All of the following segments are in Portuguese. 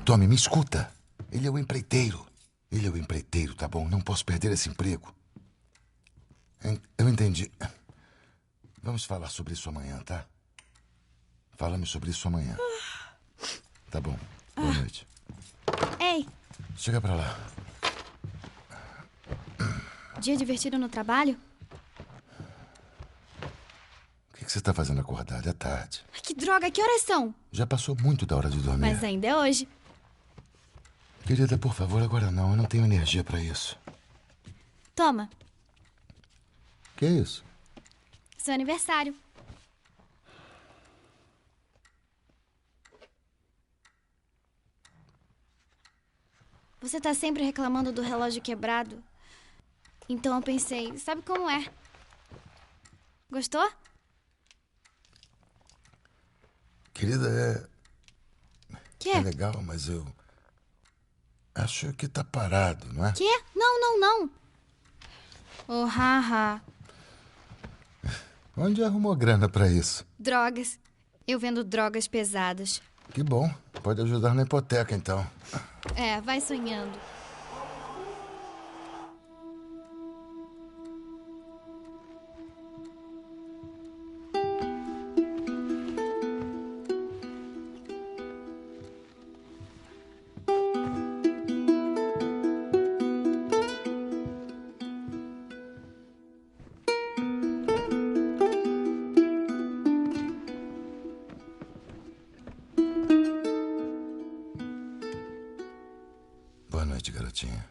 Tommy, me escuta. Ele é o empreiteiro. Ele é o empreiteiro, tá bom? Não posso perder esse emprego. Eu entendi. Vamos falar sobre isso amanhã, tá? Fala-me sobre isso amanhã. Tá bom. Boa noite. Ei! Chega pra lá. Dia divertido no trabalho? O que você tá fazendo acordado? É tarde. Ai, que droga, que horas são? Já passou muito da hora de dormir. Mas ainda é hoje. Querida, por favor, agora não. Eu não tenho energia pra isso. Toma. Que é isso? Seu aniversário. Você tá sempre reclamando do relógio quebrado. Então eu pensei, sabe como é? Gostou? Querida, Quê? é legal, mas eu acho que tá parado, não é? Quê? Não. Oh, haha. Onde arrumou grana pra isso? Drogas. Eu vendo drogas pesadas. Que bom. Pode ajudar na hipoteca, então. É, vai sonhando. Boa noite, garotinha.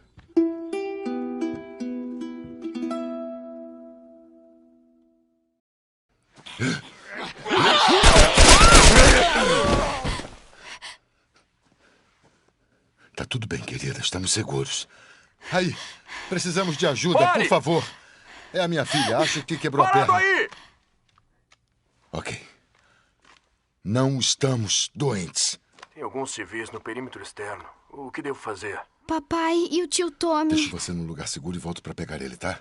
Tá tudo bem, querida. Estamos seguros. Aí, precisamos de ajuda, Pare! por favor. É a minha filha. Acho que quebrou a Parado perna. aí! Ok. Não estamos doentes. Tem alguns civis no perímetro externo. O que devo fazer? Papai e o tio Tommy. Deixo você num lugar seguro e volto pra pegar ele, tá?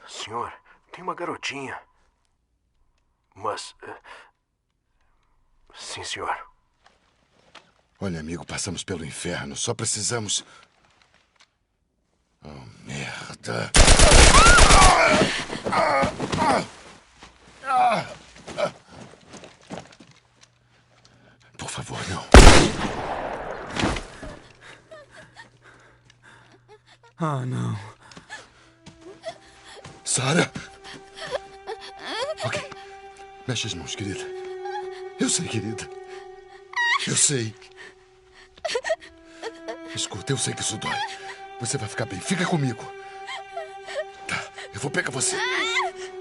Senhor, tem uma garotinha. Mas... Sim, senhor. Olha, amigo, passamos pelo inferno. Só precisamos... Oh, merda. Por favor, não. Ah, não. Sarah? Ok. Mexe as mãos, querida. Eu sei, querida. Eu sei. Escuta, eu sei que isso dói. Você vai ficar bem. Fica comigo. Tá, eu vou pegar você.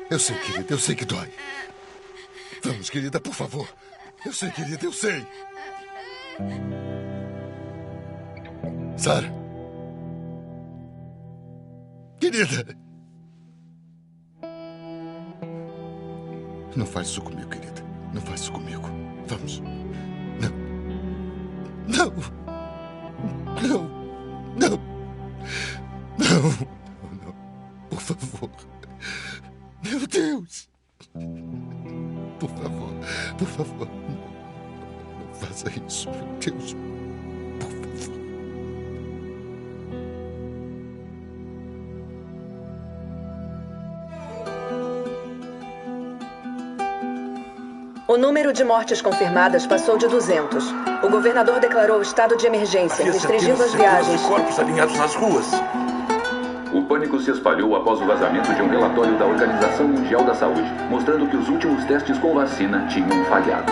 Eu sei, querida, eu sei que dói. Vamos, querida, por favor. Eu sei, querida, eu sei. Sarah. Querida. Não faz isso comigo, querida. Não faz isso comigo. Vamos. Não. Não. Não. Não. Não. Não. Por favor. Meu Deus. Por favor. Por favor. Não faça isso, meu Deus. Por favor. O número de mortes confirmadas passou de 200. O governador declarou estado de emergência, restringindo as viagens. Corpos alinhados nas ruas. O pânico se espalhou após o vazamento de um relatório da Organização Mundial da Saúde, mostrando que os últimos testes com vacina tinham falhado.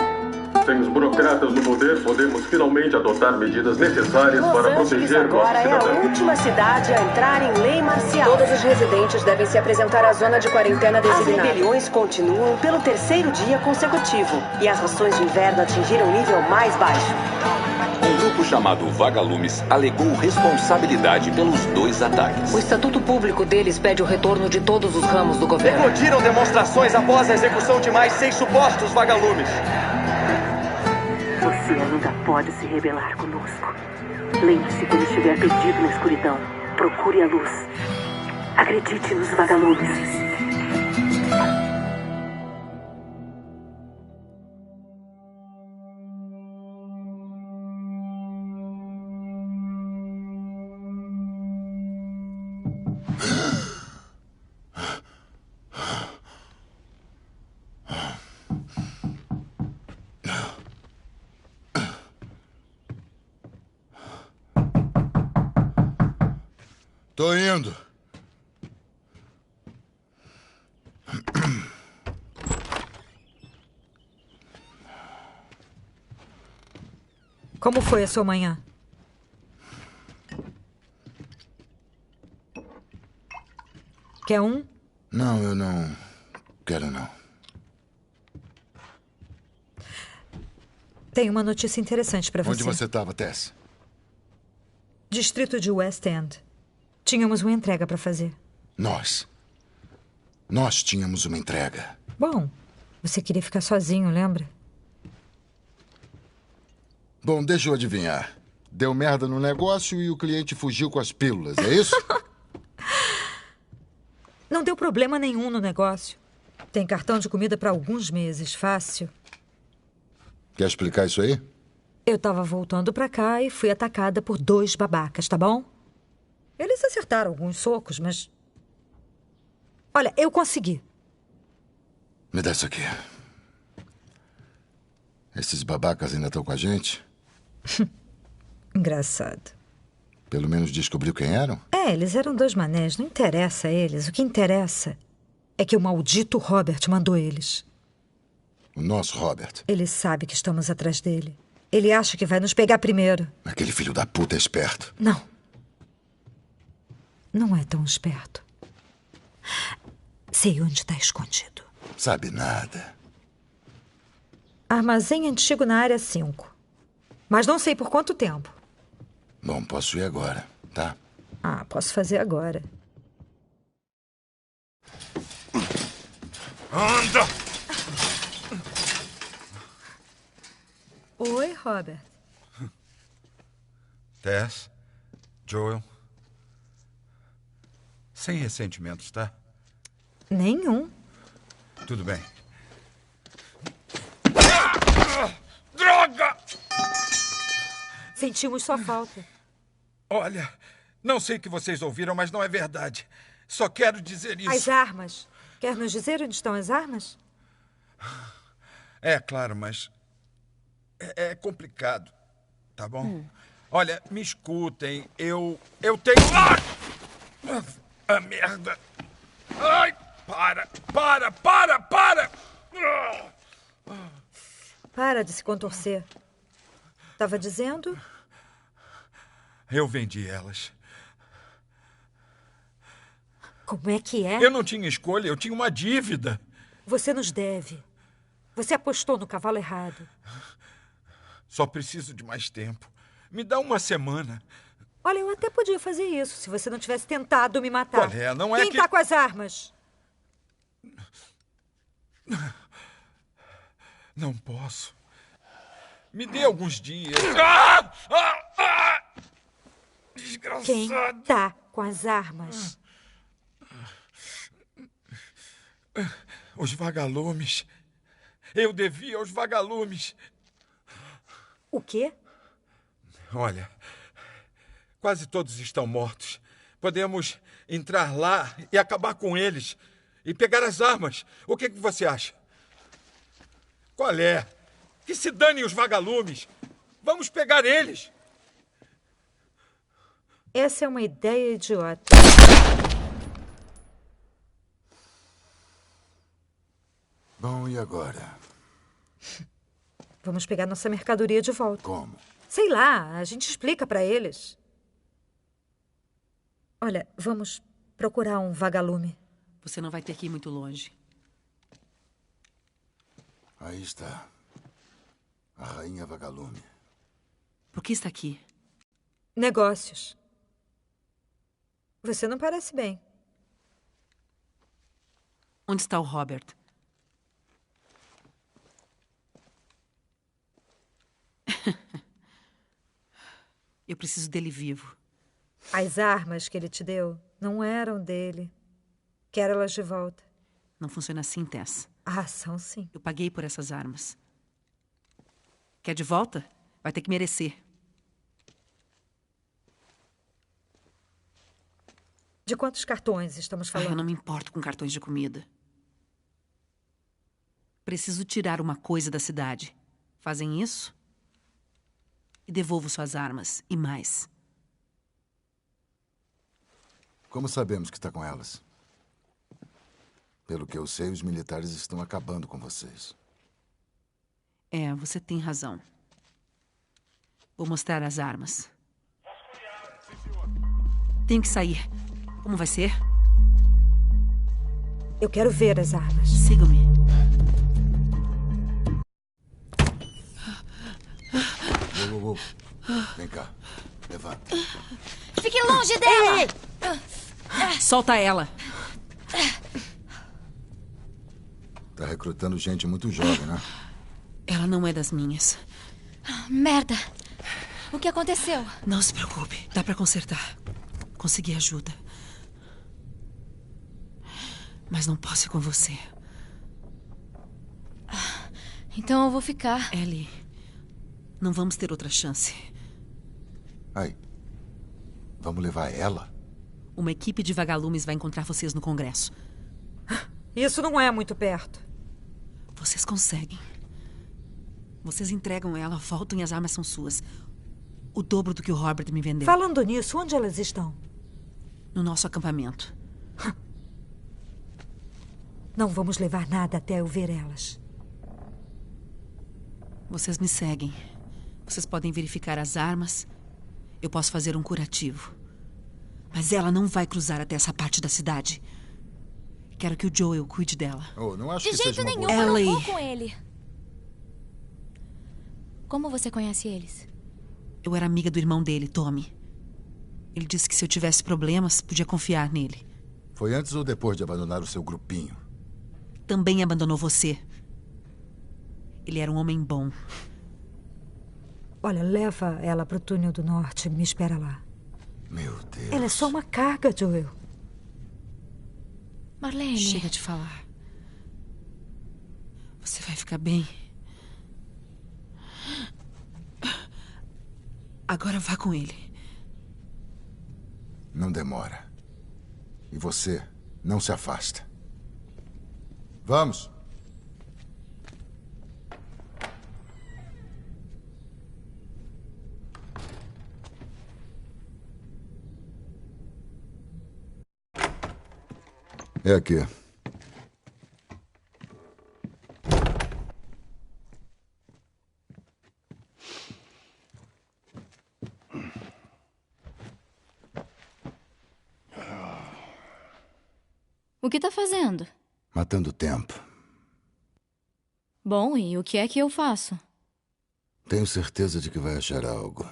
Sem os burocratas no poder, podemos finalmente adotar medidas necessárias para proteger nossos agora é a cidadãos. última cidade a entrar em lei marcial. Todos os residentes devem se apresentar à zona de quarentena designada. As rebeliões continuam pelo 3º dia consecutivo e as rações de inverno atingiram o nível mais baixo. Um grupo chamado Vagalumes alegou responsabilidade pelos 2 ataques. O estatuto público deles pede o retorno de todos os ramos do governo. Eclodiram demonstrações após a execução de mais 6 supostos vagalumes. Você ainda pode se rebelar conosco. Lembre-se quando estiver perdido na escuridão. Procure a luz. Acredite nos vagalumes. Tô indo. Como foi a sua manhã? Quer um? Não, eu não quero, não. Tenho uma notícia interessante para você. Onde você estava, Tess? Distrito de West End. Tínhamos uma entrega para fazer. Nós tínhamos uma entrega. Bom, você queria ficar sozinho, lembra? Bom, deixa eu adivinhar. Deu merda no negócio e o cliente fugiu com as pílulas, é isso? Não deu problema nenhum no negócio. Tem cartão de comida para alguns meses, fácil. Quer explicar isso aí? Eu tava voltando pra cá e fui atacada por 2 babacas, tá bom? Eles acertaram alguns socos, mas... Olha, eu consegui. Me dá isso aqui. Esses babacas ainda estão com a gente? Engraçado. Pelo menos descobriu quem eram? Eles eram 2 manés, não interessa a eles. O que interessa é que o maldito Robert mandou eles. O nosso Robert. Ele sabe que estamos atrás dele. Ele acha que vai nos pegar primeiro. Aquele filho da puta é esperto. Não. Não é tão esperto. Sei onde está escondido. Sabe nada. Armazém antigo na área 5. Mas não sei por quanto tempo. Bom, posso ir agora, tá? Posso fazer agora. Anda! Oi, Robert. Tess, Joel. Sem ressentimentos, tá? Nenhum. Tudo bem. Droga! Sentimos sua falta. Olha, não sei o que vocês ouviram, mas não é verdade. Só quero dizer isso. As armas. Quer nos dizer onde estão as armas? É, claro, mas... É complicado, tá bom? Olha, me escutem. Eu tenho... merda! Ai, para! Para de se contorcer. Estava dizendo? Eu vendi elas. Como é que é? Eu não tinha escolha, eu tinha uma dívida. Você nos deve. Você apostou no cavalo errado. Só preciso de mais tempo. Me dá uma semana. Olha, eu até podia fazer isso se você não tivesse tentado me matar. Qual é? Não é Quem tá com as armas? Não posso. Me dê alguns dias. Desgraçado. Quem tá com as armas? Os vagalumes. Eu devia aos vagalumes. O quê? Olha, quase todos estão mortos. Podemos entrar lá e acabar com eles. E pegar as armas. O que você acha? Qual é? Que se danem os vagalumes. Vamos pegar eles. Essa é uma ideia idiota. Bom, e agora? Vamos pegar nossa mercadoria de volta. Como? Sei lá, a gente explica pra eles. Olha, vamos procurar um vagalume. Você não vai ter que ir muito longe. Aí está. A rainha vagalume. Por que está aqui? Negócios. Você não parece bem. Onde está o Robert? Eu preciso dele vivo. As armas que ele te deu não eram dele. Quero elas de volta. Não funciona assim, Tess. São sim. Eu paguei por essas armas. Quer de volta? Vai ter que merecer. De quantos cartões estamos falando? Eu não me importo com cartões de comida. Preciso tirar uma coisa da cidade. Fazem isso? E devolvo suas armas. E mais. Como sabemos que está com elas? Pelo que eu sei, os militares estão acabando com vocês. É, você tem razão. Vou mostrar as armas. Tenho que sair. Como vai ser? Eu quero ver as armas. Sigam-me. Uou. Vem cá. Levanta. Fique longe dela! Ei. Solta ela. Tá recrutando gente muito jovem, né? Ela não é das minhas. Merda! O que aconteceu? Não se preocupe. Dá pra consertar. Consegui ajuda. Mas não posso ir com você. Então eu vou ficar. Ellie, não vamos ter outra chance. Aí. Vamos levar ela? Uma equipe de vagalumes vai encontrar vocês no Congresso. Isso não é muito perto. Vocês conseguem. Vocês entregam ela, voltam e as armas são suas. O dobro do que o Robert me vendeu. Falando nisso, onde elas estão? No nosso acampamento. Não vamos levar nada até eu ver elas. Vocês me seguem. Vocês podem verificar as armas. Eu posso fazer um curativo. Mas ela não vai cruzar até essa parte da cidade. Quero que o Joel cuide dela. Oh, não acho De que jeito seja uma nenhum, boa... eu Ellie. não vou com ele. Como você conhece eles? Eu era amiga do irmão dele, Tommy. Ele disse que se eu tivesse problemas, podia confiar nele. Foi antes ou depois de abandonar o seu grupinho? Também abandonou você. Ele era um homem bom. Olha, leva ela pro túnel do norte e me espera lá. Meu Deus. Ela é só uma carga, Joel. Marlene. Chega de falar. Você vai ficar bem. Agora vá com ele. Não demora. E você não se afasta. Vamos. É aqui. O que tá fazendo? Matando tempo. Bom, e o que é que eu faço? Tenho certeza de que vai achar algo.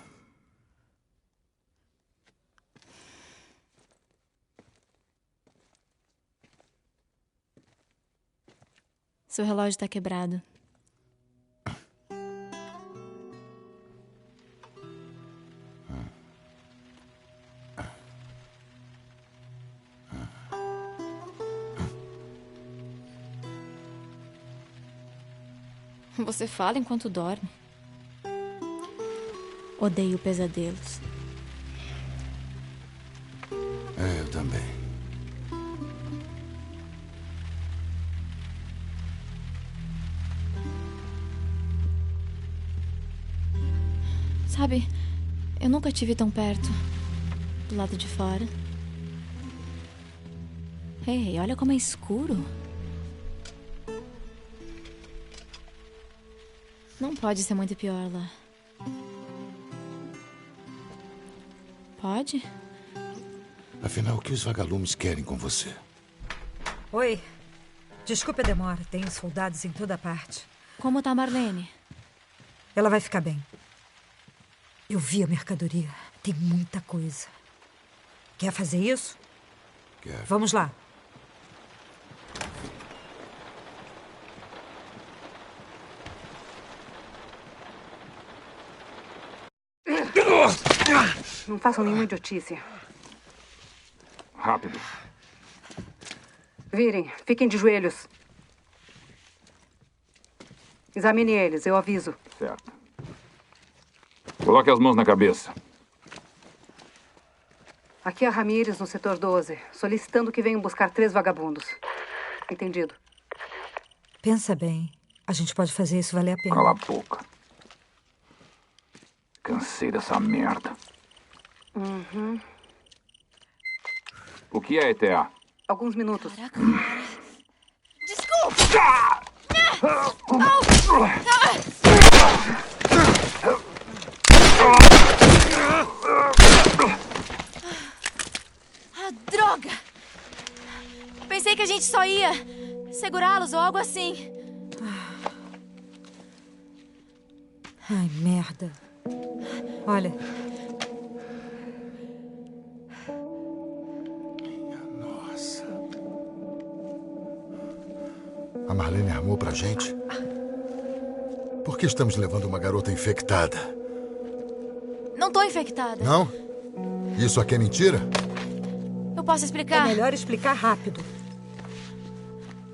Seu relógio tá quebrado. Você fala enquanto dorme. Odeio pesadelos. É, eu também. Sabe, eu nunca estive tão perto. Do lado de fora. Ei, olha como é escuro. Não pode ser muito pior lá. Pode? Afinal, o que os vagalumes querem com você? Oi. Desculpe a demora. Tem soldados em toda parte. Como tá a Marlene? Ela vai ficar bem. Eu vi a mercadoria. Tem muita coisa. Quer fazer isso? Quer. Vamos lá. Não façam nenhuma idiotice. Rápido. Virem, fiquem de joelhos. Examine eles, eu aviso. Certo. Coloque as mãos na cabeça. Aqui é a Ramírez, no setor 12, solicitando que venham buscar 3 vagabundos. Entendido. Pensa bem. A gente pode fazer isso valer a pena. Cala a boca. Cansei dessa merda. Uhum. O que é ETA? Alguns minutos. Caraca, cara. Desculpa! Ah, droga! Pensei que a gente só ia segurá-los ou algo assim. Ai, merda. Olha. Nossa. A Marlene armou pra gente? Por que estamos levando uma garota infectada? Não tô infectada. Não? Isso aqui é mentira? Eu posso explicar? É melhor explicar rápido.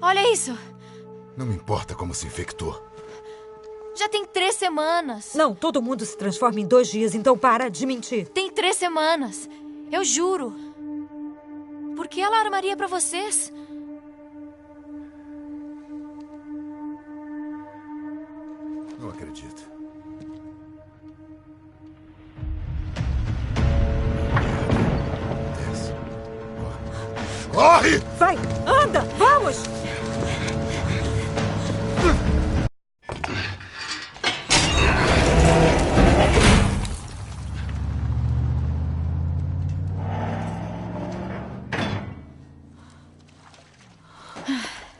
Olha isso. Não me importa como se infectou. Já tem 3 semanas. Não, todo mundo se transforma em 2 dias, então para de mentir. Tem 3 semanas. Eu juro. Por que ela armaria pra vocês? Não acredito. Desce. Corre! Vai, anda, vamos!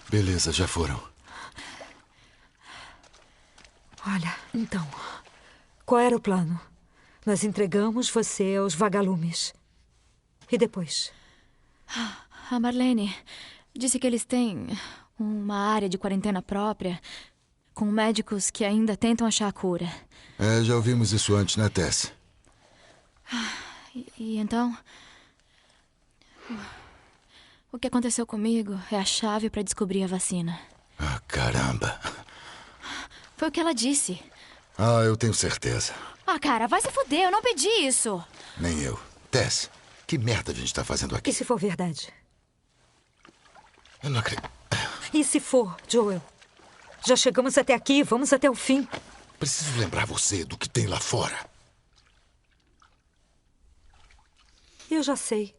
Beleza, já foram. Olha, então, qual era o plano? Nós entregamos você aos vagalumes. E depois? A Marlene disse que eles têm uma área de quarentena própria, com médicos que ainda tentam achar a cura. É, já ouvimos isso antes, né, Tess? E então... O que aconteceu comigo é a chave para descobrir a vacina. Ah, caramba. Foi o que ela disse. Ah, eu tenho certeza. Ah, cara, vai se fuder, eu não pedi isso. Nem eu. Tess, que merda a gente tá fazendo aqui? E se for verdade? Eu não acredito. E se for, Joel? Já chegamos até aqui, vamos até o fim. Preciso lembrar você do que tem lá fora. Eu já sei.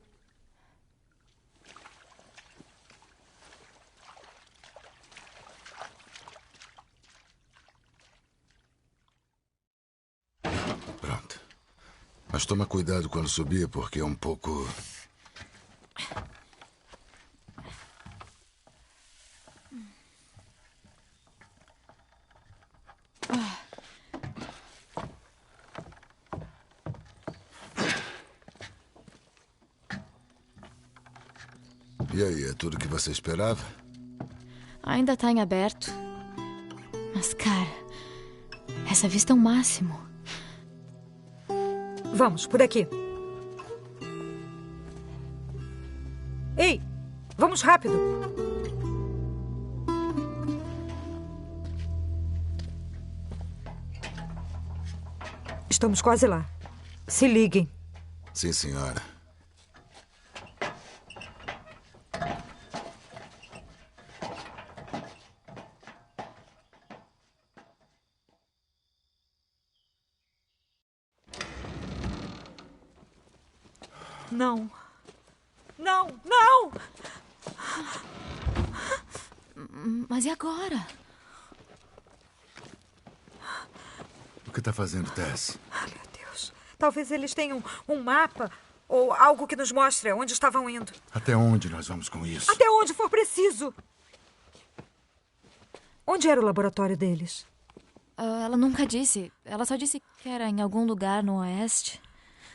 Pronto. Mas toma cuidado quando subir, porque é um pouco... E aí, é tudo que você esperava? Ainda tá em aberto. Mas, cara, essa vista é o máximo. Vamos, por aqui. Ei, vamos rápido. Estamos quase lá. Se liguem. Sim, senhora. Não. Não, não! Mas e agora? O que tá fazendo, Tess? Ai, meu Deus. Talvez eles tenham um mapa ou algo que nos mostre onde estavam indo. Até onde nós vamos com isso? Até onde for preciso. Onde era o laboratório deles? Ela nunca disse. Ela só disse que era em algum lugar no oeste.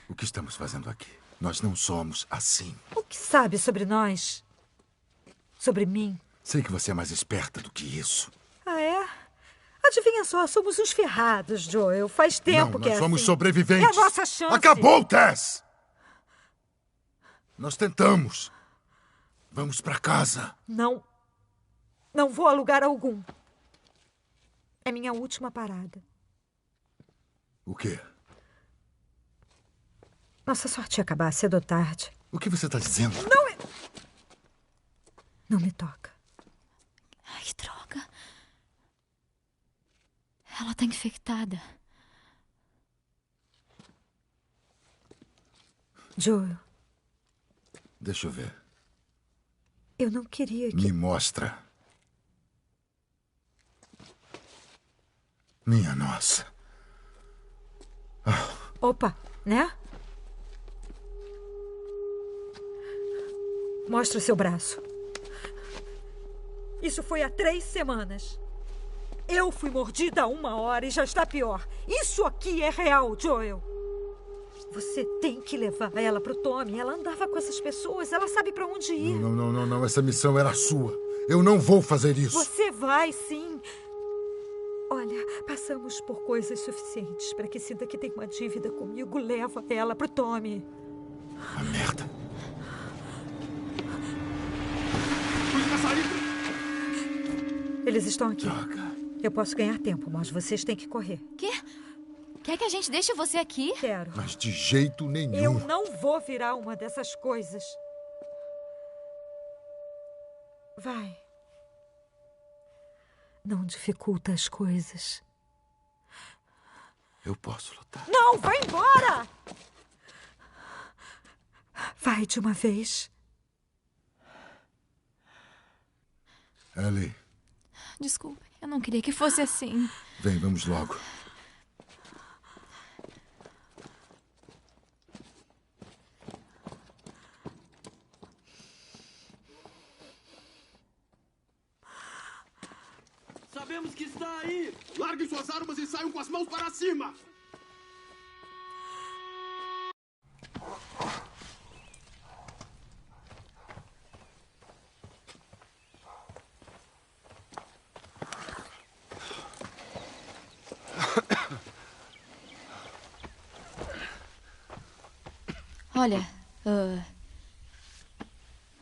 O que estamos fazendo aqui? Nós não somos assim. O que sabe sobre nós? Sobre mim? Sei que você é mais esperta do que isso. Ah, é? Adivinha só, somos uns ferrados, Joel. Faz tempo que é nós somos assim. sobreviventes. É a nossa chance. Acabou, Tess! Nós tentamos. Vamos pra casa. Não. Não vou a lugar algum. É minha última parada. O quê? Nossa sorte ia acabar cedo ou tarde. O que você tá dizendo? Não me toca. Ai, que droga. Ela tá infectada. Joel. Deixa eu ver. Eu não queria que... Me mostra. Minha nossa. Opa, né? Mostra seu braço. Isso foi há 3 semanas. Eu fui mordida há 1 hora e já está pior. Isso aqui é real, Joel. Você tem que levar ela pro Tommy. Ela andava com essas pessoas. Ela sabe pra onde ir. Não. Essa missão era sua. Eu não vou fazer isso. Você vai, sim. Olha, passamos por coisas suficientes para que sinta que tem uma dívida comigo. Leva ela pro Tommy. A merda. Eles estão aqui. Droga. Eu posso ganhar tempo, mas vocês têm que correr. Quê? Quer que a gente deixe você aqui? Quero. Mas de jeito nenhum. Eu não vou virar uma dessas coisas. Vai. Não dificulta as coisas. Eu posso lutar. Não, vai embora! Vai de uma vez. Ellie. Desculpa, eu não queria que fosse assim. Vem, vamos logo. Sabemos que está aí! Larguem suas armas e saiam com as mãos para cima! Olha,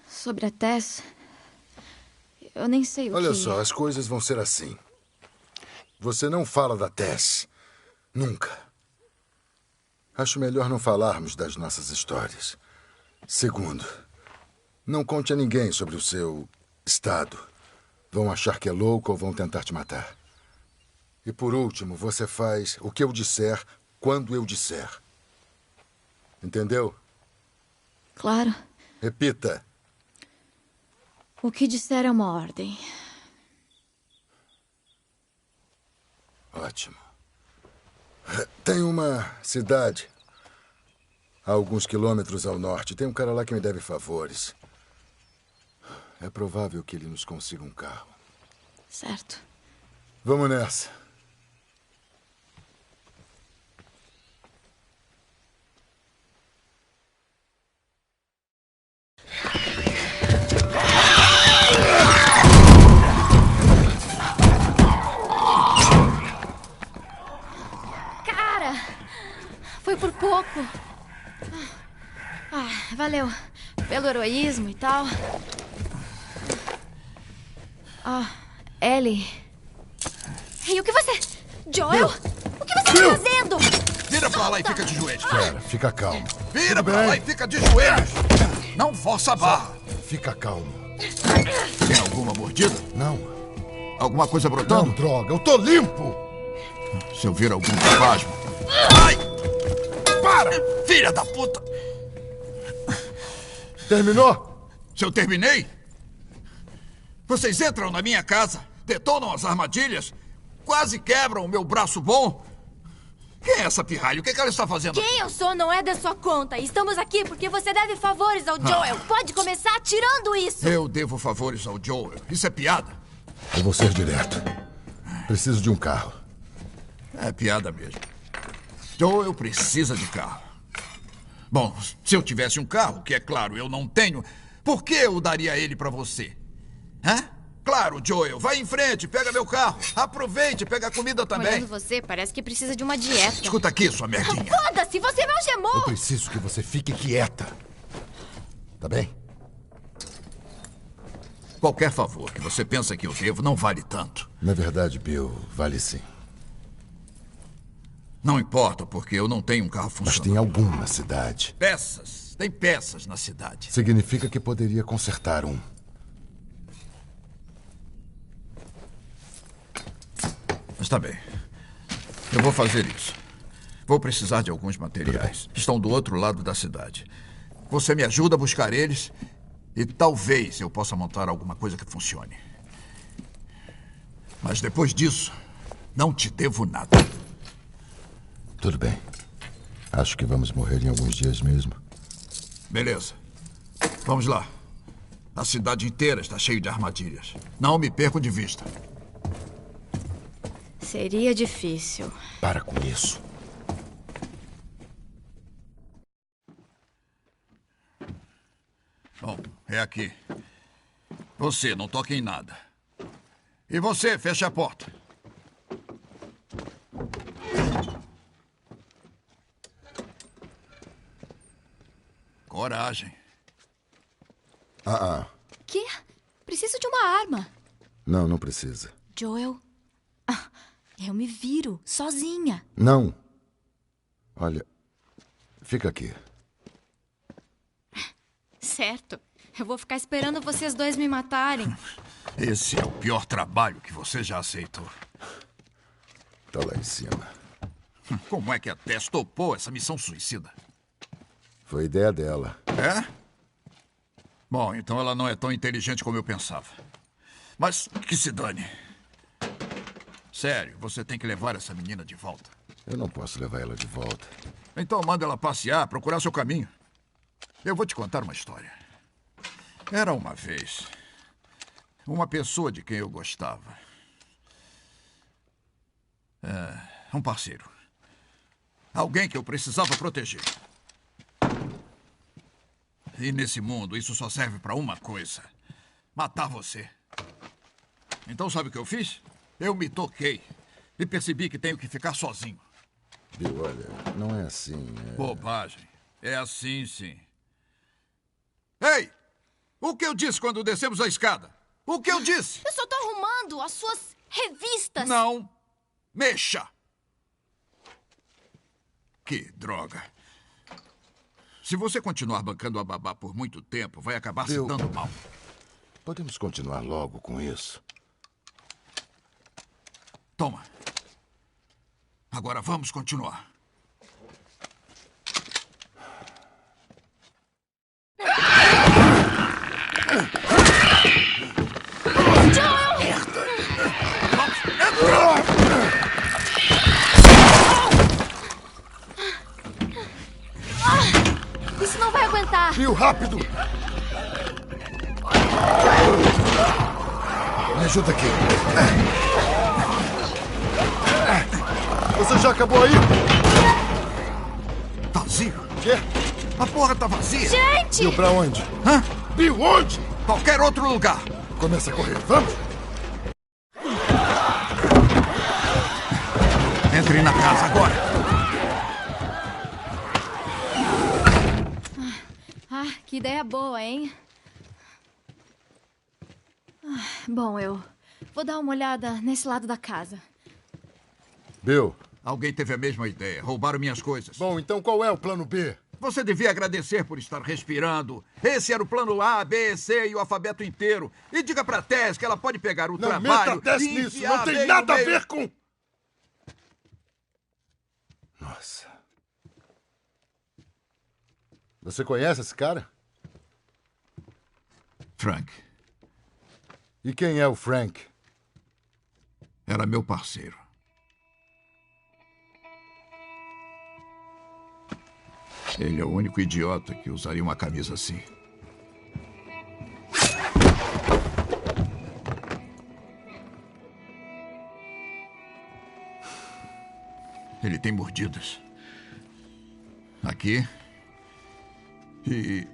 sobre a Tess, eu nem sei o que... Olha só, as coisas vão ser assim. Você não fala da Tess. Nunca. Acho melhor não falarmos das nossas histórias. Segundo, não conte a ninguém sobre o seu estado. Vão achar que é louco ou vão tentar te matar. E por último, você faz o que eu disser quando eu disser. Entendeu? Claro. Repita. O que disser é uma ordem. Ótimo. Tem uma cidade a alguns quilômetros ao norte. Tem um cara lá que me deve favores. É provável que ele nos consiga um carro. Certo. Vamos nessa. Foi por pouco. Valeu pelo heroísmo e tal. Ellie. Ei, o que você... Joel? O que você está fazendo? Vira pra lá e fica de joelhos. Pera, fica calmo. Vira pra lá e fica de joelhos. Não força a barra. Fica calmo. Tem alguma mordida? Não. Alguma coisa brotando? Não, droga, eu tô limpo. Se eu ver algum espasmo... Ai! Para! Filha da puta! Terminou? Se eu terminei? Vocês entram na minha casa, detonam as armadilhas, quase quebram o meu braço bom. Quem é essa pirralha? O que ela está fazendo Quem aqui? eu sou não é da sua conta. Estamos aqui porque você deve favores ao Joel. Pode começar tirando isso. Eu devo favores ao Joel. Isso é piada. Eu vou ser direto. Preciso de um carro. É piada mesmo. Joel precisa de carro. Bom, se eu tivesse um carro, que é claro, eu não tenho, por que eu daria ele pra você? Hã? Claro, Joel, vai em frente, pega meu carro. Aproveite, pega a comida também. Olhando você, parece que precisa de uma dieta. Escuta aqui, sua merdinha. Foda-se, você me algemou! Eu preciso que você fique quieta. Tá bem? Qualquer favor que você pensa que eu devo não vale tanto. Na verdade, Bill, vale sim. Não importa, porque eu não tenho um carro funcional. Mas tem algum na cidade. Peças. Tem peças na cidade. Significa que poderia consertar um. Está bem. Eu vou fazer isso. Vou precisar de alguns materiais. Estão do outro lado da cidade. Você me ajuda a buscar eles e talvez eu possa montar alguma coisa que funcione. Mas depois disso, não te devo nada. Tudo bem. Acho que vamos morrer em alguns dias mesmo. Beleza. Vamos lá. A cidade inteira está cheia de armadilhas. Não me percam de vista. Seria difícil. Para com isso. Bom, é aqui. Você, não toque em nada. E você, feche a porta. Coragem. Quê? Preciso de uma arma. Não precisa. Joel, eu me viro, sozinha. Não. Olha, fica aqui. Certo. Eu vou ficar esperando vocês dois me matarem. Esse é o pior trabalho que você já aceitou. Tá lá em cima. Como é que a Tess topou essa missão suicida? Foi ideia dela. É? Bom, então ela não é tão inteligente como eu pensava. Mas que se dane. Sério, você tem que levar essa menina de volta. Eu não posso levar ela de volta. Então manda ela passear, procurar seu caminho. Eu vou te contar uma história. Era uma vez uma pessoa de quem eu gostava. Um parceiro. Alguém que eu precisava proteger. E nesse mundo, isso só serve para uma coisa: matar você. Então sabe o que eu fiz? Eu me toquei e percebi que tenho que ficar sozinho. Bill, olha, não é assim. Bobagem. É assim, sim. Ei! O que eu disse quando descemos a escada? O que eu disse? Eu só tô arrumando as suas revistas. Não mexa! Que droga. Se você continuar bancando a babá por muito tempo, vai acabar se dando mal. Podemos continuar logo com isso? Toma. Agora vamos continuar. Isso não vai aguentar. Bill, rápido! Me ajuda aqui. Você já acabou aí? Vazio? Quê? A porra tá vazia. Gente! Bill, pra onde? Hã? Bill, onde? Qualquer outro lugar. Começa a correr, vamos! Entre na casa agora. Que ideia boa, hein? Bom, eu vou dar uma olhada nesse lado da casa. Bill. Alguém teve a mesma ideia. Roubaram minhas coisas. Bom, então qual é o plano B? Você devia agradecer por estar respirando. Esse era o plano A, B, C e o alfabeto inteiro. E diga pra Tess que ela pode pegar o trabalho... Não meta Tess nisso! Não tem nada a ver com... Nossa. Você conhece esse cara? Frank. E quem é o Frank? Era meu parceiro. Ele é o único idiota que usaria uma camisa assim. Ele tem mordidas. Aqui. E...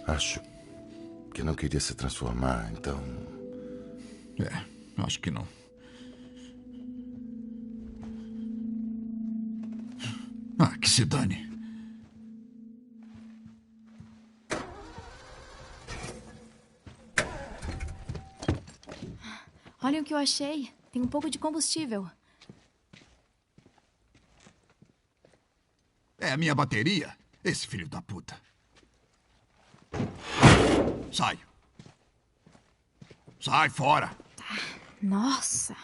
Acho que não queria se transformar, então... acho que não. Que se dane. Olhem o que eu achei. Tem um pouco de combustível. É a minha bateria? Esse filho da puta. Sai. Sai fora. Nossa.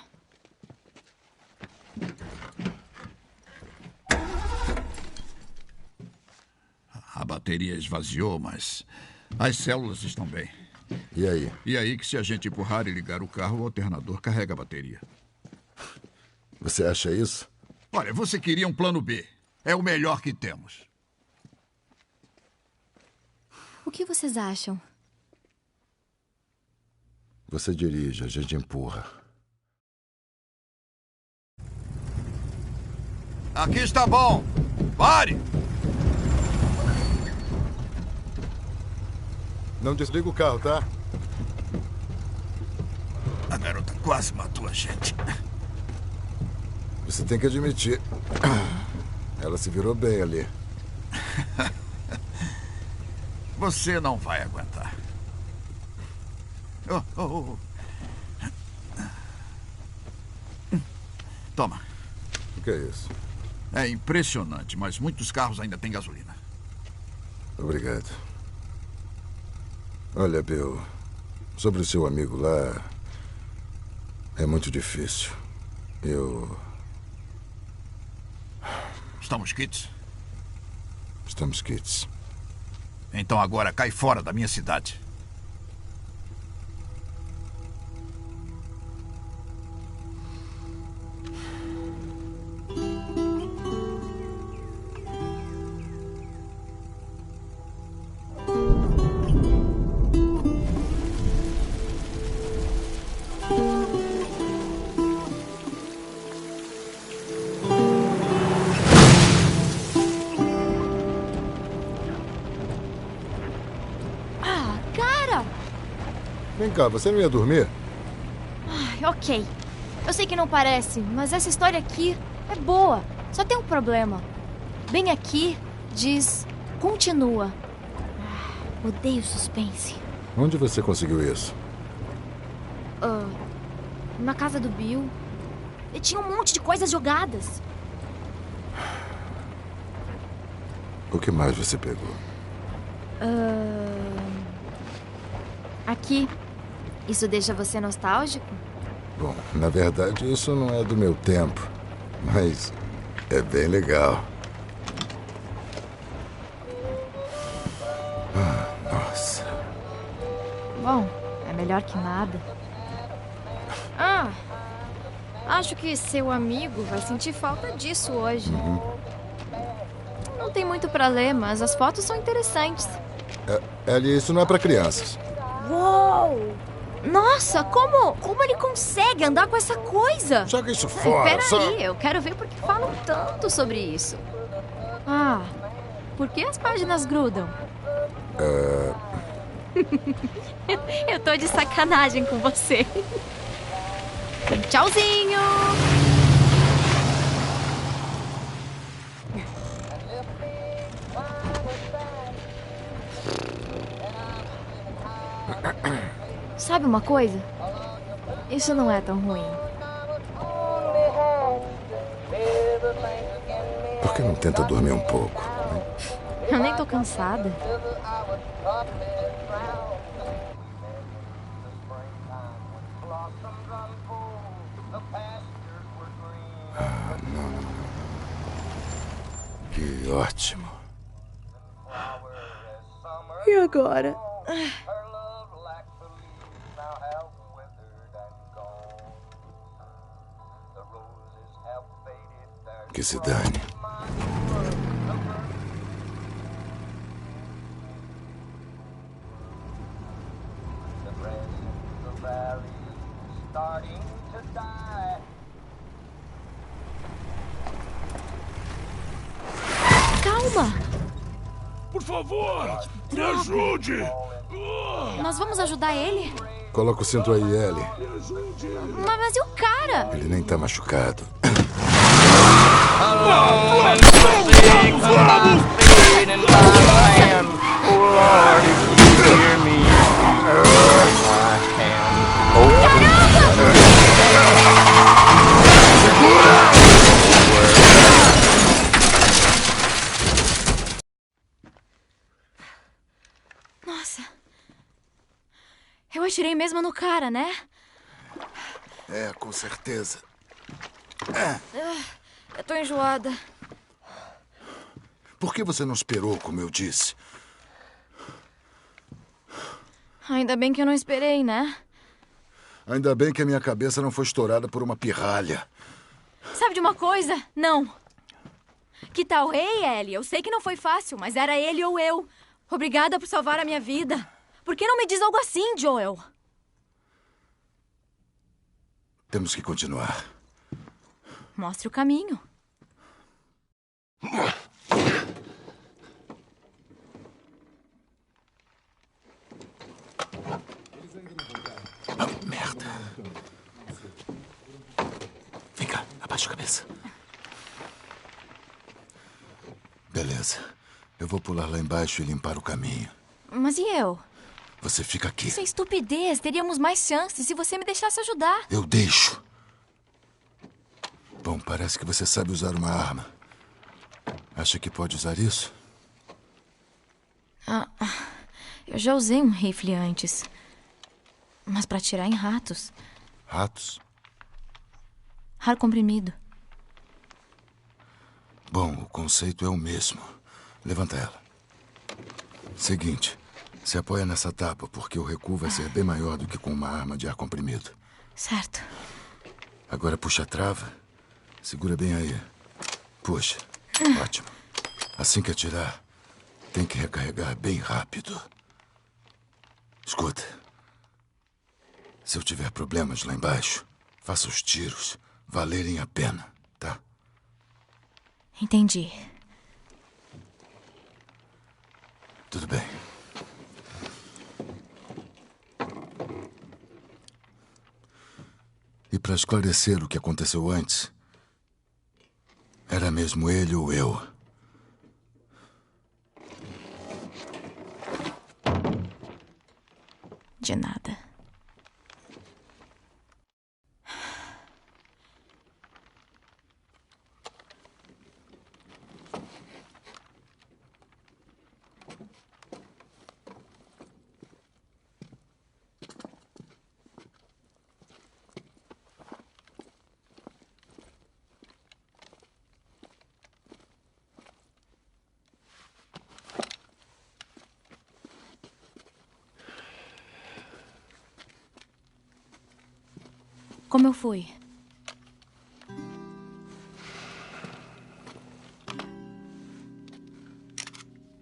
A bateria esvaziou, mas as células estão bem. E aí? E aí que se a gente empurrar e ligar o carro, o alternador carrega a bateria. Você acha isso? Olha, você queria um plano B. É o melhor que temos. O que vocês acham? Você dirige, a gente empurra. Aqui está bom. Pare! Não desliga o carro, tá? A garota quase matou a gente. Você tem que admitir. Ela se virou bem ali. Você não vai aguentar. Toma. O que é isso? É impressionante, mas muitos carros ainda têm gasolina. Obrigado. Olha, Bill, sobre o seu amigo lá, é muito difícil. Estamos quites? Estamos quites. Então agora cai fora da minha cidade. Vem cá, você não ia dormir? Ai, ok. Eu sei que não parece, mas essa história aqui é boa. Só tem um problema. Bem aqui diz continua. Odeio suspense. Onde você conseguiu isso? Na casa do Bill. E tinha um monte de coisas jogadas. O que mais você pegou? Aqui. Isso deixa você nostálgico? Bom, na verdade, isso não é do meu tempo. Mas é bem legal. Nossa. Bom, é melhor que nada. Acho que seu amigo vai sentir falta disso hoje. Não tem muito pra ler, mas as fotos são interessantes. Ellie, isso não é pra crianças. Uou! Nossa, como ele consegue andar com essa coisa? Joga isso fora. Peraí, eu quero ver por que falam tanto sobre isso. Por que as páginas grudam? Eu tô de sacanagem com você. Tchauzinho! Sabe uma coisa? Isso não é tão ruim. Por que não tenta dormir um pouco? Eu nem tô cansada. Não. Que ótimo. E agora? Que se dane. Calma! Por favor, me ajude! Nós vamos ajudar ele? Coloca o cinto aí, Ellie. Mas e o cara? Ele nem tá machucado. Nossa. Eu atirei mesmo no cara, né? É, com certeza. Eu tô enjoada. Por que você não esperou, como eu disse? Ainda bem que eu não esperei, né? Ainda bem que a minha cabeça não foi estourada por uma pirralha. Sabe de uma coisa? Não. Que tal? Ei, Ellie, eu sei que não foi fácil, mas era ele ou eu. Obrigada por salvar a minha vida. Por que não me diz algo assim, Joel? Temos que continuar. Mostre o caminho. Oh, merda. Vem cá, abaixa a cabeça. Beleza. Eu vou pular lá embaixo e limpar o caminho. Mas e eu? Você fica aqui. Isso é estupidez. Teríamos mais chances se você me deixasse ajudar. Eu deixo. Bom, parece que você sabe usar uma arma. Acha que pode usar isso? Eu já usei um rifle antes. Mas para atirar em ratos. Ratos? Ar comprimido. Bom, o conceito é o mesmo. Levanta ela. Seguinte, se apoia nessa tapa, porque o recuo vai ser bem maior do que com uma arma de ar comprimido. Certo. Agora puxa a trava. Segura bem aí. Puxa. Ótimo. Assim que atirar, tem que recarregar bem rápido. Escuta. Se eu tiver problemas lá embaixo, faça os tiros valerem a pena, tá? Entendi. Tudo bem. E para esclarecer o que aconteceu antes, era mesmo ele ou eu? De nada. Como eu fui?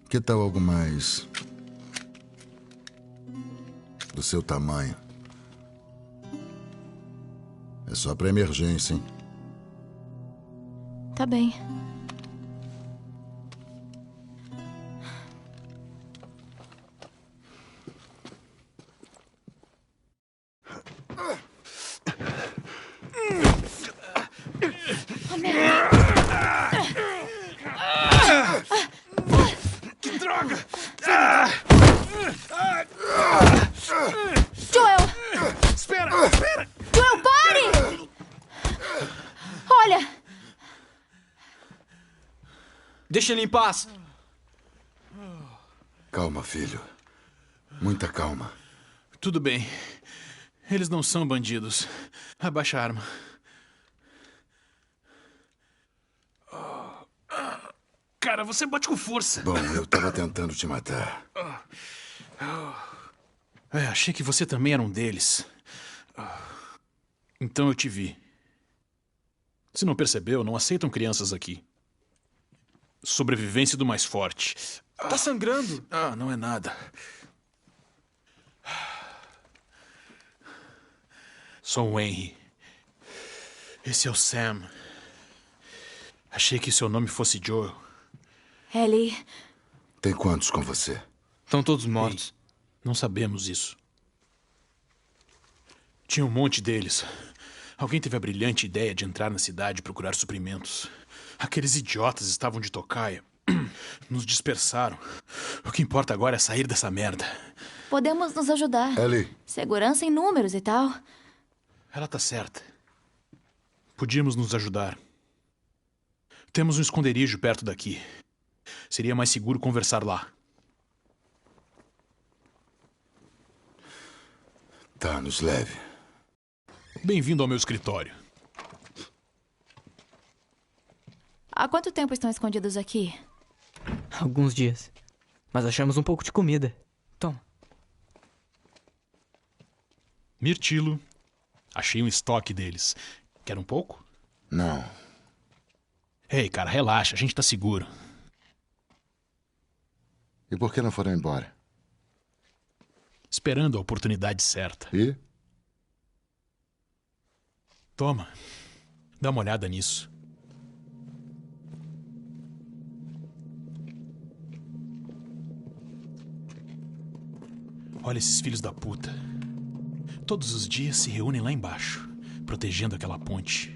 Que tal algo mais do seu tamanho? É só para emergência, hein? Tá bem. Que droga! Joel! Espera! Joel, pare! Olha! Deixa ele em paz. Calma, filho. Muita calma. Tudo bem. Eles não são bandidos. Abaixa a arma. Cara, você bate com força. Bom, eu tava tentando te matar. Achei que você também era um deles. Então eu te vi. Se não percebeu, não aceitam crianças aqui. Sobrevivência do mais forte. Tá sangrando. Não é nada. Sou o Henry. Esse é o Sam. Achei que seu nome fosse Joel. Ellie. Tem quantos com você? Estão todos mortos. Não sabemos isso. Tinha um monte deles. Alguém teve a brilhante ideia de entrar na cidade e procurar suprimentos. Aqueles idiotas estavam de tocaia. Nos dispersaram. O que importa agora é sair dessa merda. Podemos nos ajudar. Ellie. Segurança em números e tal. Ela tá certa. Podíamos nos ajudar. Temos um esconderijo perto daqui. Seria mais seguro conversar lá. Tá, nos leve. Bem-vindo ao meu escritório. Há quanto tempo estão escondidos aqui? Alguns dias. Mas achamos um pouco de comida. Toma. Mirtilo. Achei um estoque deles. Quer um pouco? Não. Ei, cara, relaxa. A gente tá seguro. E por que não foram embora? Esperando a oportunidade certa. E? Toma. Dá uma olhada nisso. Olha esses filhos da puta. Todos os dias se reúnem lá embaixo, protegendo aquela ponte.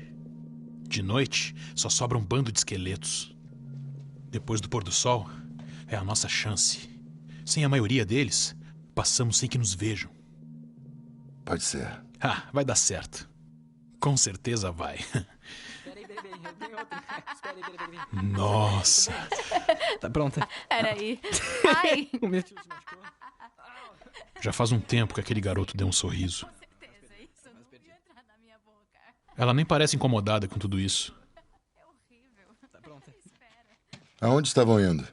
De noite, só sobra um bando de esqueletos. Depois do pôr do sol, é a nossa chance. Sem a maioria deles, passamos sem que nos vejam. Pode ser. Ah, vai dar certo. Com certeza vai. Nossa. Tá pronta? Peraí. Ai. Já faz um tempo que aquele garoto deu um sorriso. Ela nem parece incomodada com tudo isso. Aonde estavam indo?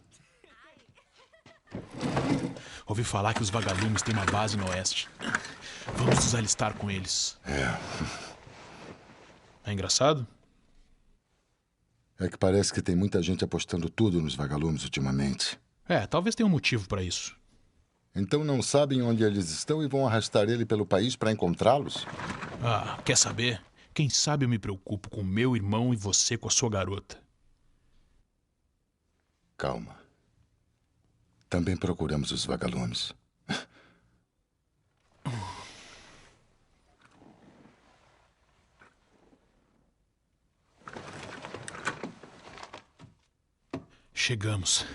Ouvi falar que os vagalumes têm uma base no oeste. Vamos nos alistar com eles. É engraçado? É que parece que tem muita gente apostando tudo nos vagalumes ultimamente. Talvez tenha um motivo para isso. Então não sabem onde eles estão e vão arrastar ele pelo país para encontrá-los? Ah, quer saber? Quem sabe eu me preocupo com meu irmão e você com a sua garota. Calma. Também procuramos os vagalumes. Chegamos.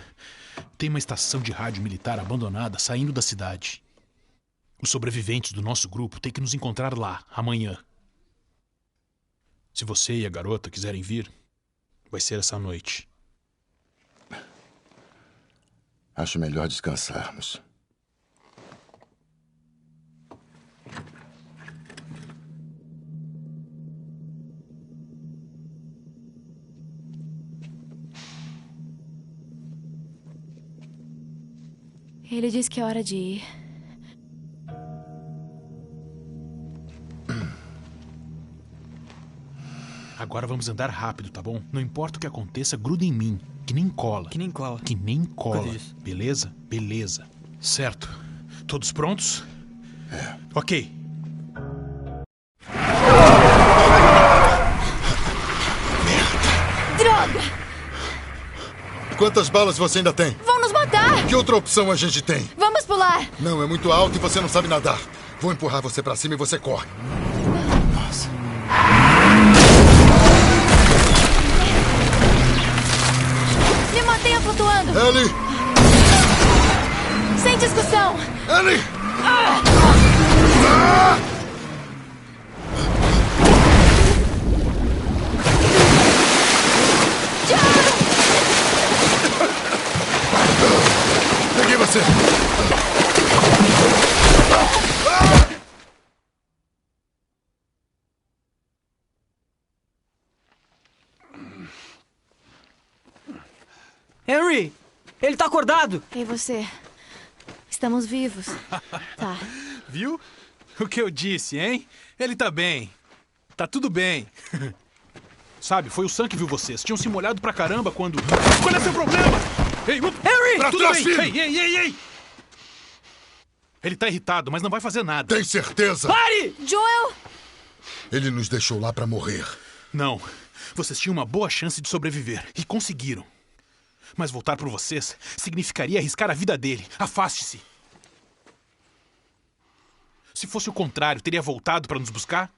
Tem uma estação de rádio militar abandonada saindo da cidade. Os sobreviventes do nosso grupo têm que nos encontrar lá, amanhã. Se você e a garota quiserem vir, vai ser essa noite. Acho melhor descansarmos. Ele disse que é hora de ir. Agora vamos andar rápido, tá bom? Não importa o que aconteça, gruda em mim. Que nem cola. Que nem cola. Que nem cola. Coisa disso. Beleza? Beleza. Certo. Todos prontos? Ok. Droga! Quantas balas você ainda tem? Vão nos matar! Que outra opção a gente tem? Vamos pular! Não, é muito alto e você não sabe nadar. Vou empurrar você pra cima e você corre. Nossa. Me mantenha flutuando! Ellie! Sem discussão! Ellie! Peguei você! Henry! Ele tá acordado! E você? Estamos vivos. Tá. Viu? O que eu disse, hein? Ele tá bem. Tá tudo bem. Sabe, foi o Sam que viu vocês. Tinham se molhado pra caramba quando... Qual é seu problema? Ei, Henry! Pra tudo trás, bem? Ei! Ele tá irritado, mas não vai fazer nada. Tem certeza? Pare! Joel! Ele nos deixou lá pra morrer. Não. Vocês tinham uma boa chance de sobreviver. E conseguiram. Mas voltar por vocês significaria arriscar a vida dele. Afaste-se. Se fosse o contrário, teria voltado para nos buscar?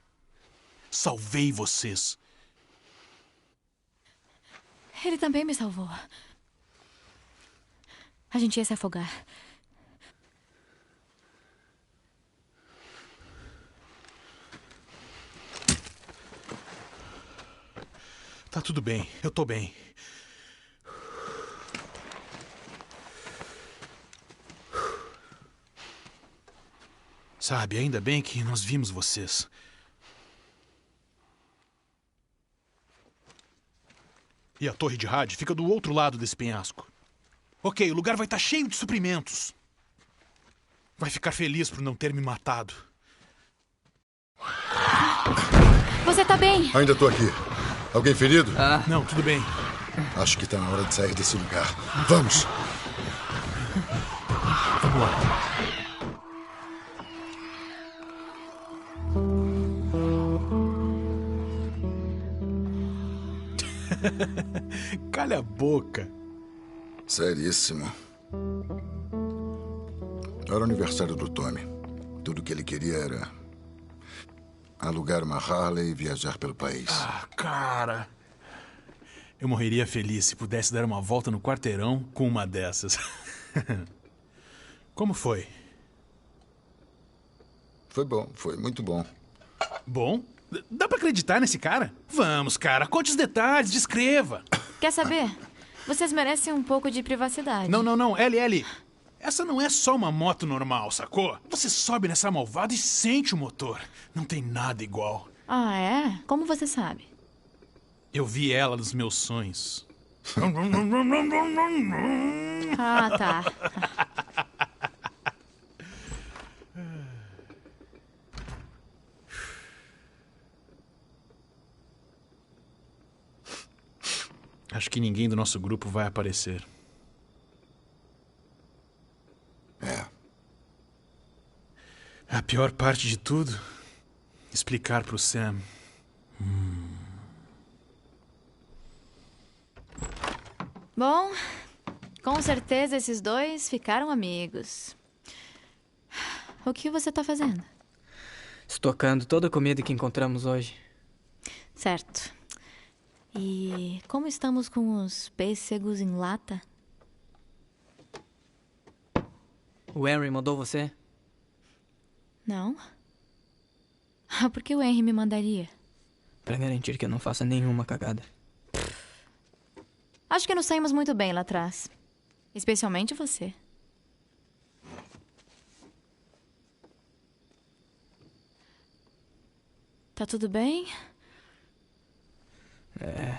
Salvei vocês. Ele também me salvou. A gente ia se afogar. Tá tudo bem, eu tô bem. Sabe, ainda bem que nós vimos vocês. E a torre de rádio fica do outro lado desse penhasco. Ok, o lugar vai estar cheio de suprimentos. Vai ficar feliz por não ter me matado. Você tá bem? Ainda tô aqui. Alguém ferido? Não, tudo bem. Acho que tá na hora de sair desse lugar. Vamos! Vamos lá. Calha a boca. Seríssimo. Era o aniversário do Tommy. Tudo que ele queria era alugar uma Harley e viajar pelo país. Cara. Eu morreria feliz se pudesse dar uma volta no quarteirão com uma dessas. Como foi? Foi bom, foi muito bom. Bom? Dá pra acreditar nesse cara? Vamos, cara, conte os detalhes, descreva. Quer saber? Vocês merecem um pouco de privacidade. Não, Ellie. Essa não é só uma moto normal, sacou? Você sobe nessa malvada e sente o motor. Não tem nada igual. Ah, é? Como você sabe? Eu vi ela nos meus sonhos. Ah, tá. Acho que ninguém do nosso grupo vai aparecer. A pior parte de tudo, explicar pro Sam. Bom, com certeza esses dois ficaram amigos. O que você tá fazendo? Estocando toda a comida que encontramos hoje. Certo. E como estamos com os pêssegos em lata? O Henry mandou você? Não. Por que o Henry me mandaria? Pra garantir que eu não faça nenhuma cagada. Acho que nos saímos muito bem lá atrás. Especialmente você. Tá tudo bem?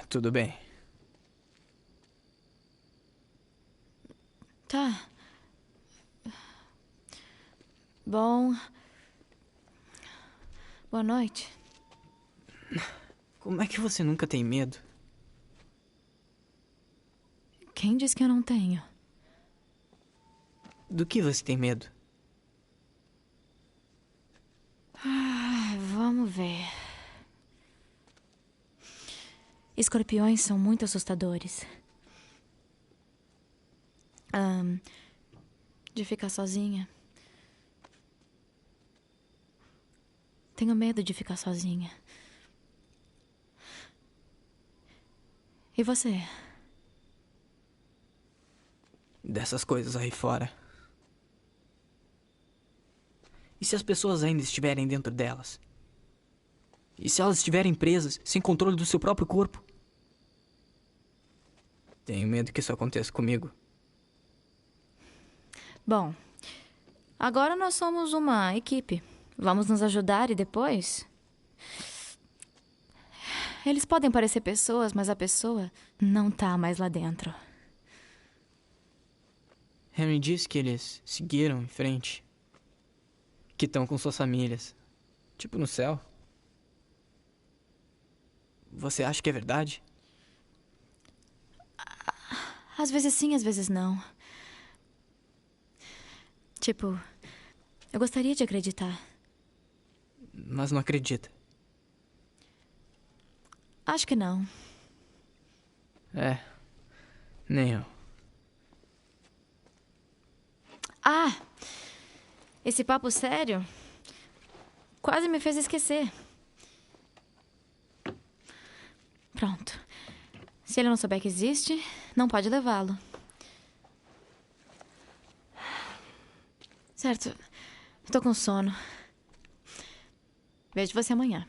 Tudo bem. Tá. Bom. Boa noite. Como é que você nunca tem medo? Quem disse que eu não tenho? Do que você tem medo? Vamos ver. Escorpiões são muito assustadores. De ficar sozinha. Tenho medo de ficar sozinha. E você? Dessas coisas aí fora. E se as pessoas ainda estiverem dentro delas? E se elas estiverem presas, sem controle do seu próprio corpo? Tenho medo que isso aconteça comigo. Bom, agora nós somos uma equipe. Vamos nos ajudar e depois... Eles podem parecer pessoas, mas a pessoa não tá mais lá dentro. Henry disse que eles seguiram em frente. Que estão com suas famílias. Tipo no céu. Você acha que é verdade? Às vezes sim, às vezes não. Tipo, eu gostaria de acreditar. Mas não acredita. Acho que não. Nem eu. Esse papo sério quase me fez esquecer. Pronto. Se ele não souber que existe, não pode levá-lo. Certo. Tô com sono. Vejo você amanhã.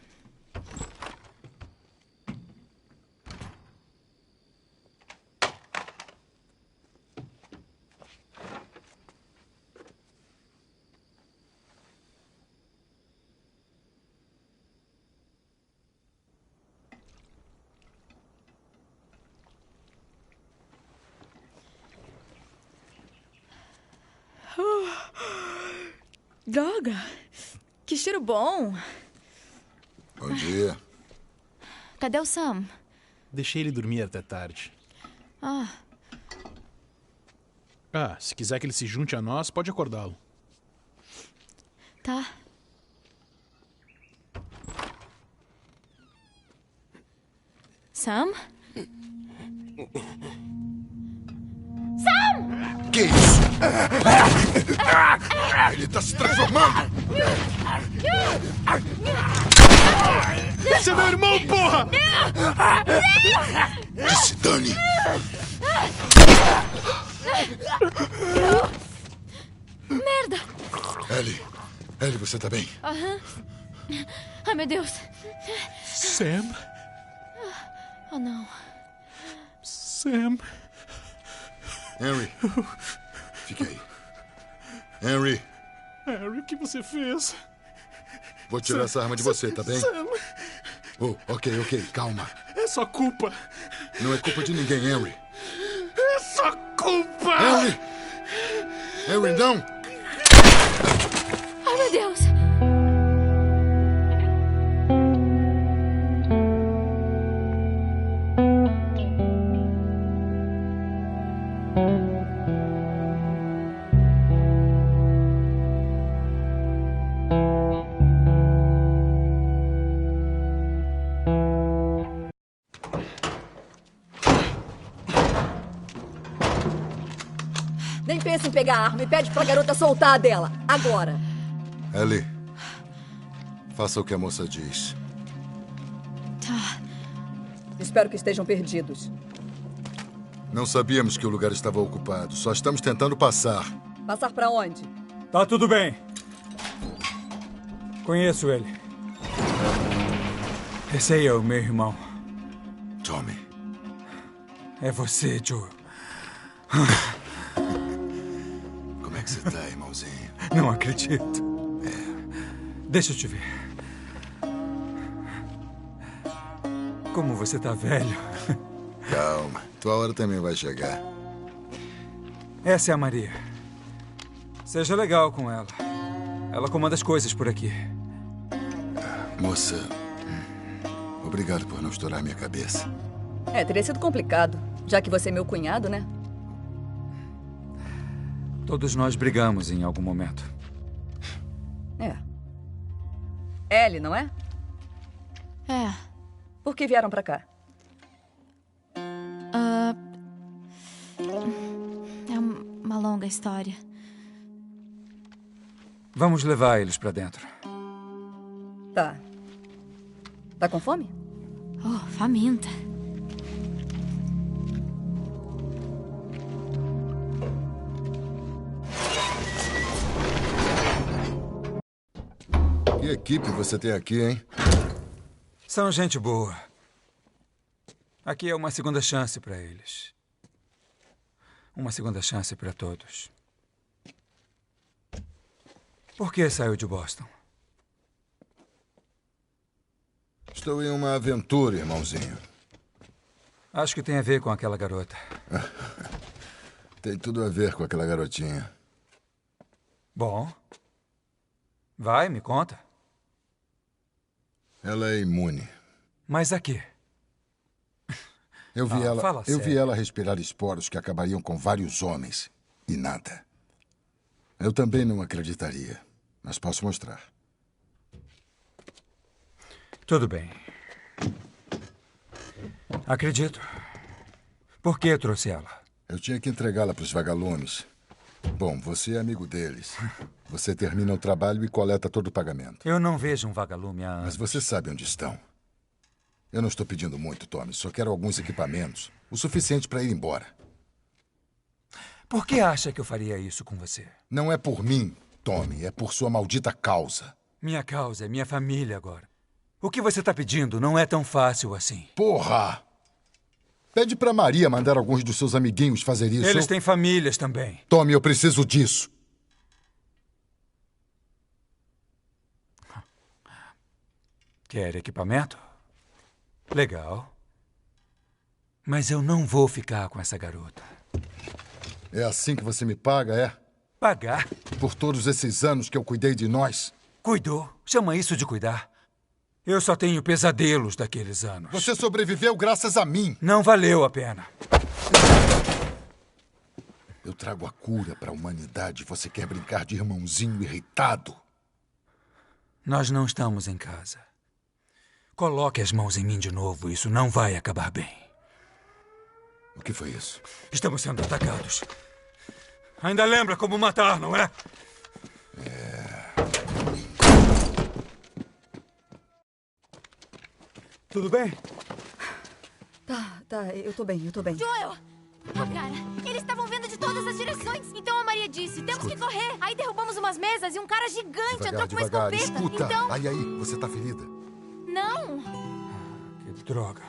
Droga! Que cheiro bom! Bom dia. Cadê o Sam? Deixei ele dormir até tarde. Ah, Se quiser que ele se junte a nós, pode acordá-lo. tá. Sam? Sam! Que isso? Ele tá se transformando! Esse é meu irmão, porra! Que se dane! Merda! Ellie, você tá bem? Aham. Ai, meu Deus. Sam? Oh, não. Sam? Henry, fique aí. Henry, Harry, o que você fez? vou tirar essa arma de você, tá bem? Sam. Oh, ok, calma. É sua culpa. Não é culpa de ninguém, Henry. É sua culpa! Henry, não! Ai, meu Deus. Nem pensa em pegar a arma e pede pra garota soltar a dela. Agora. Ellie, faça o que a moça diz. Tá. Espero que estejam perdidos. Não sabíamos que o lugar estava ocupado. Só estamos tentando passar. Passar pra onde? Tá tudo bem. Conheço ele. Esse aí é o meu irmão. Tommy. É você, Joe. Como é que você tá, irmãozinho? Não acredito. Deixa eu te ver. Como você tá velho. Calma. Tua hora também vai chegar. Essa é a Maria. Seja legal com ela. Ela comanda as coisas por aqui. Moça, obrigado por não estourar minha cabeça. Teria sido complicado. Já que você é meu cunhado, né? Todos nós brigamos em algum momento. Ellie, não é? É. Por que vieram pra cá? É uma longa história. Vamos levar eles pra dentro. Tá. Tá com fome? Oh, faminta. Que equipe você tem aqui, hein? São gente boa. Aqui é uma segunda chance pra eles. Uma segunda chance pra todos. Por que saiu de Boston? Estou em uma aventura, irmãozinho. Acho que tem a ver com aquela garota. Tem tudo a ver com aquela garotinha. Bom. Vai, me conta. Ela é imune. Mas a quê? Eu vi sério. ela respirar esporos que acabariam com vários homens. E nada. Eu também não acreditaria. Mas posso mostrar. Tudo bem. Acredito. Por que trouxe ela? Eu tinha que entregá-la para os vagalumes. Bom, você é amigo deles. Você termina o trabalho e coleta todo o pagamento. Eu não vejo um vagalume há anos. Mas você sabe onde estão. Eu não estou pedindo muito, Tommy. Só quero alguns equipamentos. O suficiente para ir embora. Por que acha que eu faria isso com você? Não é por mim, Tommy. É por sua maldita causa. Minha causa é minha família agora. O que você está pedindo não é tão fácil assim. Porra! Pede pra Maria mandar alguns dos seus amiguinhos fazer isso. Eles têm famílias também. Tommy, eu preciso disso. Quer equipamento? Legal. Mas eu não vou ficar com essa garota. É assim que você me paga, é? Pagar? Por todos esses anos que eu cuidei de nós. Cuidou? Chama isso de cuidar? Eu só tenho pesadelos daqueles anos. Você sobreviveu graças a mim. Não valeu a pena. Eu trago a cura para a humanidade. Você quer brincar de irmãozinho irritado? Nós não estamos em casa. Coloque as mãos em mim de novo. Isso não vai acabar bem. O que foi isso? Estamos sendo atacados. Ainda lembra como matar, não é? Tudo bem? Tá, eu tô bem. Joel! Não, cara, eles estavam vindo de todas as direções. Então a Maria disse, temos que correr. Aí derrubamos umas mesas e um cara gigante entrou com uma escopeta. Escuta, Então... aí, você tá ferida? Não. Que droga.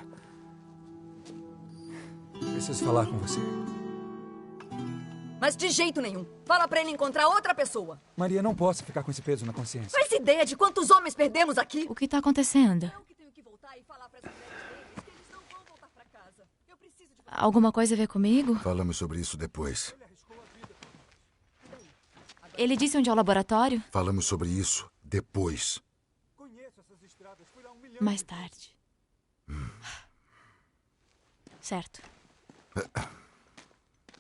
Preciso falar com você. Mas de jeito nenhum. Fala pra ele encontrar outra pessoa. Maria, não posso ficar com esse peso na consciência. Faz ideia de quantos homens perdemos aqui? O que tá acontecendo? Alguma coisa a ver comigo? Falamos sobre isso depois. Ele disse onde é o laboratório? Falamos sobre isso depois. Mais tarde. Certo.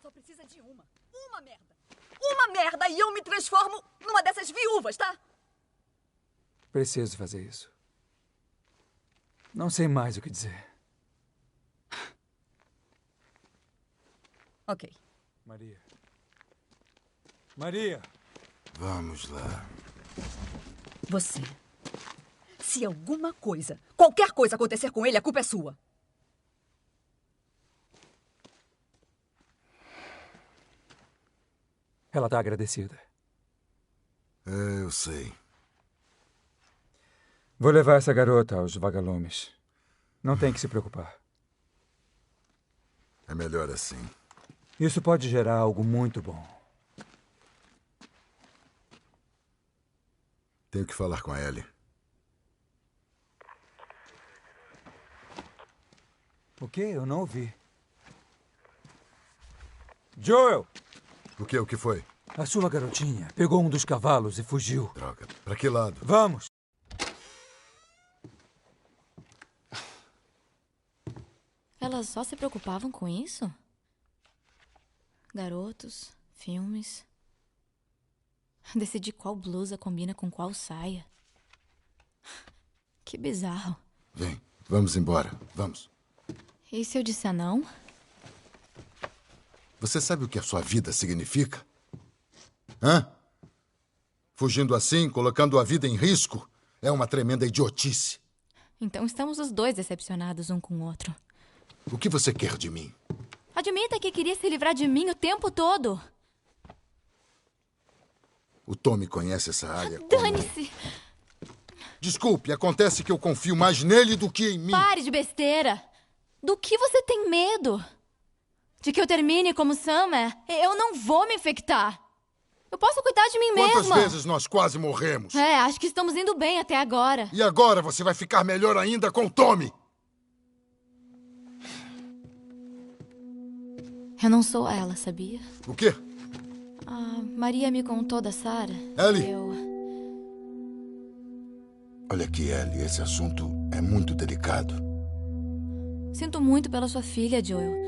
Só precisa de uma. Uma merda. Uma merda e eu me transformo numa dessas viúvas, tá? Preciso fazer isso. Não sei mais o que dizer. Ok. Maria. Maria! Vamos lá. Você. Se alguma coisa, qualquer coisa acontecer com ele, a culpa é sua. Ela tá agradecida. Eu sei. Vou levar essa garota aos vagalumes. Não tem que se preocupar. É melhor assim. Isso pode gerar algo muito bom. Tenho que falar com a Ellie. O quê? Eu não ouvi. Joel! O quê? O que foi? A sua garotinha pegou um dos cavalos e fugiu. Droga. Pra que lado? Vamos! Elas só se preocupavam com isso? Garotos, filmes. Decidir qual blusa combina com qual saia. Que bizarro. Vem, vamos embora. Vamos. E se eu disser não? Você sabe o que a sua vida significa? Hã? Fugindo assim, colocando a vida em risco, é uma tremenda idiotice. Então estamos os dois decepcionados um com o outro. O que você quer de mim? Admita que queria se livrar de mim o tempo todo. O Tommy conhece essa área. Dane-se! Desculpe, acontece que eu confio mais nele do que em mim. Pare de besteira! Do que você tem medo? De que eu termine como Sam é? Eu não vou me infectar. Eu posso cuidar de mim mesma. Quantas vezes nós quase morremos? Acho que estamos indo bem até agora. E agora você vai ficar melhor ainda com o Tommy. Eu não sou ela, sabia? O quê? A Maria me contou da Sarah. Ellie! Olha aqui, Ellie, esse assunto é muito delicado. Sinto muito pela sua filha, Joel.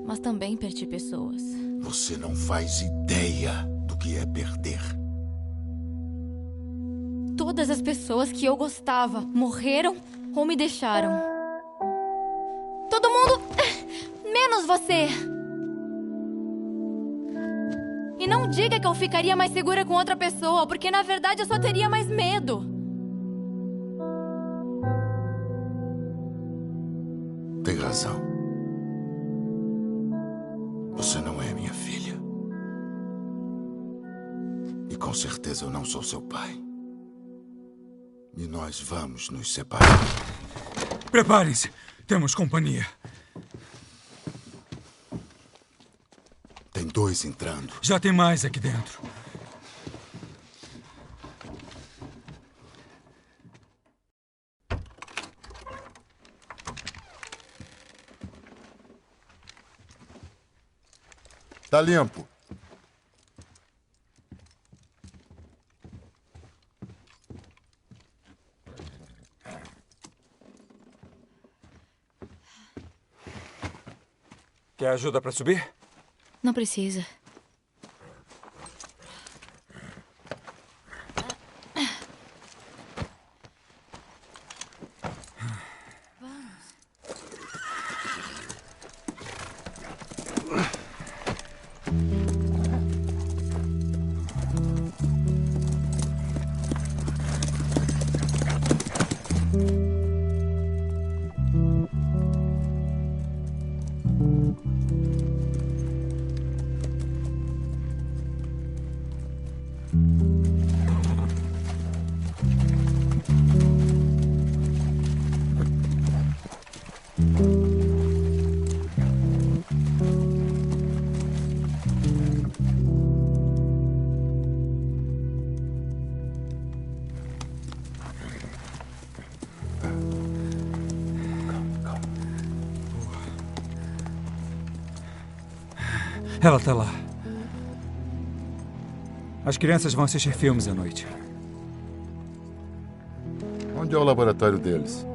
Mas também perdi pessoas. Você não faz ideia do que é perder. Todas as pessoas que eu gostava morreram ou me deixaram. Todo mundo... menos você. E não diga que eu ficaria mais segura com outra pessoa, porque na verdade eu só teria mais medo. Tem razão. Você não é minha filha. E com certeza eu não sou seu pai. E nós vamos nos separar. Preparem-se. Temos companhia. Tem 2 entrando. Já tem mais aqui dentro. Tá limpo. Quer ajuda para subir? Não precisa. Ela tá lá. As crianças vão assistir filmes à noite. Onde é o laboratório deles?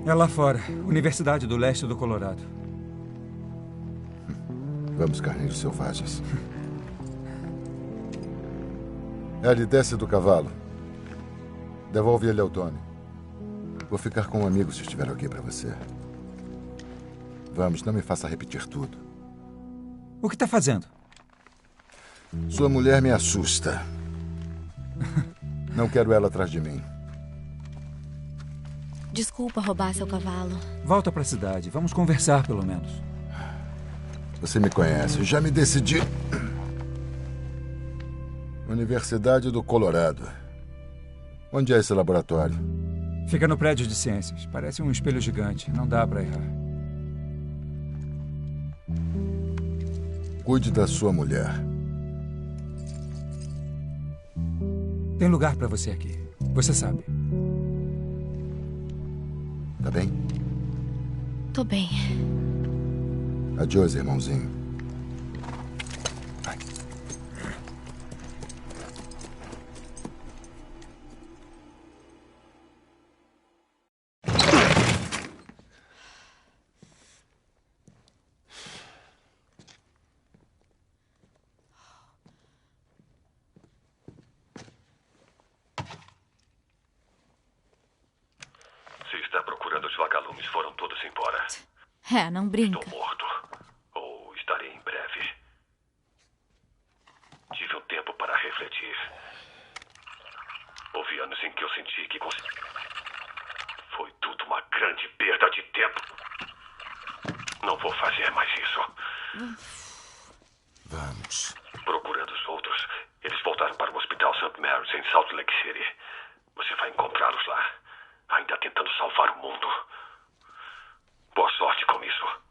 É lá fora, Universidade do Leste do Colorado. Vamos, carneiros selvagens. Ellie, desce do cavalo. Devolve ele ao Tony. Vou ficar com um amigo se estiver ok para você. Vamos, não me faça repetir tudo. O que está fazendo? Sua mulher me assusta. Não quero ela atrás de mim. Desculpa roubar seu cavalo. Volta para a cidade. Vamos conversar, pelo menos. Você me conhece. Já me decidi. Universidade do Colorado. Onde é esse laboratório? Fica no prédio de ciências. Parece um espelho gigante. Não dá para errar. Cuide da sua mulher. Tem lugar para você aqui. Você sabe. Tá bem? Tô bem. Adiós, irmãozinho. Vai. É, não brinca. Estou morto. Ou estarei em breve. Tive um tempo para refletir. Houve anos em que eu senti que foi tudo uma grande perda de tempo. Não vou fazer mais isso. Vamos. Procurando os outros, eles voltaram para o Hospital St. Mary's em Salt Lake City. Você vai encontrá-los lá, ainda tentando salvar o mundo. Boa sorte com isso.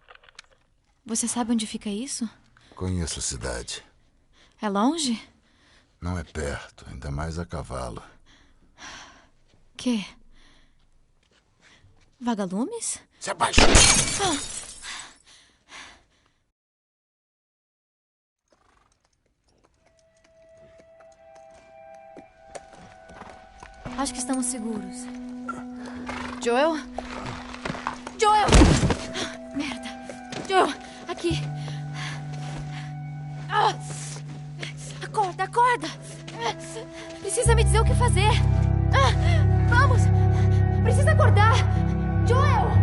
Você sabe onde fica isso? Conheço a cidade. É longe? Não é perto, ainda mais a cavalo. Quê? Vagalumes? Se abaixa! Acho que estamos seguros. Joel? Joel! Merda! Joel, aqui! Acorda, acorda! Precisa me dizer o que fazer! Vamos! Precisa acordar! Joel!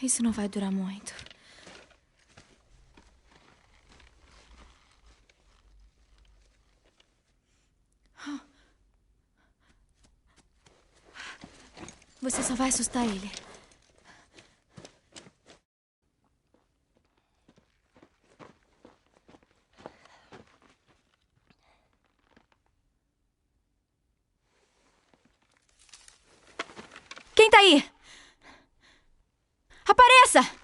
Isso não vai durar muito. Você só vai assustar ele. Quem tá aí? Apareça!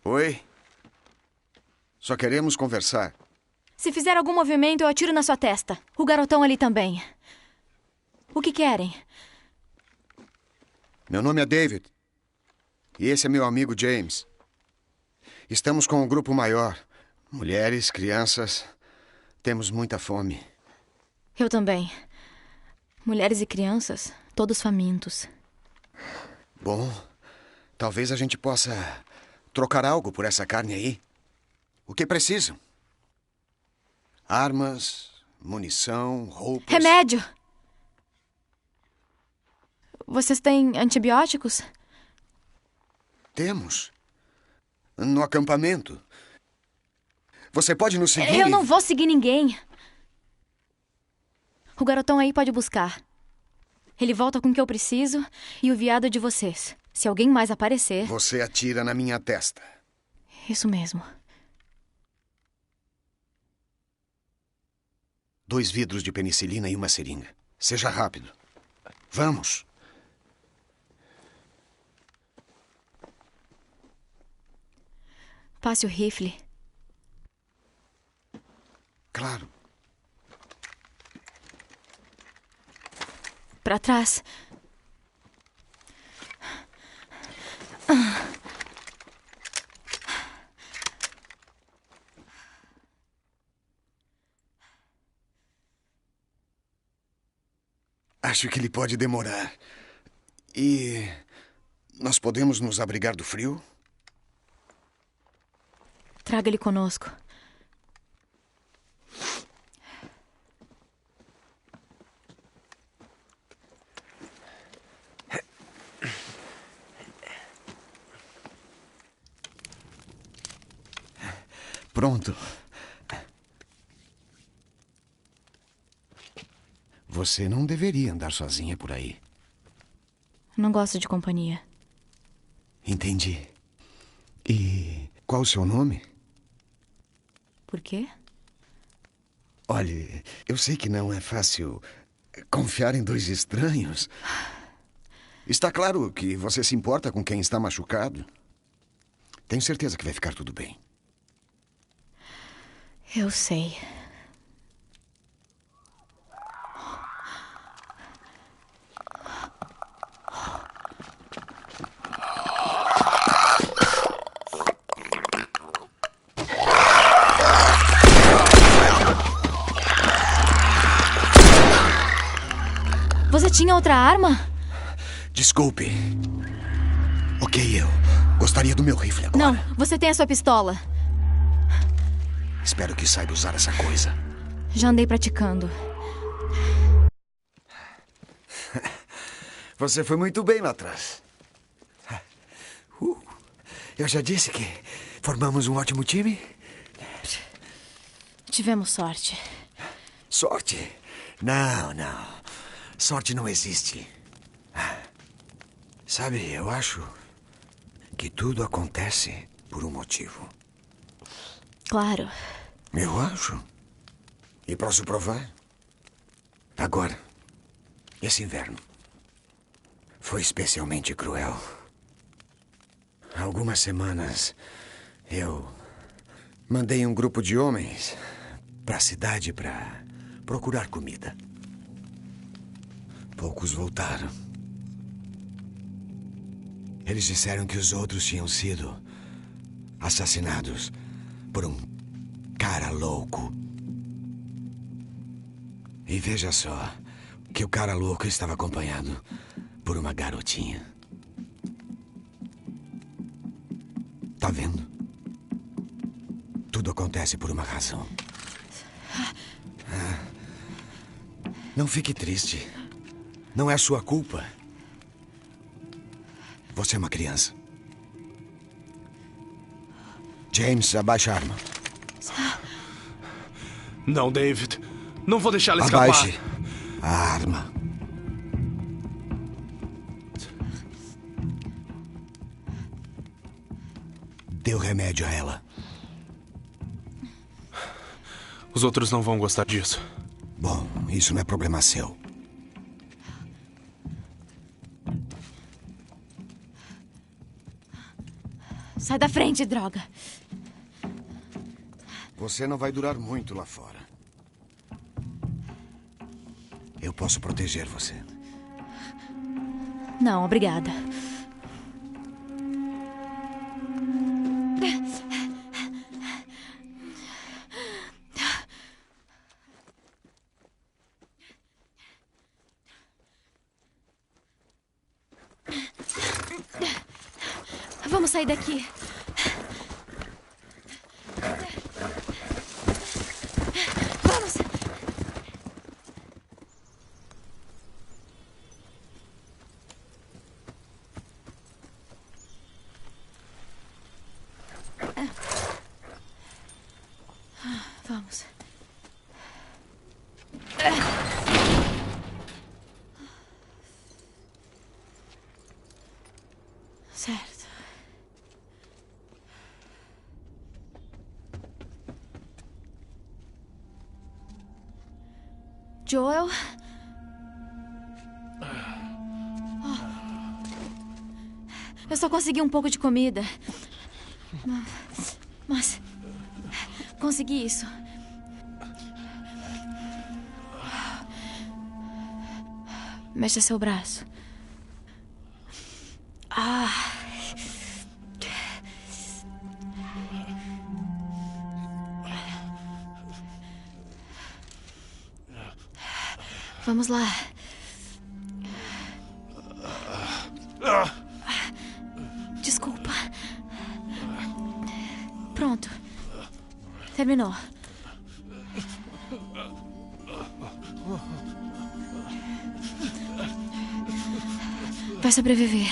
Oi. Só queremos conversar. Se fizer algum movimento, eu atiro na sua testa. O garotão ali também. O que querem? Meu nome é David. E esse é meu amigo James. Estamos com um grupo maior. Mulheres, crianças. Temos muita fome. Eu também. Mulheres e crianças, todos famintos. Bom, talvez a gente possa trocar algo por essa carne aí. O que precisam? Armas, munição, roupas... Remédio! Vocês têm antibióticos? Temos. No acampamento. Você pode nos seguir? Eu não vou seguir ninguém. O garotão aí pode buscar. Ele volta com o que eu preciso e o viado é de vocês. Se alguém mais aparecer... Você atira na minha testa. Isso mesmo. 2 vidros de penicilina e uma seringa. Seja rápido. Vamos. Passe o rifle. Claro. Pra trás. Acho que ele pode demorar. E nós podemos nos abrigar do frio? Traga ele conosco. Pronto. Você não deveria andar sozinha por aí. Não gosto de companhia. Entendi. E qual o seu nome? Por quê? Olhe, eu sei que não é fácil confiar em 2 estranhos. Está claro que você se importa com quem está machucado. Tenho certeza que vai ficar tudo bem. Eu sei. Você tinha outra arma? Desculpe. Ok, eu gostaria do meu rifle agora. Não, você tem a sua pistola. Espero que saiba usar essa coisa. Já andei praticando. Você foi muito bem lá atrás. Eu já disse que formamos um ótimo time. Tivemos sorte. Sorte? Não, não. Sorte não existe. Sabe, eu acho que tudo acontece por um motivo. Claro. Eu acho. E posso provar? Agora, esse inverno foi especialmente cruel. Há algumas semanas, eu mandei um grupo de homens para a cidade para procurar comida. Poucos voltaram. Eles disseram que os outros tinham sido assassinados por um cara louco. E veja só que o cara louco estava acompanhado por uma garotinha. Tá vendo? Tudo acontece por uma razão. Não fique triste. Não é sua culpa. Você é uma criança. James, abaixa a arma. Não, David. Não vou deixar ela escapar. Abaixe a arma. Dê o remédio a ela. Os outros não vão gostar disso. Bom, isso não é problema seu. Sai da frente, droga. Você não vai durar muito lá fora. Eu posso proteger você. Não, obrigada. Vamos sair daqui. Vamos. Vamos. Certo. Joel? Eu só consegui um pouco de comida. Mas consegui isso. Mexa seu braço. Vamos lá. Desculpa. Pronto. Terminou. Vai sobreviver.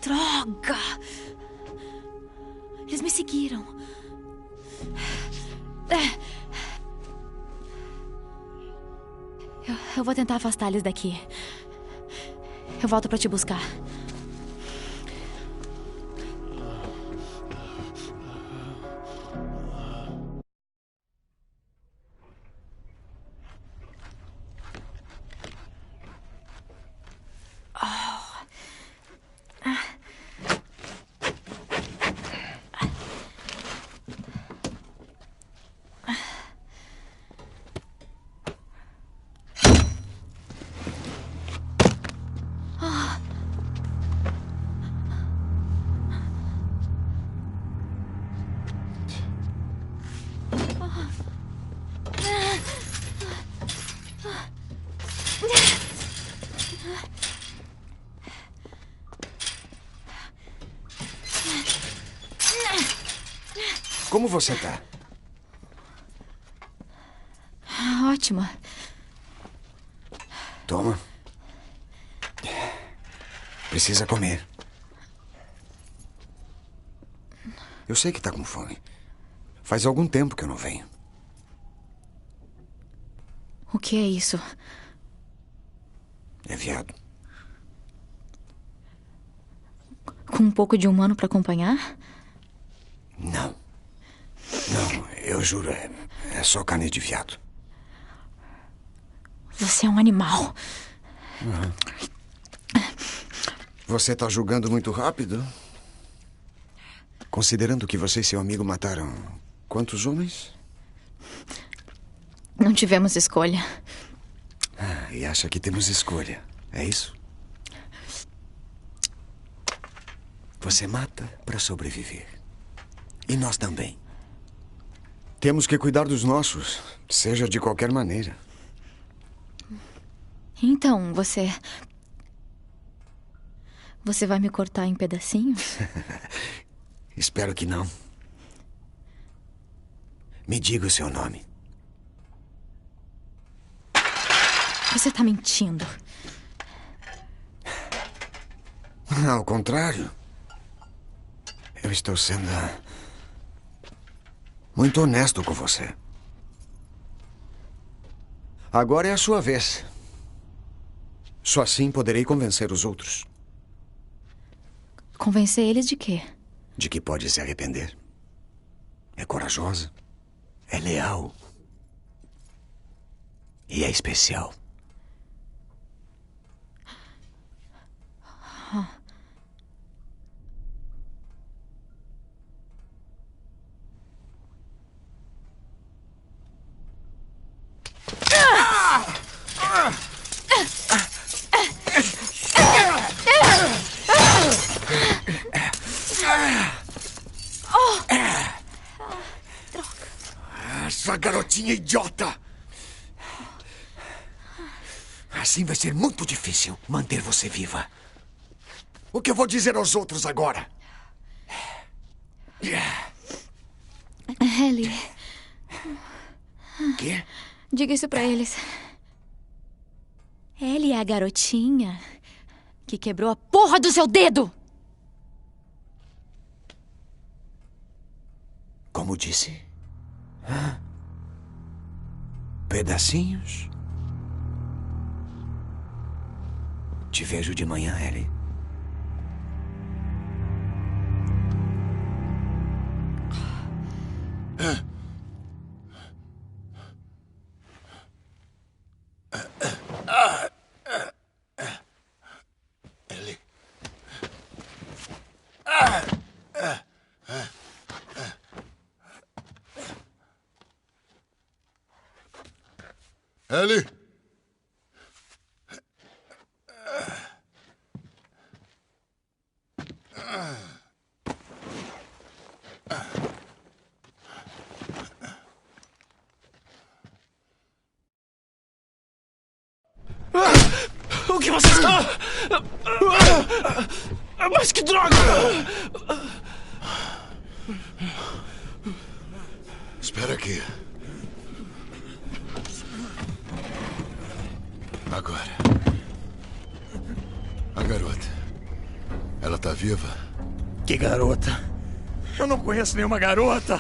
Droga! Eles me seguiram. Eu vou tentar afastar eles daqui. Eu volto pra te buscar. Como você tá? Ótima. Toma. Precisa comer. Eu sei que tá com fome. Faz algum tempo que eu não venho. O que é isso? É viado. Com um pouco de humano pra acompanhar? Não. Não, eu juro, é só carne de viado. Você é um animal. Você tá julgando muito rápido? Considerando que você e seu amigo mataram quantos homens? Não tivemos escolha. E acha que temos escolha, é isso? Você mata para sobreviver. E nós também. Temos que cuidar dos nossos, seja de qualquer maneira. Então, você vai me cortar em pedacinhos? Espero que não. Me diga o seu nome. Você tá mentindo. Ao contrário. Eu estou sendo muito honesto com você. Agora é a sua vez. Só assim poderei convencer os outros. Convencer eles de quê? De que pode se arrepender. É corajosa. É leal. E é especial. Essa garotinha idiota! Assim vai ser muito difícil manter você viva. O que eu vou dizer aos outros agora? Ellie. Quê? Diga isso pra eles. Ellie é a garotinha que quebrou a porra do seu dedo! Como disse? Pedacinhos? Te vejo de manhã, Ellie. Ellie. Ellie. O que você está... Mas que droga! Espera aqui. Agora. A garota. Ela tá viva? Que garota? Eu não conheço nenhuma garota.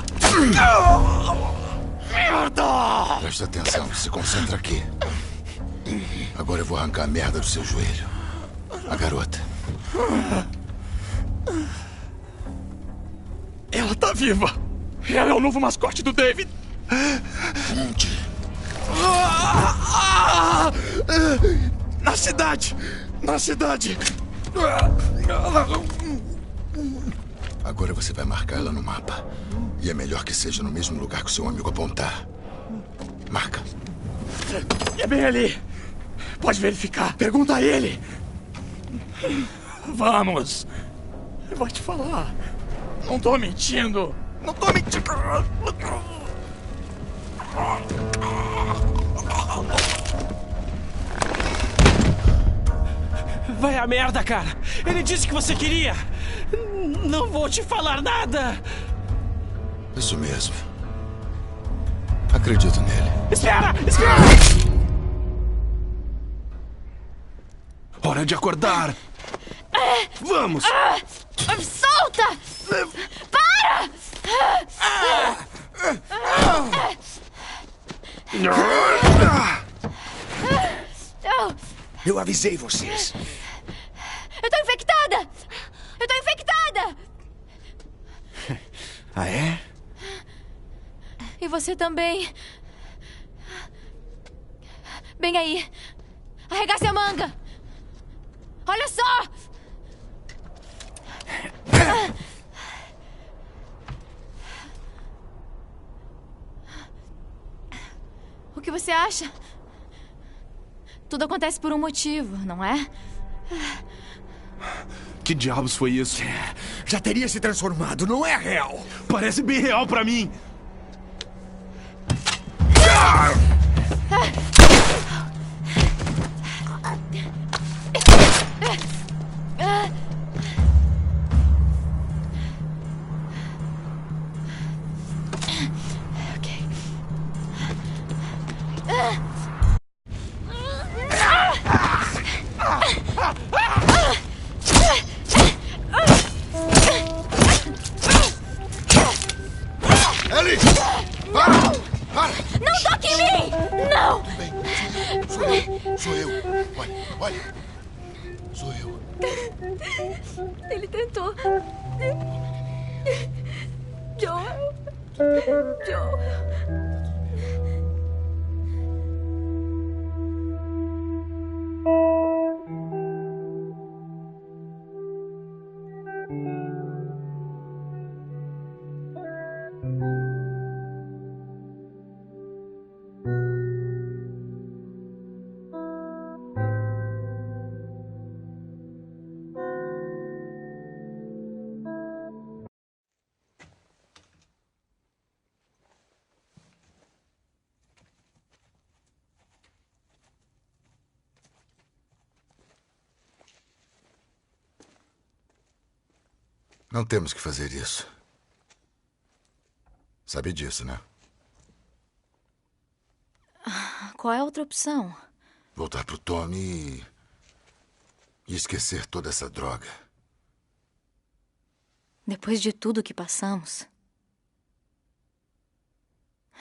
Merda! Presta atenção, se concentra aqui. Agora eu vou arrancar a merda do seu joelho. A garota. Ela tá viva. Ela é o novo mascote do David. Onde? Na cidade. Na cidade. Agora você vai marcar ela no mapa. E é melhor que seja no mesmo lugar que o seu amigo apontar. Marca. É bem ali. Pode verificar. Pergunta a ele. Vamos. Eu vou te falar. Não tô mentindo. Não tô mentindo. Vai a merda, cara. Ele disse que você queria. Não vou te falar nada. Isso mesmo. Acredito nele. Espera! Espera! Hora de acordar. Vamos! Solta! Para! Eu avisei vocês. Eu tô infectada! Eu tô infectada! Ah, é? E você também. Bem aí. Arregace a manga. Olha só! O que você acha? Tudo acontece por um motivo, não é? Que diabos foi isso? Já teria se transformado, não é real. Parece bem real pra mim. Sou eu. Olha, olha. Sou eu. Ele tentou. Joel. Joel. Não temos que fazer isso. Sabe disso, né? Qual é a outra opção? Voltar pro Tommy e esquecer toda essa droga. Depois de tudo que passamos,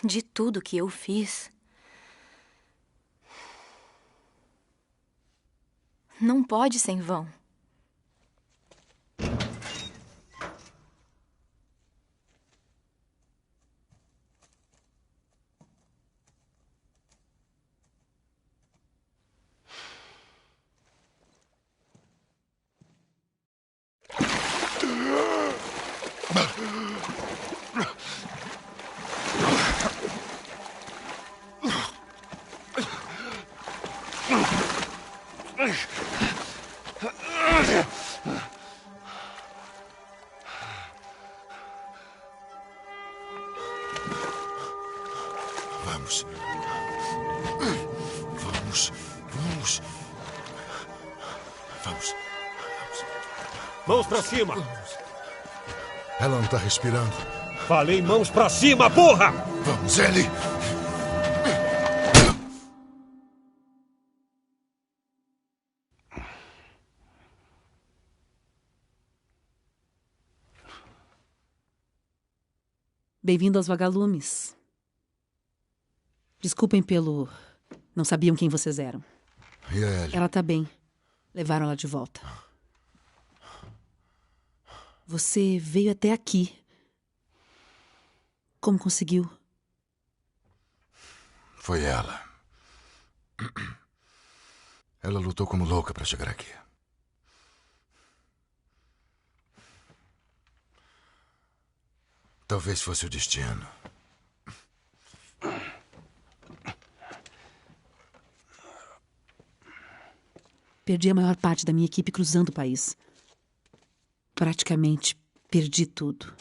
de tudo que eu fiz, não pode ser em vão. Vamos. Vamos. Vamos. Vamos. Mãos pra cima. Ela não tá respirando. Falei mãos pra cima, porra! Vamos, Ellie. Bem-vindo aos vagalumes. Desculpem pelo... Não sabiam quem vocês eram. E a Ellie? Ela tá bem. Levaram ela de volta. Você veio até aqui. Como conseguiu? Foi ela. Ela lutou como louca para chegar aqui. Talvez fosse o destino. Perdi a maior parte da minha equipe cruzando o país. Praticamente perdi tudo.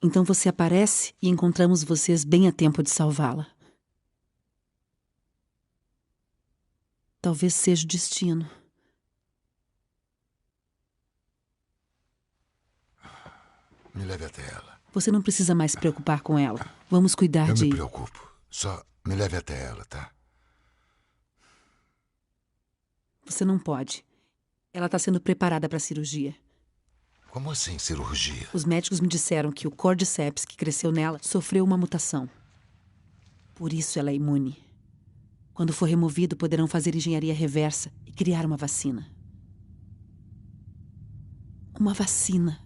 Então você aparece e encontramos vocês bem a tempo de salvá-la. Talvez seja o destino. Me leve até ela. Você não precisa mais se preocupar com ela. Vamos cuidar de... Eu me preocupo. Só me leve até ela, tá? Você não pode. Ela está sendo preparada para a cirurgia. Como assim, cirurgia? Os médicos me disseram que o córdiceps que cresceu nela sofreu uma mutação. Por isso ela é imune. Quando for removido, poderão fazer engenharia reversa e criar uma vacina. Uma vacina.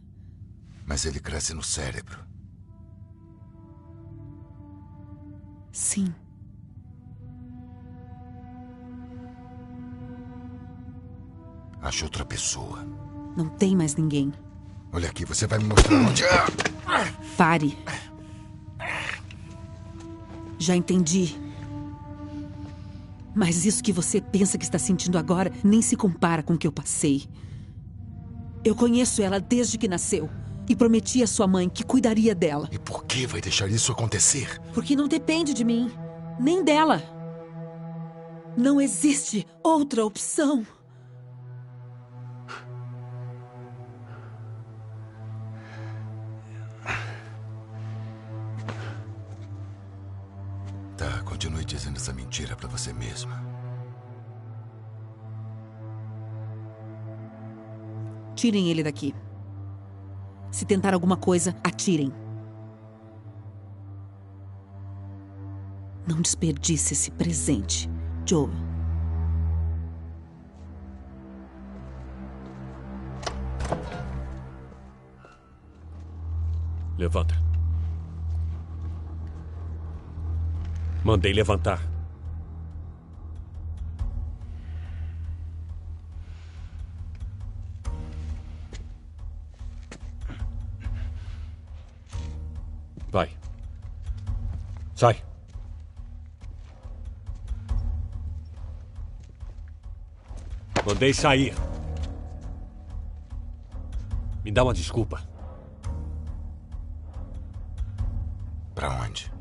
Mas ele cresce no cérebro. Sim. Acho outra pessoa. Não tem mais ninguém. Olha aqui, você vai me mostrar onde... Pare. Já entendi. Mas isso que você pensa que está sentindo agora nem se compara com o que eu passei. Eu conheço ela desde que nasceu. E prometi à sua mãe que cuidaria dela. E por que vai deixar isso acontecer? Porque não depende de mim, nem dela. Não existe outra opção. Tá, continue dizendo essa mentira pra você mesma. Tirem ele daqui. Se tentar alguma coisa, atirem. Não desperdice esse presente, Joel. Levanta. Mandei levantar. Vai. Sai. Mandei sair. Me dá uma desculpa. Pra onde?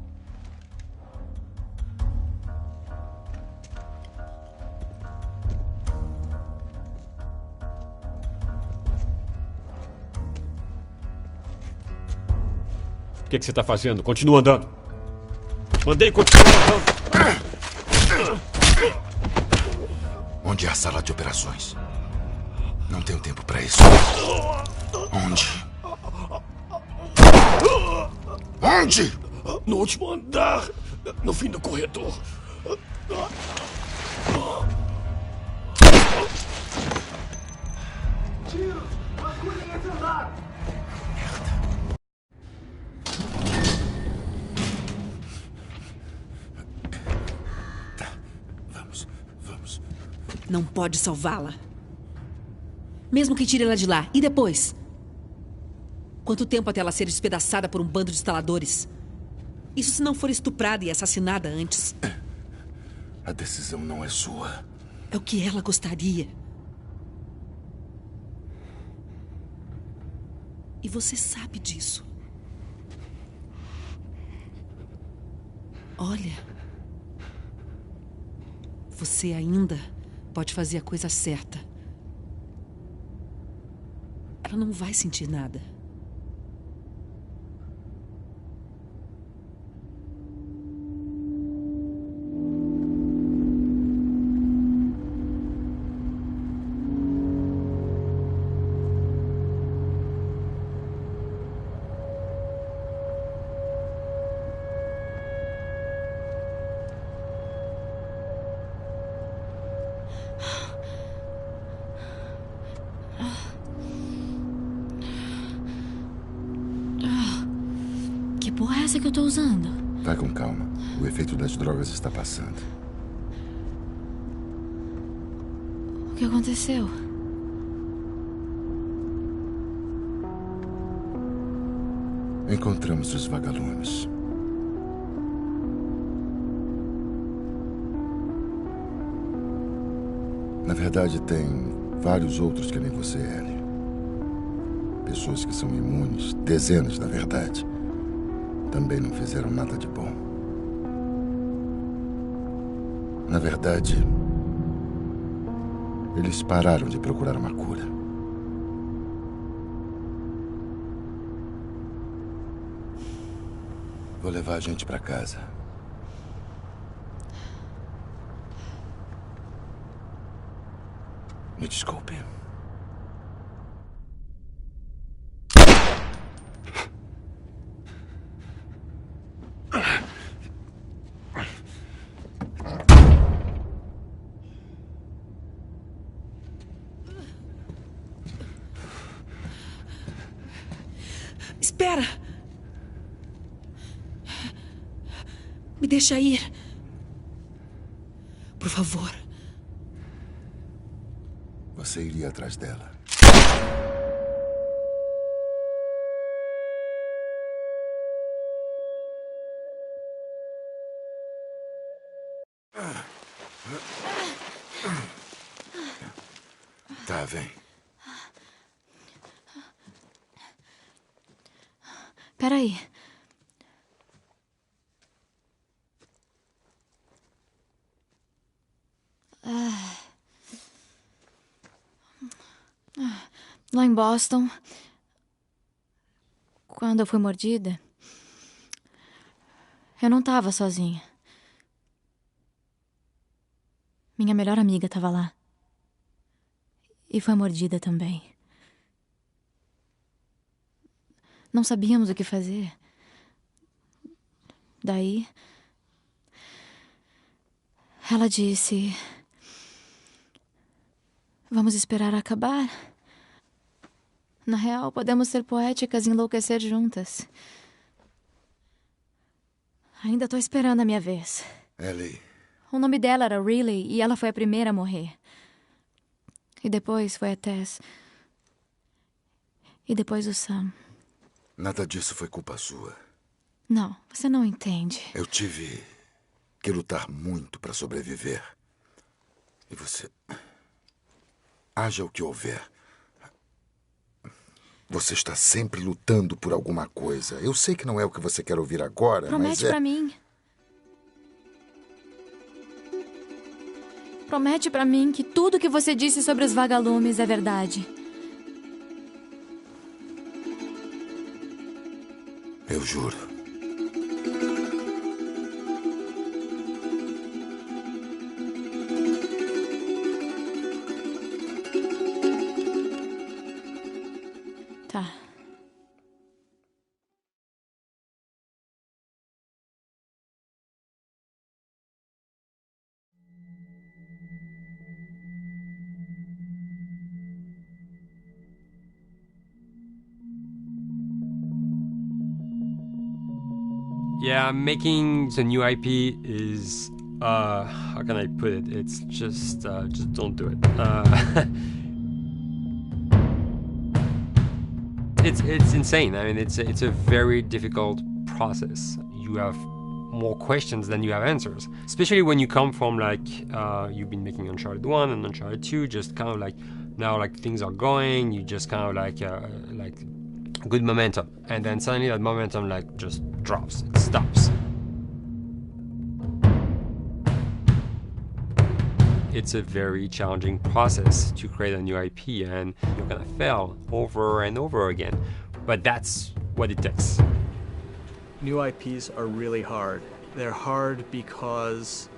O que você está fazendo? Continua andando. Mandei continuar andando. Onde é a sala de operações? Não tenho tempo pra isso. Onde? Onde? No último andar. No fim do corredor. Tiro! Vasculhem esse andar! Não pode salvá-la. Mesmo que tire ela de lá. E depois? Quanto tempo até ela ser despedaçada por um bando de instaladores? Isso se não for estuprada e assassinada antes. A decisão não é sua. É o que ela gostaria. E você sabe disso. Olha. Você ainda pode fazer a coisa certa. Ela não vai sentir nada. Porra é essa que eu tô usando? Vai com calma. O efeito das drogas está passando. O que aconteceu? Encontramos os vagalumes. Na verdade, tem vários outros que nem você, Ellie. Pessoas que são imunes, dezenas, na verdade. Também não fizeram nada de bom. Na verdade, eles pararam de procurar uma cura. Vou levar a gente pra casa. Me desculpe. Espera! Me deixa ir. Por favor. Você iria atrás dela. Tá, vem. Peraí. Lá em Boston, quando eu fui mordida, eu não tava sozinha. Minha melhor amiga tava lá. E foi mordida também. Não sabíamos o que fazer. Daí, ela disse: vamos esperar acabar. Na real, podemos ser poéticas e enlouquecer juntas. Ainda tô esperando a minha vez. Ellie. O nome dela era Riley e ela foi a primeira a morrer. E depois foi a Tess. E depois o Sam. Nada disso foi culpa sua. Não, você não entende. Eu tive que lutar muito para sobreviver. E você... Haja o que houver. Você está sempre lutando por alguma coisa. Eu sei que não é o que você quer ouvir agora, Promete mas pra mim. Promete pra mim que tudo que você disse sobre os vagalumes é verdade. Eu juro. Tá. Yeah, making the new IP is, how can I put it? It's just don't do it. It's insane. I mean, it's a very difficult process. You have more questions than you have answers, especially when you come from like you've been making Uncharted 1 and Uncharted 2, just kind of like now like things are going, you just kind of like good momentum, and then suddenly that momentum like just drops, it stops. It's a very challenging process to create a new IP, and you're gonna fail over and over again, but that's what it takes. New IPs are really hard. They're hard because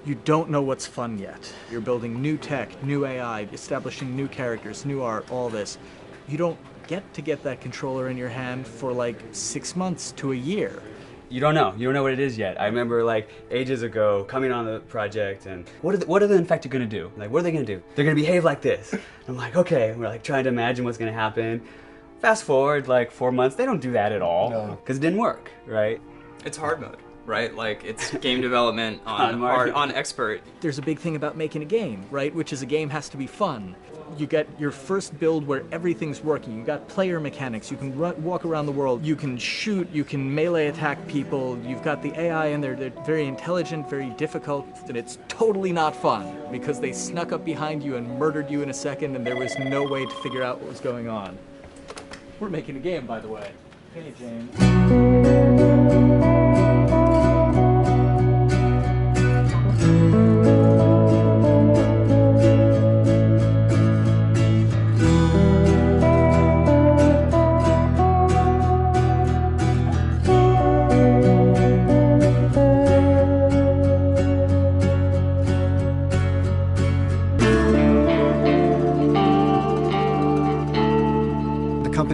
you don't know what's fun yet. You're building new tech, new AI, establishing new characters, new art, all this. You don't get that controller in your hand for like 6 months to a year. You don't know what it is yet. I remember like ages ago coming on the project and what are the infected gonna do? Like, what are they gonna do? They're gonna behave like this. I'm like, okay, we're like trying to imagine what's gonna happen. Fast forward like 4 months, they don't do that at all because it didn't work, right? It's hard mode, right? Like it's game development on expert. There's a big thing about making a game, right? Which is a game has to be fun. You get your first build where everything's working. You got player mechanics. You can walk around the world. You can shoot. You can melee attack people. You've got the AI in there. They're very intelligent, very difficult, and it's totally not fun because they snuck up behind you and murdered you in a second, and there was no way to figure out what was going on. We're making a game, by the way. Hey, James.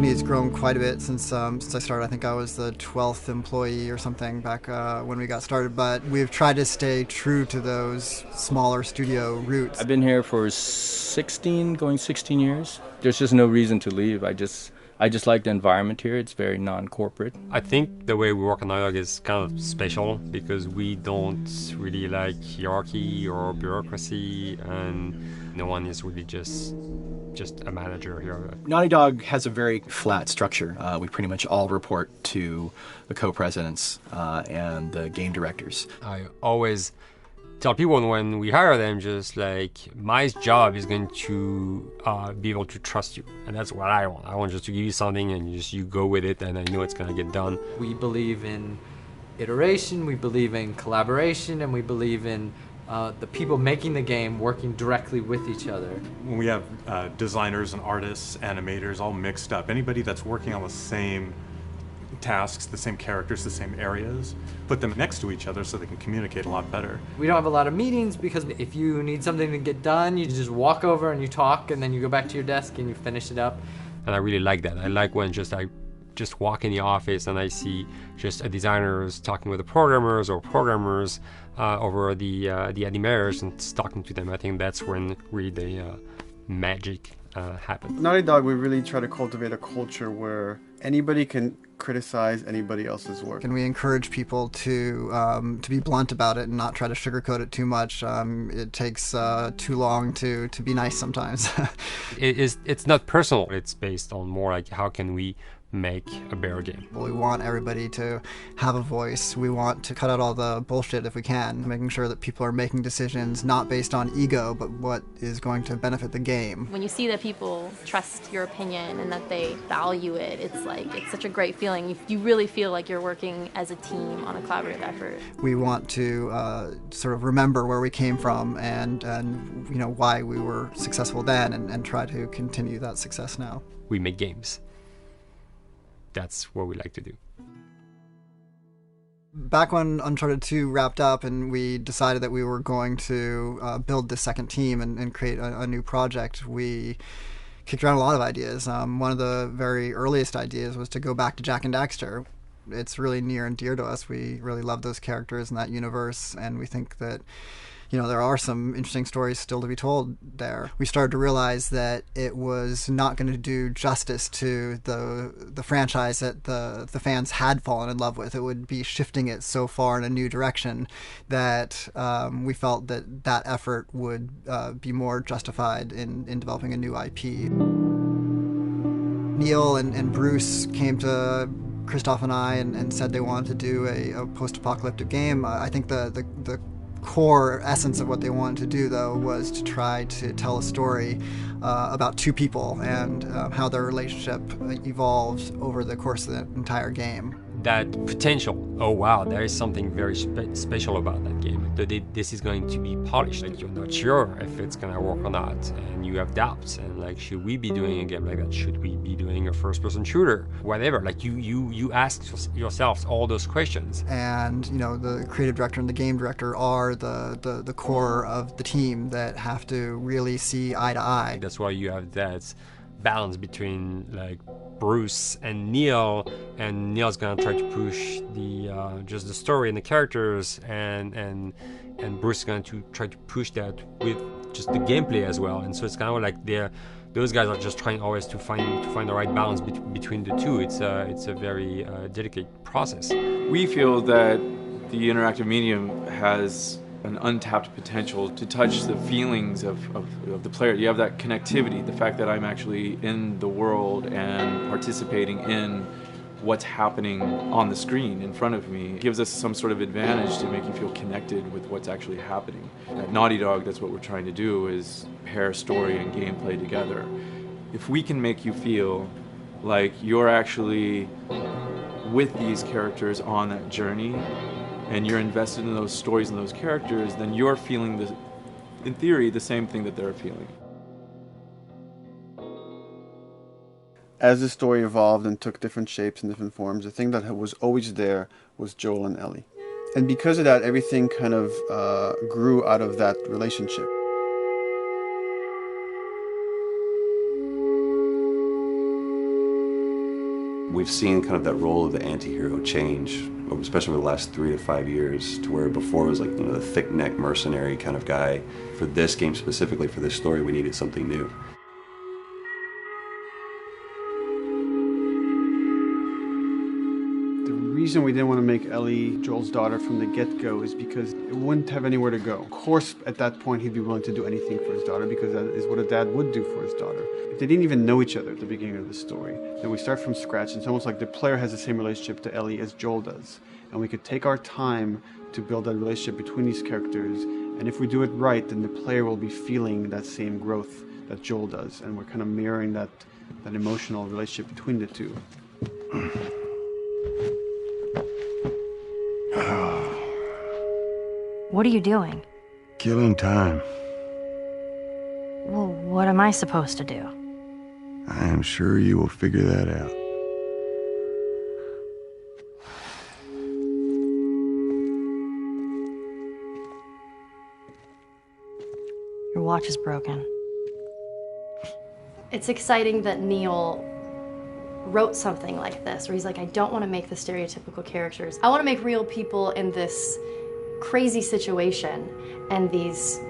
It's grown quite a bit since I started. I think I was the 12th employee or something back when we got started, but we've tried to stay true to those smaller studio roots. I've been here for 16 years. There's just no reason to leave. I just like the environment here. It's very non-corporate. I think the way we work on Dialogue is kind of special because we don't really like hierarchy or bureaucracy, and no one is really just a manager here. Naughty Dog has a very flat structure. We pretty much all report to the co-presidents and the game directors. I always tell people when we hire them, just like, my job is going to be able to trust you, and that's what I want. I want just to give you something and you go with it, and I know it's going to get done. We believe in iteration, we believe in collaboration, and we believe in the people making the game working directly with each other. When we have designers and artists, animators all mixed up, anybody that's working on the same tasks, the same characters, the same areas, put them next to each other so they can communicate a lot better. We don't have a lot of meetings because if you need something to get done, you just walk over and you talk, and then you go back to your desk and you finish it up. And I really like that. I like when I just walk in the office and I see just designers talking with the programmers or programmers over the animators and talking to them. I think that's when really magic happen. Naughty Dog, we really try to cultivate a culture where anybody can criticize anybody else's work. And we encourage people to be blunt about it and not try to sugarcoat it too much. It takes too long to be nice sometimes. It's not personal. It's based on more like how can we make a better game. We want everybody to have a voice. We want to cut out all the bullshit if we can, making sure that people are making decisions not based on ego, but what is going to benefit the game. When you see that people trust your opinion and that they value it, it's such a great feeling. You really feel like you're working as a team on a collaborative effort. We want to sort of remember where we came from and you know why we were successful then and try to continue that success now. We make games. That's what we like to do. Back when Uncharted 2 wrapped up and we decided that we were going to build this second team and create a new project, we kicked around a lot of ideas. One of the very earliest ideas was to go back to Jak and Daxter. It's really near and dear to us. We really love those characters in that universe, and we think that there are some interesting stories still to be told there. We started to realize that it was not going to do justice to the franchise that the fans had fallen in love with. It would be shifting it so far in a new direction that we felt that effort would be more justified in developing a new IP. Neil and Bruce came to Christoph and I and said they wanted to do a post-apocalyptic game. I think the core essence of what they wanted to do, though, was to try to tell a story about two people and how their relationship evolves over the course of the entire game. That potential, oh wow, there is something very special about that game. This is going to be polished. Like, you're not sure if it's gonna work or not, and you have doubts. And like, should we be doing a game like that? Should we be doing a first-person shooter? Whatever. Like, you ask yourselves all those questions. And the creative director and the game director are the core of the team that have to really see eye to eye. That's why you have that balance between like Bruce and Neil, and Neil's gonna try to push the just the story and the characters, and Bruce is going to try to push that with just the gameplay as well. And so it's kind of like those guys are just trying always to find the right balance between the two. It's a very delicate process. We feel that the interactive medium has an untapped potential to touch the feelings of the player. You have that connectivity, the fact that I'm actually in the world and participating in what's happening on the screen in front of me gives us some sort of advantage to make you feel connected with what's actually happening. At Naughty Dog, that's what we're trying to do, is pair story and gameplay together. If we can make you feel like you're actually with these characters on that journey, and you're invested in those stories and those characters, then you're feeling, in theory, the same thing that they're feeling. As the story evolved and took different shapes and different forms, the thing that was always there was Joel and Ellie. And because of that, everything kind of grew out of that relationship. We've seen kind of that role of the anti-hero change, especially over the last 3 to 5 years, to where before it was like the thick-neck mercenary kind of guy. For this game specifically, for this story, we needed something new. The reason we didn't want to make Ellie Joel's daughter from the get-go is because it wouldn't have anywhere to go. Of course, at that point, he'd be willing to do anything for his daughter because that is what a dad would do for his daughter. They didn't even know each other at the beginning of the story. Then we start from scratch. It's almost like the player has the same relationship to Ellie as Joel does. And we could take our time to build that relationship between these characters. And if we do it right, then the player will be feeling that same growth that Joel does. And we're kind of mirroring that emotional relationship between the two. What are you doing? Killing time. Well, what am I supposed to do? I am sure you will figure that out. Your watch is broken. It's exciting that Neil wrote something like this, where he's like, I don't want to make the stereotypical characters. I want to make real people in this crazy situation and these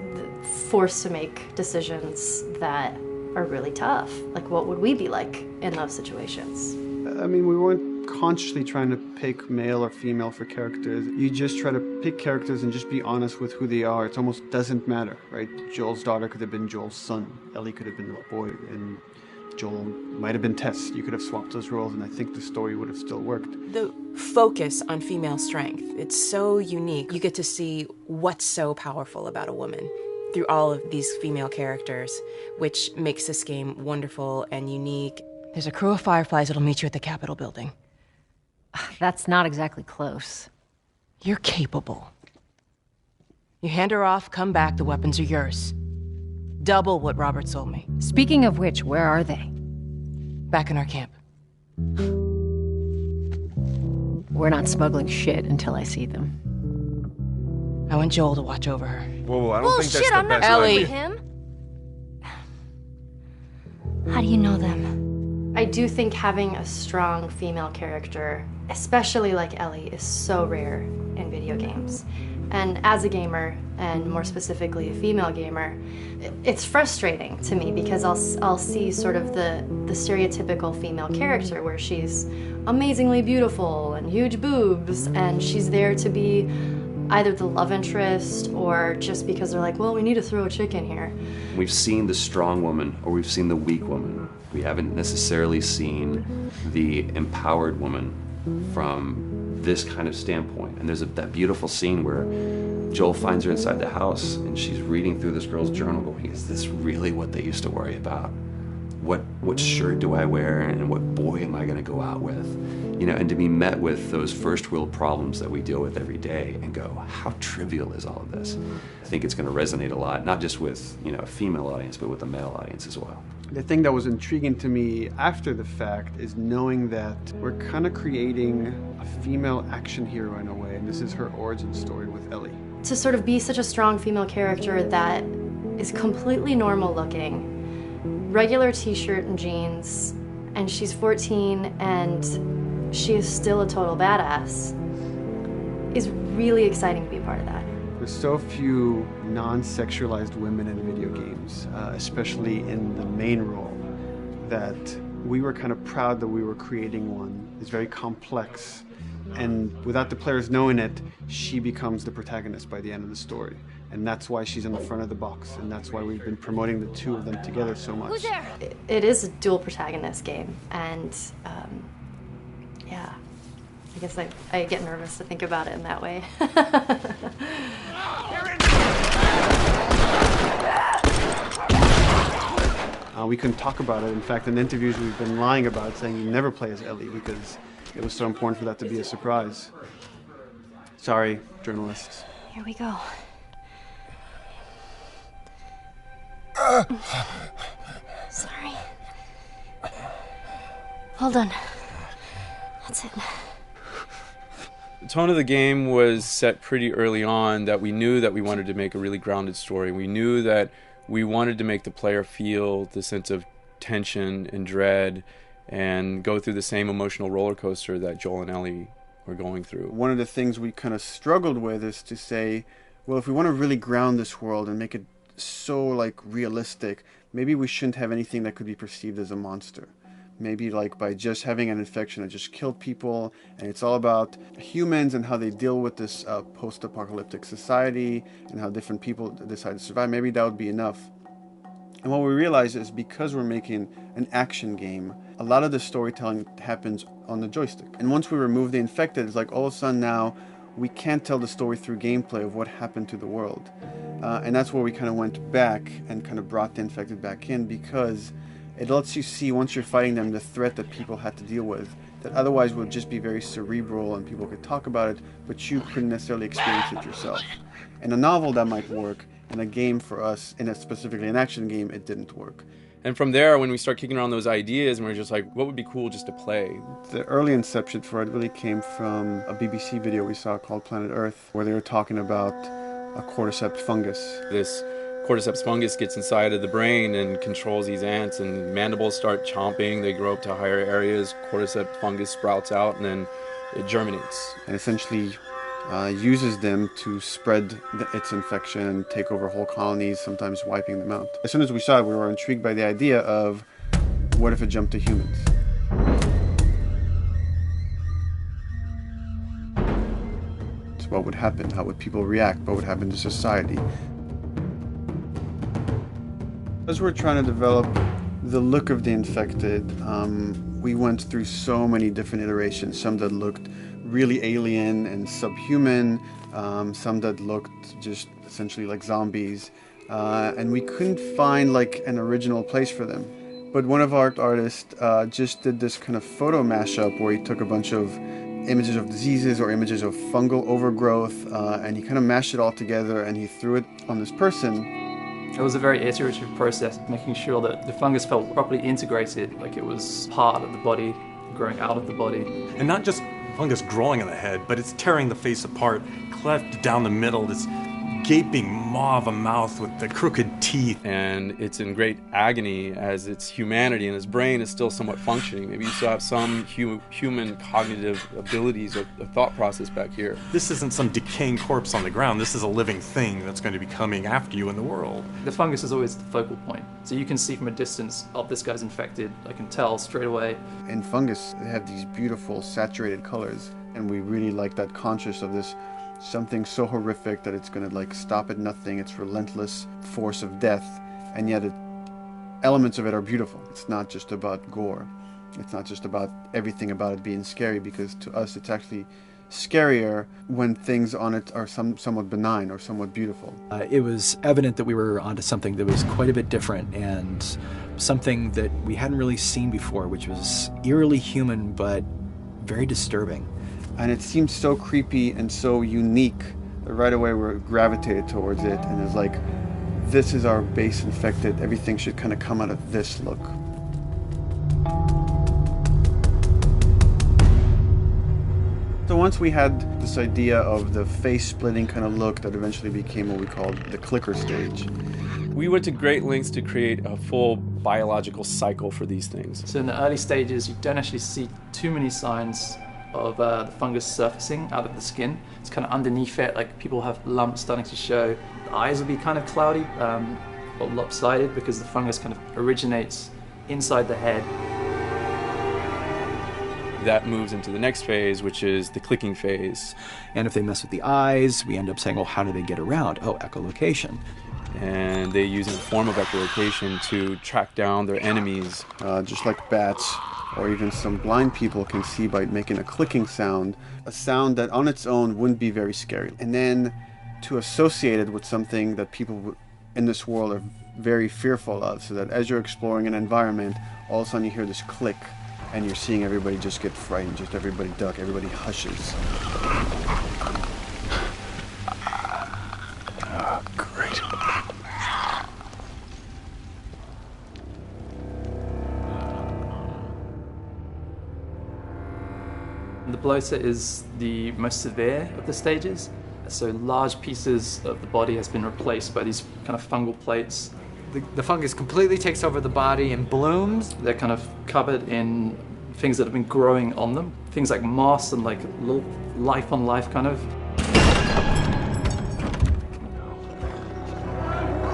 forced to make decisions that are really tough. Like, what would we be like in those situations? I mean, we weren't consciously trying to pick male or female for characters. You just try to pick characters and just be honest with who they are. It almost doesn't matter, right? Joel's daughter could have been Joel's son. Ellie could have been a boy, and Joel might have been Tess. You could have swapped those roles, and I think the story would have still worked. The focus on female strength, it's so unique. You get to see what's so powerful about a woman through all of these female characters, which makes this game wonderful and unique. There's a crew of fireflies that'll meet you at the Capitol building. That's not exactly close. You're capable. You hand her off, come back, the weapons are yours. Double what Robert sold me. Speaking of which, where are they? Back in our camp. We're not smuggling shit until I see them. I want Joel to watch over her. Whoa, I don't think that's the I'm not best Ellie. idea. him. How do you know them? I do think having a strong female character, especially like Ellie, is so rare in video games. And as a gamer, and more specifically a female gamer, it's frustrating to me because I'll see sort of the stereotypical female character where she's amazingly beautiful and huge boobs, and she's there to be either the love interest or just because they're like, well, we need to throw a chick in here. We've seen the strong woman or we've seen the weak woman. We haven't necessarily seen the empowered woman from this kind of standpoint. And there's that beautiful scene where Joel finds her inside the house and she's reading through this girl's journal going, is this really what they used to worry about? What shirt do I wear and what boy am I going to go out with? You know, and to be met with those first world problems that we deal with every day and go, how trivial is all of this? I think it's going to resonate a lot, not just with, you know, a female audience, but with a male audience as well. The thing that was intriguing to me after the fact is knowing that we're kind of creating a female action hero in a way, and this is her origin story with Ellie. To sort of be such a strong female character that is completely normal looking, regular t-shirt and jeans, and she's 14 and she is still a total badass, is really exciting to be a part of that. There's so few non-sexualized women in video games, especially in the main role, that we were kind of proud that we were creating one. It's very complex, and without the players knowing it, she becomes the protagonist by the end of the story. And that's why she's in the front of the box, and that's why we've been promoting the two of them together so much. Who's there? It is a dual protagonist game, and yeah, I guess I get nervous to think about it in that way. We couldn't talk about it. In fact, in interviews we've been lying about it, saying you never play as Ellie because it was so important for that to be a surprise. Sorry, journalists. Here we go. Sorry. Hold on. That's it. The tone of the game was set pretty early on that we knew that we wanted to make a really grounded story. We knew that we wanted to make the player feel the sense of tension and dread and go through the same emotional roller coaster that Joel and Ellie were going through. One of the things we kind of struggled with is to say, well, if we want to really ground this world and make it so like realistic, maybe we shouldn't have anything that could be perceived as a monster. Maybe like by just having an infection that just killed people, and it's all about humans and how they deal with this post-apocalyptic society and how different people decide to survive. Maybe that would be enough. And what we realized is because we're making an action game, a lot of the storytelling happens on the joystick. And once we remove the infected, it's like all of a sudden now we can't tell the story through gameplay of what happened to the world. And that's where we kind of went back and kind of brought the infected back in, because it lets you see, once you're fighting them, the threat that people had to deal with, that otherwise would just be very cerebral and people could talk about it, but you couldn't necessarily experience it yourself. In a novel, that might work. In a game for us, specifically an action game, it didn't work. And from there, when we start kicking around those ideas, and we're just like, what would be cool just to play? The early inception for it really came from a BBC video we saw called Planet Earth, where they were talking about a cordyceps fungus. This cordyceps fungus gets inside of the brain and controls these ants, and mandibles start chomping, they grow up to higher areas, cordyceps fungus sprouts out, and then it germinates. And essentially, uses them to spread its infection and take over whole colonies, sometimes wiping them out. As soon as we saw it, we were intrigued by the idea of what if it jumped to humans? So what would happen? How would people react? What would happen to society? As we're trying to develop the look of the infected, we went through so many different iterations, some that looked really alien and subhuman, some that looked just essentially like zombies, and we couldn't find like an original place for them. But one of our artists just did this kind of photo mashup where he took a bunch of images of diseases or images of fungal overgrowth, and he kind of mashed it all together and he threw it on this person. It was a very iterative process, making sure that the fungus felt properly integrated, like it was part of the body, growing out of the body. And not just fungus growing on the head, but it's tearing the face apart, cleft down the middle, this gaping maw of a mouth with the crooked teeth. And it's in great agony as its humanity and its brain is still somewhat functioning. Maybe you still have some human cognitive abilities or thought process back here. This isn't some decaying corpse on the ground. This is a living thing that's going to be coming after you in the world. The fungus is always the focal point. So you can see from a distance, oh, this guy's infected. I can tell straight away. In fungus, they have these beautiful saturated colors, and we really like that conscious of this something so horrific that it's going to like stop at nothing, its relentless force of death, and yet elements of it are beautiful. It's not just about gore. It's not just about everything about it being scary, because to us it's actually scarier when things on it are somewhat benign or somewhat beautiful. It was evident that we were onto something that was quite a bit different and something that we hadn't really seen before, which was eerily human but very disturbing. And it seemed so creepy and so unique that right away we gravitated towards it, and it's like, this is our base infected. Everything should kind of come out of this look. So once we had this idea of the face-splitting kind of look that eventually became what we called the clicker stage. We went to great lengths to create a full biological cycle for these things. So in the early stages, you don't actually see too many signs of the fungus surfacing out of the skin. It's kind of underneath it, like people have lumps starting to show. The eyes will be kind of cloudy or lopsided because the fungus kind of originates inside the head. That moves into the next phase, which is the clicking phase. And if they mess with the eyes, we end up saying, well, how do they get around? Oh, echolocation. And they use a form of echolocation to track down their enemies. Just like bats, or even some blind people can see by making a clicking sound, a sound that on its own wouldn't be very scary. And then to associate it with something that people in this world are very fearful of, so that as you're exploring an environment, all of a sudden you hear this click, and you're seeing everybody just get frightened, just everybody duck, everybody hushes. Oh, great. The bloater is the most severe of the stages. So large pieces of the body has been replaced by these kind of fungal plates. The fungus completely takes over the body and blooms. They're kind of covered in things that have been growing on them. Things like moss and like little life on life kind of.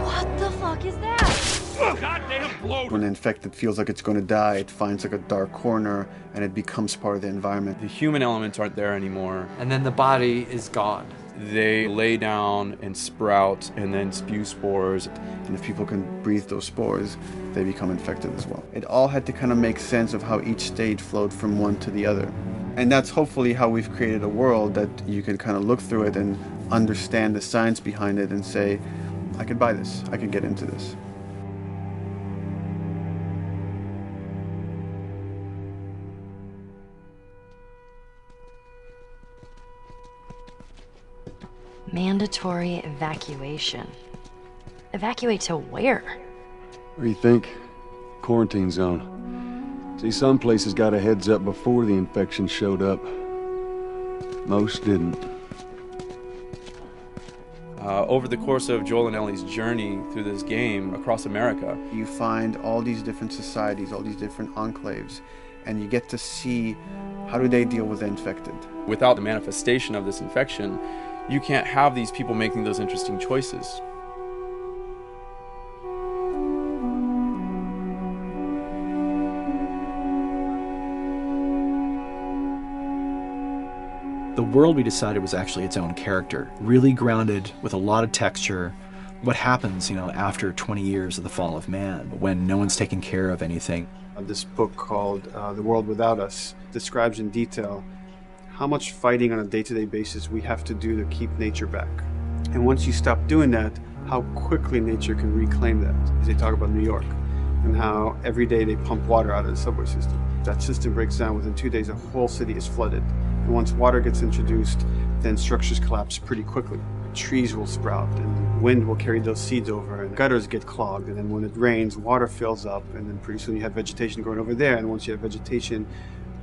What the fuck is that? Goddamn bloater! When the infected feels like it's going to die, it finds like a dark corner and it becomes part of the environment. The human elements aren't there anymore. And then the body is gone. They lay down and sprout and then spew spores. And if people can breathe those spores, they become infected as well. It all had to kind of make sense of how each stage flowed from one to the other. And that's hopefully how we've created a world that you can kind of look through it and understand the science behind it and say, I could buy this, I could get into this. Mandatory evacuation. Evacuate to where? What do you think? Quarantine zone. See, some places got a heads up before the infection showed up. Most didn't. Over the course of Joel and Ellie's journey through this game across America, you find all these different societies, all these different enclaves, and you get to see how do they deal with the infected. Without the manifestation of this infection, you can't have these people making those interesting choices. The world we decided was actually its own character, really grounded with a lot of texture. What happens, after 20 years of the fall of man, when no one's taking care of anything. This book called The World Without Us describes in detail how much fighting on a day-to-day basis we have to do to keep nature back. And once you stop doing that, how quickly nature can reclaim that. As they talk about New York, and how every day they pump water out of the subway system. That system breaks down within 2 days, the whole city is flooded. And once water gets introduced, then structures collapse pretty quickly. Trees will sprout, and wind will carry those seeds over, and gutters get clogged, and then when it rains, water fills up, and then pretty soon you have vegetation growing over there, and once you have vegetation,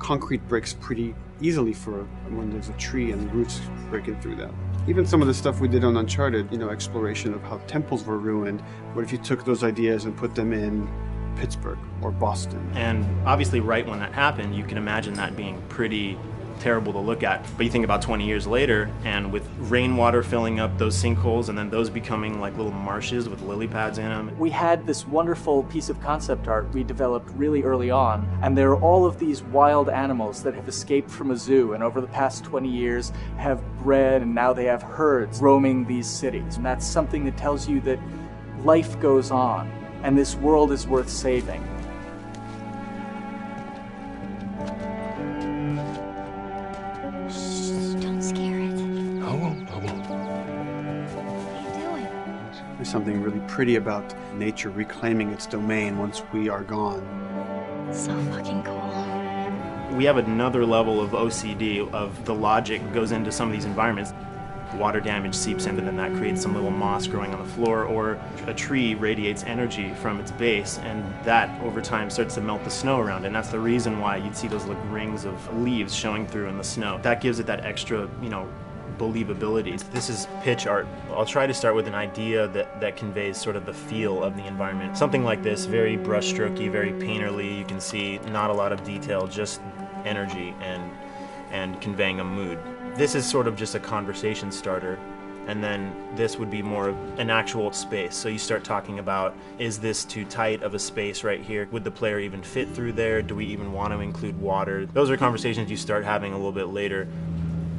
concrete breaks pretty easily for when there's a tree and roots breaking through that. Even some of the stuff we did on Uncharted, exploration of how temples were ruined, what if you took those ideas and put them in Pittsburgh or Boston? And obviously right when that happened, you can imagine that being pretty terrible to look at. But you think about 20 years later, and with rainwater filling up those sinkholes and then those becoming like little marshes with lily pads in them. We had this wonderful piece of concept art we developed really early on, and there are all of these wild animals that have escaped from a zoo and over the past 20 years have bred, and now they have herds roaming these cities. And that's something that tells you that life goes on and this world is worth saving. There's something really pretty about nature reclaiming its domain once we are gone. So fucking cool. We have another level of OCD of the logic goes into some of these environments. Water damage seeps in, and then that creates some little moss growing on the floor, or a tree radiates energy from its base, and that over time starts to melt the snow around it. And that's the reason why you'd see those like rings of leaves showing through in the snow. That gives it that extra, believability. This is pitch art. I'll try to start with an idea that conveys sort of the feel of the environment. Something like this, very brushstrokey, very painterly. You can see not a lot of detail, just energy and conveying a mood. This is sort of just a conversation starter, and then this would be more of an actual space. So you start talking about, is this too tight of a space right here? Would the player even fit through there? Do we even want to include water? Those are conversations you start having a little bit later.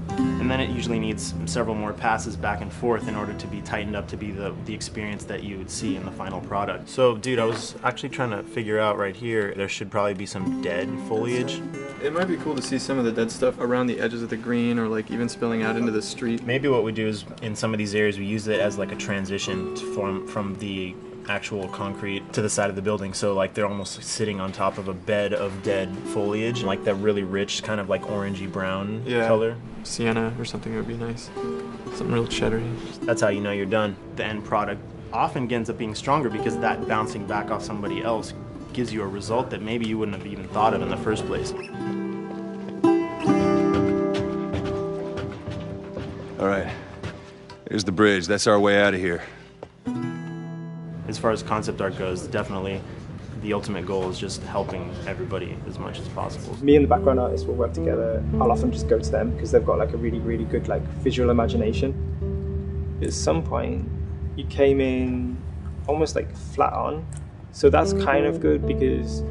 And then it usually needs several more passes back and forth in order to be tightened up to be the experience that you would see in the final product. So, dude, I was actually trying to figure out right here, there should probably be some dead foliage. It might be cool to see some of the dead stuff around the edges of the green, or like even spilling out into the street. Maybe what we do is, in some of these areas, we use it as like a transition from the actual concrete to the side of the building, so like they're almost sitting on top of a bed of dead foliage, like that really rich kind of like orangey brown color. Sienna or something would be nice. Something real cheddary. That's how you know you're done. The end product often ends up being stronger because that bouncing back off somebody else gives you a result that maybe you wouldn't have even thought of in the first place. All right, here's the bridge. That's our way out of here. As far as concept art goes, definitely the ultimate goal is just helping everybody as much as possible. Me and the background artist will work together. I'll often just go to them because they've got like a really, really good like visual imagination. At some point, you came in almost like flat on. So that's kind of good because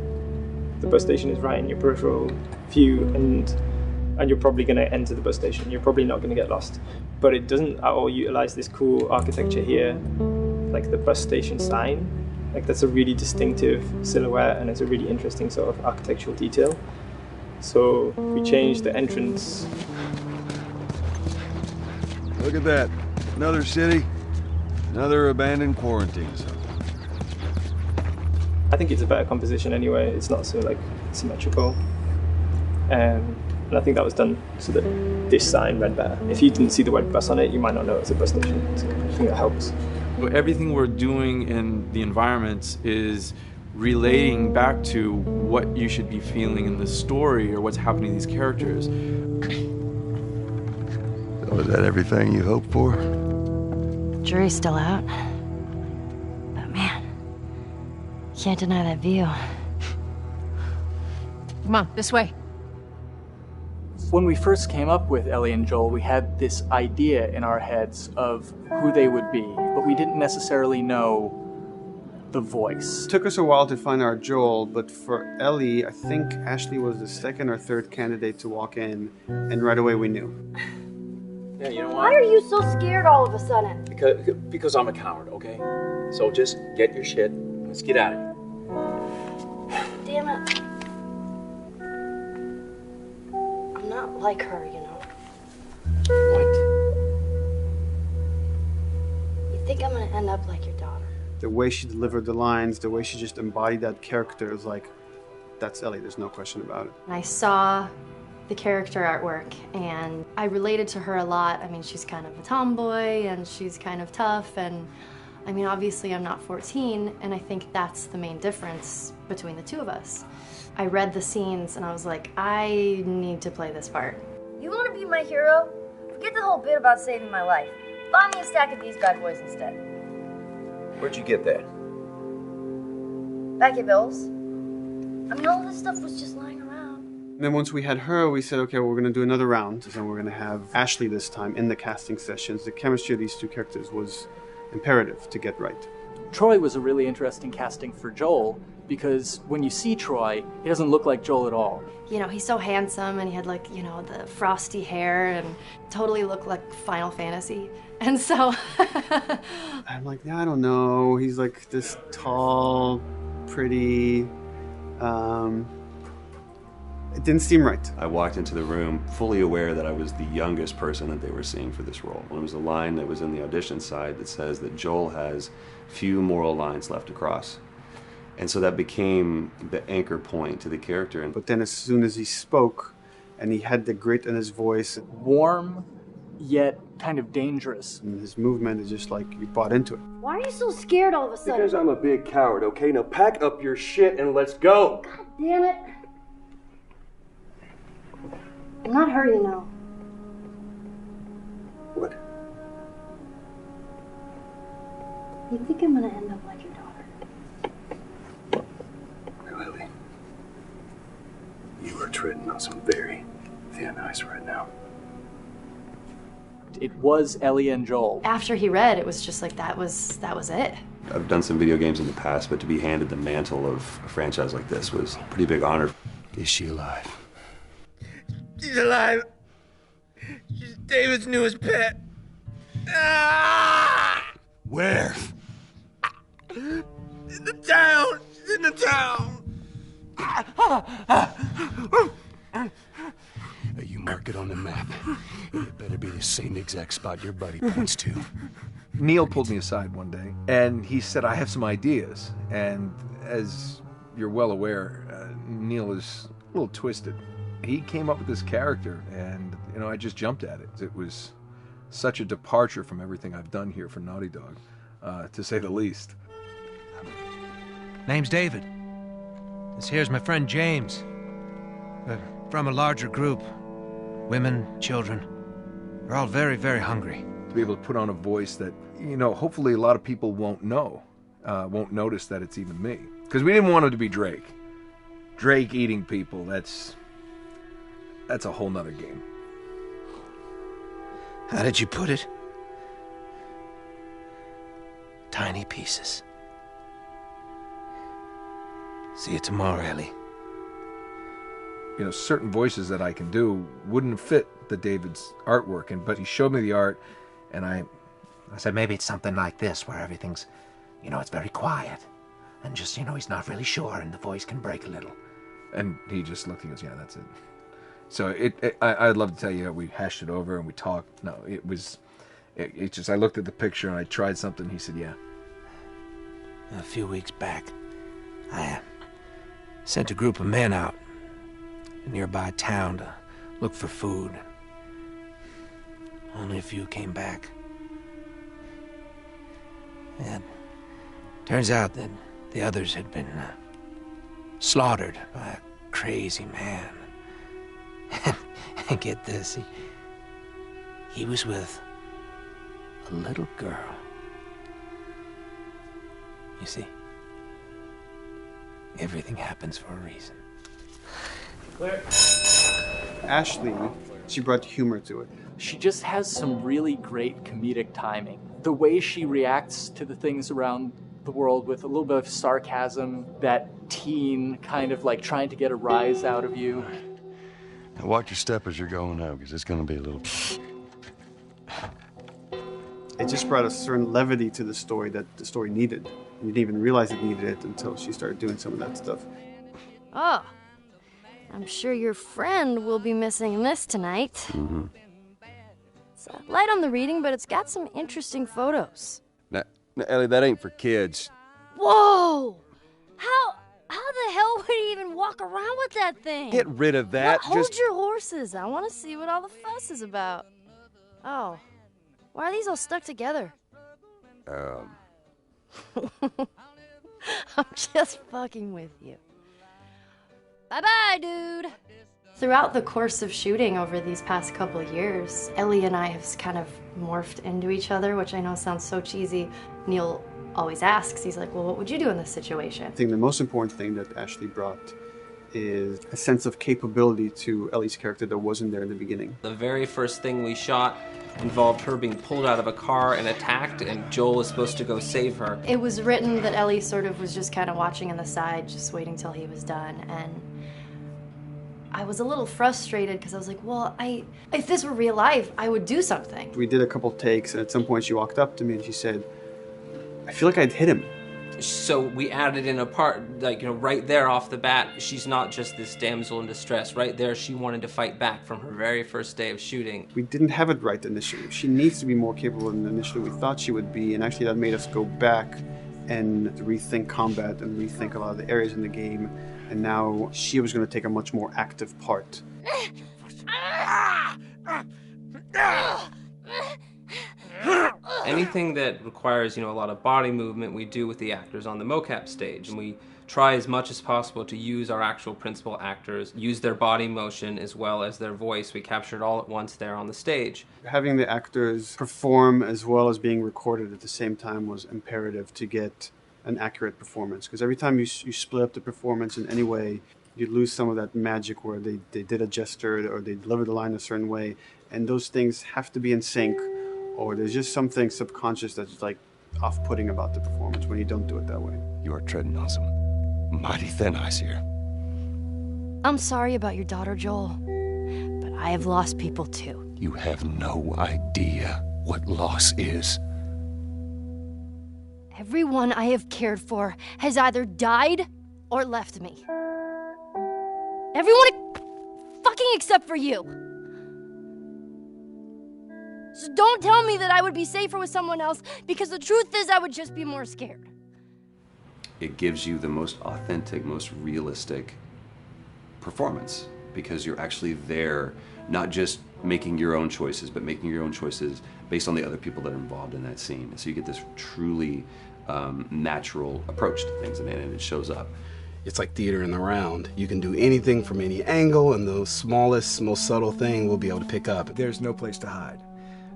the bus station is right in your peripheral view, and you're probably going to enter the bus station. You're probably not going to get lost. But it doesn't at all utilize this cool architecture here, like the bus station sign. Like that's a really distinctive silhouette, and it's a really interesting sort of architectural detail. So we changed the entrance. Look at that. Another city, another abandoned quarantine zone. I think it's a better composition anyway. It's not so like symmetrical. And I think that was done so that this sign read better. If you didn't see the word bus on it, you might not know it's a bus station. So I think that helps. Everything we're doing in the environments is relating back to what you should be feeling in the story or what's happening to these characters. So is that everything you hoped for? Jury's still out. But man, can't deny that view. Come on, this way. When we first came up with Ellie and Joel, we had this idea in our heads of who they would be, but we didn't necessarily know the voice. It took us a while to find our Joel, but for Ellie, I think Ashley was the second or third candidate to walk in, and right away we knew. Yeah, you know Why what? are you so scared all of a sudden? Because I'm a coward, okay? So just get your shit. Let's get out of here. Damn it. I'm not like her, you know. You think I'm gonna end up like your daughter? The way she delivered the lines, the way she just embodied that character is like, that's Ellie, there's no question about it. And I saw the character artwork and I related to her a lot. I mean, she's kind of a tomboy and she's kind of tough, and I mean, obviously I'm not 14, and I think that's the main difference between the two of us. I read the scenes and I was like, I need to play this part. You want to be my hero? Forget the whole bit about saving my life. Buy me a stack of these bad boys instead. Where'd you get that? Back at Bill's. I mean, all this stuff was just lying around. And then once we had her, we said, okay, well, we're going to do another round, and we're going to have Ashley this time in the casting sessions. The chemistry of these two characters was imperative to get right. Troy was a really interesting casting for Joel, because when you see Troy, he doesn't look like Joel at all. You know, he's so handsome and he had like, you know, the frosty hair and totally looked like Final Fantasy. And so I'm like, yeah, I don't know. He's like this tall, pretty. It didn't seem right. I walked into the room fully aware that I was the youngest person that they were seeing for this role. There was a line that was in the audition side that says that Joel has few moral lines left to cross. And so that became the anchor point to the character. But then as soon as he spoke and he had the grit in his voice, warm, yet kind of dangerous. And his movement is just like you bought into it. Why are you so scared all of a sudden? Because I'm a big coward, okay? Now pack up your shit and let's go. God damn it. I'm not her, you know. What? You think I'm gonna end up like your daughter? Lily, you are treading on some very thin ice right now. It was Ellie and Joel. After he read, it was just like that was it. I've done some video games in the past, but to be handed the mantle of a franchise like this was a pretty big honor. Is she alive? She's alive. She's David's newest pet. Ah! Where? In the town. She's in the town. You mark it on the map. It better be the same exact spot your buddy points to. Neil pulled me aside one day, and he said, I have some ideas. And as you're well aware, Neil is a little twisted. He came up with this character, and, you know, I just jumped at it. It was such a departure from everything I've done here for Naughty Dog, to say the least. Name's David. This here's my friend James. We're from a larger group. Women, children. We're all very, very hungry. To be able to put on a voice that, you know, hopefully a lot of people won't know, won't notice that it's even me. Because we didn't want it to be Drake. Drake eating people, that's a whole nother game. How did you put it? Tiny pieces. See you tomorrow, Ellie. You know, certain voices that I can do wouldn't fit the David's artwork, but he showed me the art, and I said maybe it's something like this, where everything's, you know, it's very quiet. And just, you know, he's not really sure, and the voice can break a little. And he just looked and goes, yeah, that's it. So I'd love to tell you, we hashed it over and we talked. No, it just, I looked at the picture and I tried something. He said, yeah. A few weeks back, I sent a group of men out a nearby town to look for food. Only a few came back. And turns out that the others had been slaughtered by a crazy man. And get this, he was with a little girl. You see, everything happens for a reason. Clear. Ashley, she brought humor to it. She just has some really great comedic timing. The way she reacts to the things around the world with a little bit of sarcasm, that teen kind of like trying to get a rise out of you. Now watch your step as you're going out, because it's going to be a little... It just brought a certain levity to the story that the story needed. You didn't even realize it needed it until she started doing some of that stuff. Oh, I'm sure your friend will be missing this tonight. Mm-hmm. It's light on the reading, but it's got some interesting photos. Now, Ellie, that ain't for kids. Whoa! How the hell would he even walk around with that thing? Get rid of that. Well, hold your horses. I want to see what all the fuss is about. Oh, why are these all stuck together? I'm just fucking with you. Bye-bye, dude. Throughout the course of shooting over these past couple of years, Ellie and I have kind of morphed into each other, which I know sounds so cheesy. Neil always asks, he's like, well, what would you do in this situation? I think the most important thing that Ashley brought is a sense of capability to Ellie's character that wasn't there in the beginning. The very first thing we shot involved her being pulled out of a car and attacked, and Joel was supposed to go save her. It was written that Ellie sort of was just kind of watching on the side, just waiting till he was done, and I was a little frustrated because I was like, well, if this were real life, I would do something. We did a couple takes, and at some point she walked up to me and she said, I feel like I'd hit him. So we added in a part, like, you know, right there off the bat, she's not just this damsel in distress. Right there, she wanted to fight back from her very first day of shooting. We didn't have it right initially. She needs to be more capable than initially we thought she would be, and actually that made us go back and rethink combat and rethink a lot of the areas in the game, and now she was going to take a much more active part. Anything that requires, you know, a lot of body movement, we do with the actors on the mocap stage. And we try as much as possible to use our actual principal actors, use their body motion as well as their voice. We capture it all at once there on the stage. Having the actors perform as well as being recorded at the same time was imperative to get an accurate performance. Because every time you split up the performance in any way, you lose some of that magic where they did a gesture or they delivered the line a certain way. And those things have to be in sync, or there's just something subconscious that's like off-putting about the performance when you don't do it that way. You are treading on some mighty thin ice here. I'm sorry about your daughter, Joel, but I have lost people too. You have no idea what loss is. Everyone I have cared for has either died or left me. Everyone fucking except for you. So don't tell me that I would be safer with someone else, because the truth is I would just be more scared. It gives you the most authentic, most realistic performance, because you're actually there, not just making your own choices, but making your own choices based on the other people that are involved in that scene. So you get this truly natural approach to things, and it shows up. It's like theater in the round. You can do anything from any angle, and the smallest, most subtle thing we'll be able to pick up. There's no place to hide.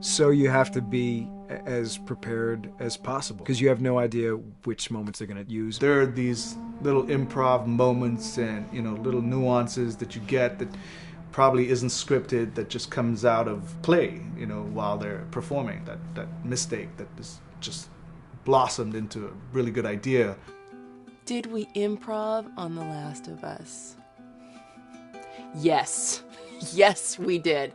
So you have to be as prepared as possible, because you have no idea which moments they're going to use. There are these little improv moments and, you know, little nuances that you get that probably isn't scripted, that just comes out of play, you know, while they're performing. That mistake that is just blossomed into a really good idea. Did we improv on The Last of Us? Yes. Yes, we did.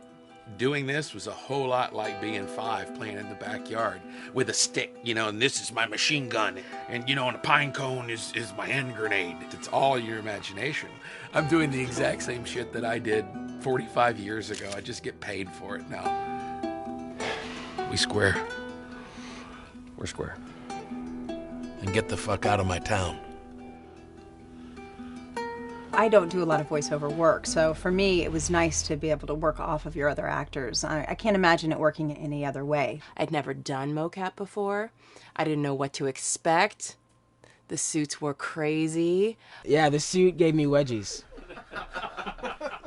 Doing this was a whole lot like being 5 playing in the backyard with a stick, you know, and this is my machine gun, and, you know, and a pine cone is my hand grenade. It's all your imagination. I'm doing the exact same shit that I did 45 years ago. I just get paid for it now. We square. We're square. And get the fuck out of my town. I don't do a lot of voiceover work, so for me it was nice to be able to work off of your other actors. I can't imagine it working any other way. I'd never done mocap before. I didn't know what to expect. The suits were crazy. Yeah, the suit gave me wedgies.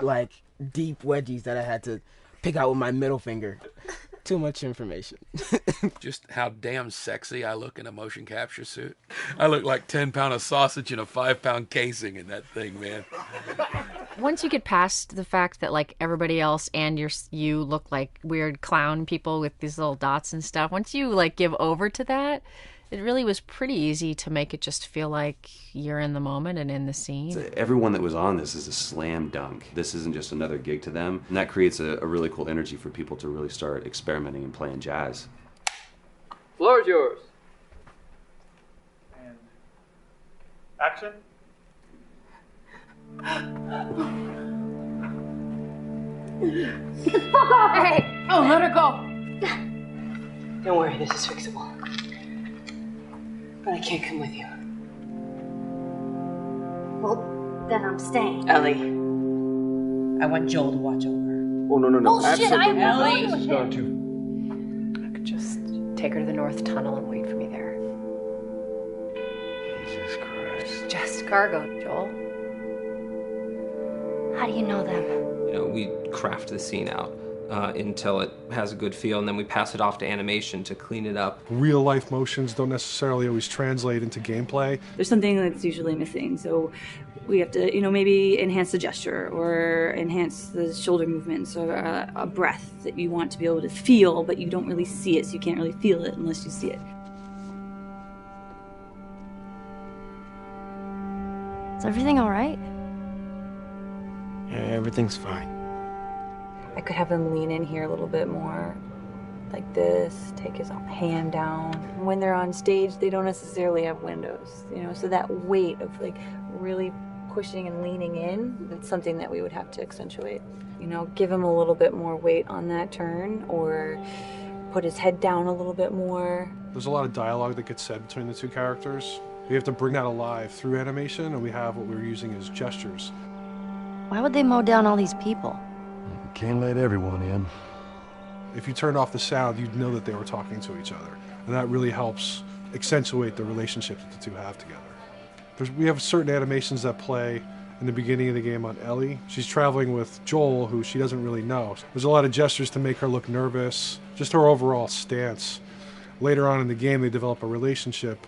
Like, deep wedgies that I had to pick out with my middle finger. Too much information. Just how damn sexy I look in a motion capture suit. I look like 10 pound of sausage in a 5 pound casing in that thing, man. Once you get past the fact that like everybody else and you look like weird clown people with these little dots and stuff, once you like give over to that, it really was pretty easy to make it just feel like you're in the moment and in the scene. Everyone that was on this is a slam dunk. This isn't just another gig to them. And that creates a really cool energy for people to really start experimenting and playing jazz. Floor is yours. And action. Get the fuck off her! Hey! Oh, let her go. Don't worry, this is fixable. But I can't come with you. Well, then I'm staying. Ellie, I want Joel to watch over her. Oh, no. Bullshit, I'm Ellie. going with Going him. to. I could just take her to the North Tunnel and wait for me there. Jesus Christ. Just cargo, Joel. How do you know them? You know, we craft the scene out until it has a good feel, and then we pass it off to animation to clean it up. Real life motions don't necessarily always translate into gameplay. There's something that's usually missing, so we have to, maybe enhance the gesture or enhance the shoulder movements or a breath that you want to be able to feel, but you don't really see it, so you can't really feel it unless you see it. Is everything all right? Yeah, everything's fine. I could have him lean in here a little bit more, like this, take his hand down. When they're on stage, they don't necessarily have windows, so that weight of like really pushing and leaning in, it's something that we would have to accentuate. Give him a little bit more weight on that turn, or put his head down a little bit more. There's a lot of dialogue that gets said between the two characters. We have to bring that alive through animation, and we have what we're using as gestures. Why would they mow down all these people? Can't let everyone in. If you turned off the sound, you'd know that they were talking to each other. And that really helps accentuate the relationship that the two have together. We have certain animations that play in the beginning of the game on Ellie. She's traveling with Joel, who she doesn't really know. There's a lot of gestures to make her look nervous, just her overall stance. Later on in the game, they develop a relationship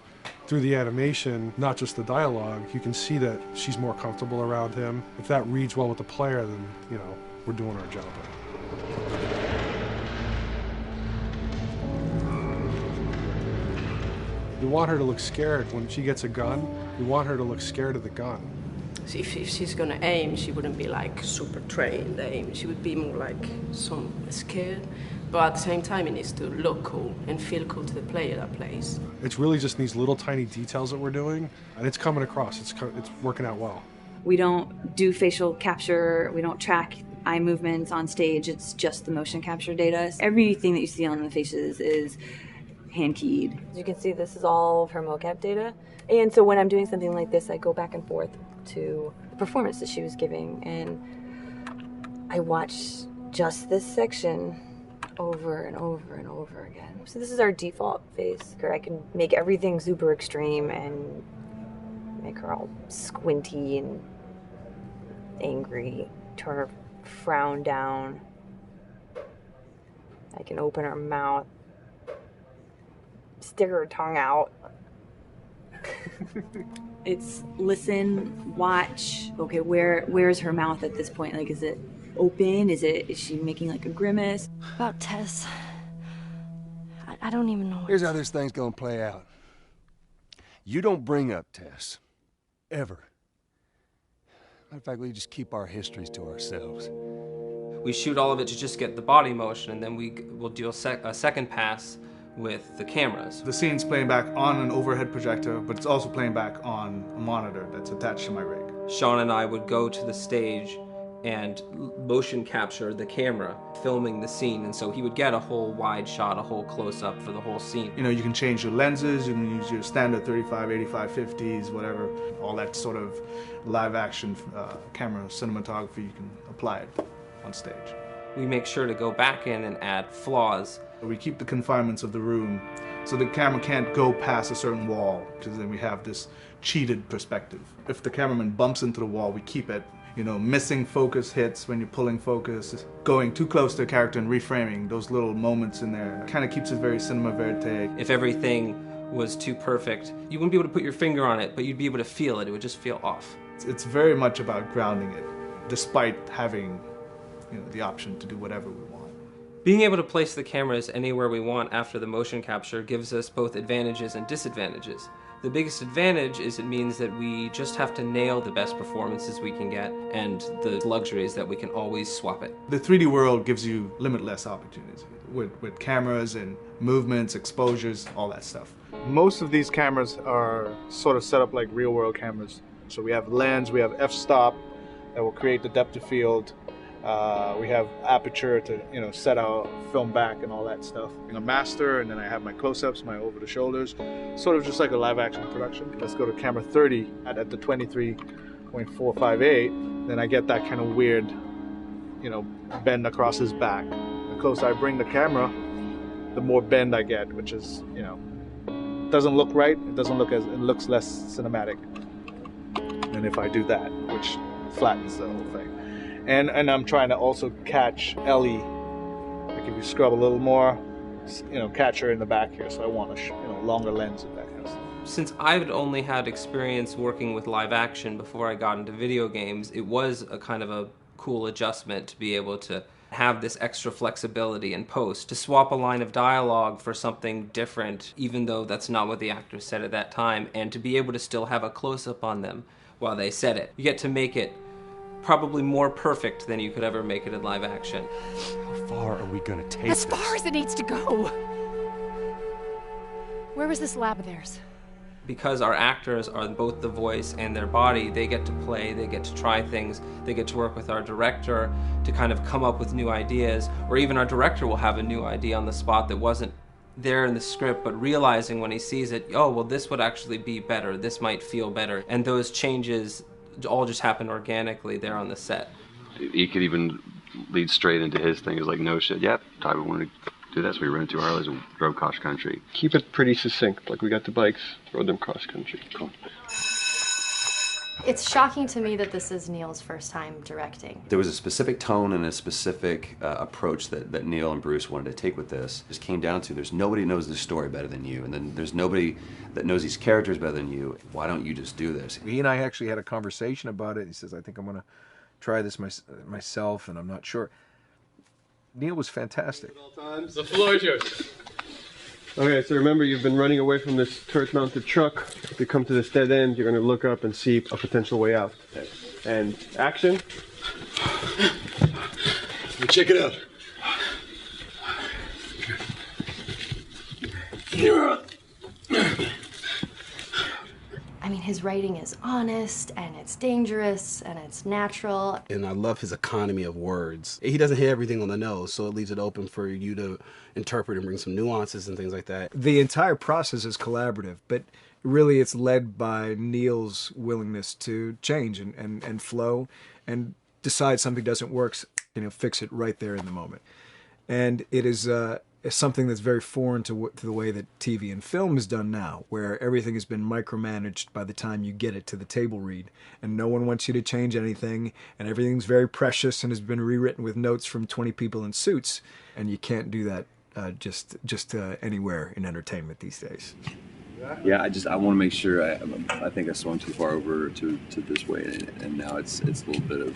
through the animation, not just the dialogue. You can see that she's more comfortable around him. If that reads well with the player, then, we're doing our job. We want her to look scared. When she gets a gun, we want her to look scared of the gun. So if she's gonna aim, she wouldn't be like super trained aim. She would be more like some scared. But at the same time, it needs to look cool and feel cool to the player that plays. It's really just these little tiny details that we're doing, and it's coming across. It's working out well. We don't do facial capture, we don't track eye movements on stage, it's just the motion capture data. Everything that you see on the faces is hand keyed. As you can see, this is all of her mocap data. And so when I'm doing something like this, I go back and forth to the performance that she was giving, and I watch just this section over and over and over again. So this is our default face. I can make everything super extreme and make her all squinty and angry, turn her frown down. I can open her mouth, stick her tongue out. It's listen, watch. Okay, where's her mouth at this point? Like, is it open? Is she making like a grimace? About Tess, I don't even know. Here's how this thing's gonna play out. You don't bring up Tess. Ever. Matter of fact, we just keep our histories to ourselves. We shoot all of it to just get the body motion, and then we'll do a second pass with the cameras. The scene's playing back on an overhead projector, but it's also playing back on a monitor that's attached to my rig. Sean and I would go to the stage and motion capture the camera, filming the scene, and so he would get a whole wide shot, a whole close-up for the whole scene. You can change your lenses, you can use your standard 35, 85, 50s, whatever, all that sort of live-action camera cinematography, you can apply it on stage. We make sure to go back in and add flaws. We keep the confinements of the room, so the camera can't go past a certain wall, because then we have this cheated perspective. If the cameraman bumps into the wall, we keep it. Missing focus hits when you're pulling focus, going too close to a character and reframing, those little moments in there kind of keeps it very cinema verite. If everything was too perfect, you wouldn't be able to put your finger on it, but you'd be able to feel it. It would just feel off. It's very much about grounding it. despite having the option to do whatever we want. Being able to place the cameras anywhere we want after the motion capture gives us both advantages and disadvantages. The biggest advantage is it means that we just have to nail the best performances we can get, and the luxury is that we can always swap it. The 3D world gives you limitless opportunities with cameras and movements, exposures, all that stuff. Most of these cameras are sort of set up like real world cameras. So we have lens, we have f-stop that will create the depth of field. We have aperture to set our film back and all that stuff. A master, and then I have my close-ups, my over the shoulders, sort of just like a live action production. Let's go to camera 30 at the 23.458. Then I get that kind of weird, bend across his back. The closer I bring the camera, the more bend I get, which is, doesn't look right. It looks less cinematic than if I do that, which flattens the whole thing. And I'm trying to also catch Ellie. Like if you scrub a little more, catch her in the back here. So I want a longer lens of that kind of stuff. Since I've only had experience working with live action before I got into video games, it was a kind of a cool adjustment to be able to have this extra flexibility in post, to swap a line of dialogue for something different, even though that's not what the actors said at that time, and to be able to still have a close-up on them while they said it. You get to make it probably more perfect than you could ever make it in live action. How far are we gonna take as far as it needs to go? Where was this lab of theirs? Because our actors are both the voice and their body, they get to play, they get to try things, they get to work with our director to kind of come up with new ideas, or even our director will have a new idea on the spot that wasn't there in the script, but realizing when he sees it, oh, well, this would actually be better, this might feel better. And those changes all just happen organically there on the set. He could even lead straight into his thing. He's like, no shit, yep, Tyler wanted to do that, so we rented 2 Harleys and drove cross country. Keep it pretty succinct, like we got the bikes, rode them cross country. Cool. It's shocking to me that this is Neil's first time directing. There was a specific tone and a specific approach that Neil and Bruce wanted to take with this. It just came down to there's nobody knows this story better than you, and then there's nobody that knows these characters better than you. Why don't you just do this? He and I actually had a conversation about it. He says, I think I'm going to try this myself, and I'm not sure. Neil was fantastic. The floor is yours. Okay, so remember, you've been running away from this turret-mounted truck. If you come to this dead end, you're going to look up and see a potential way out. And action. Check it out. I mean, his writing is honest, and it's dangerous, and it's natural. And I love his economy of words. He doesn't hit everything on the nose, so it leaves it open for you to interpret and bring some nuances and things like that. The entire process is collaborative, but really it's led by Neil's willingness to change and flow and decide something doesn't work, fix it right there in the moment. And it is something that's very foreign to the way that TV and film is done now, where everything has been micromanaged by the time you get it to the table read, and no one wants you to change anything, and everything's very precious and has been rewritten with notes from 20 people in suits, and you can't do that just anywhere in entertainment these days. Yeah, I want to make sure. I think I swung too far over to this way, and now it's a little bit of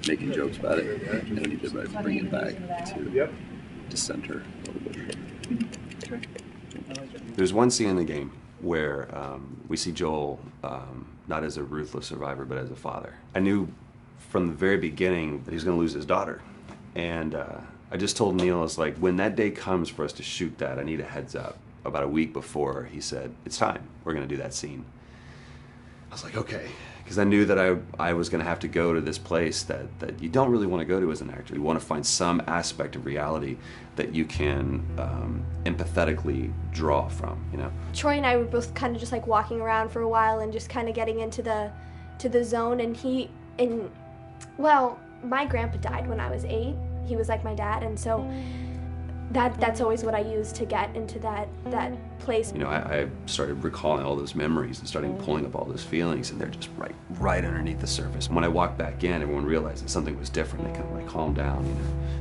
making jokes about it, and I need to bring it back to center a little bit. There's one scene in the game where we see Joel not as a ruthless survivor, but as a father. I knew from the very beginning that he was going to lose his daughter, and I just told Neil, I was like, when that day comes for us to shoot that, I need a heads up. About a week before, he said, it's time, we're going to do that scene. I was like, okay, because I knew that I was going to have to go to this place that you don't really want to go to as an actor. You want to find some aspect of reality that you can empathetically draw from, Troy and I were both kind of just like walking around for a while and just kind of getting into the zone, and well, my grandpa died when I was 8. He was like my dad, and so that's always what I use to get into that place. I started recalling all those memories and starting pulling up all those feelings, and they're just right underneath the surface. When I walked back in, everyone realized that something was different. They kind of calmed down,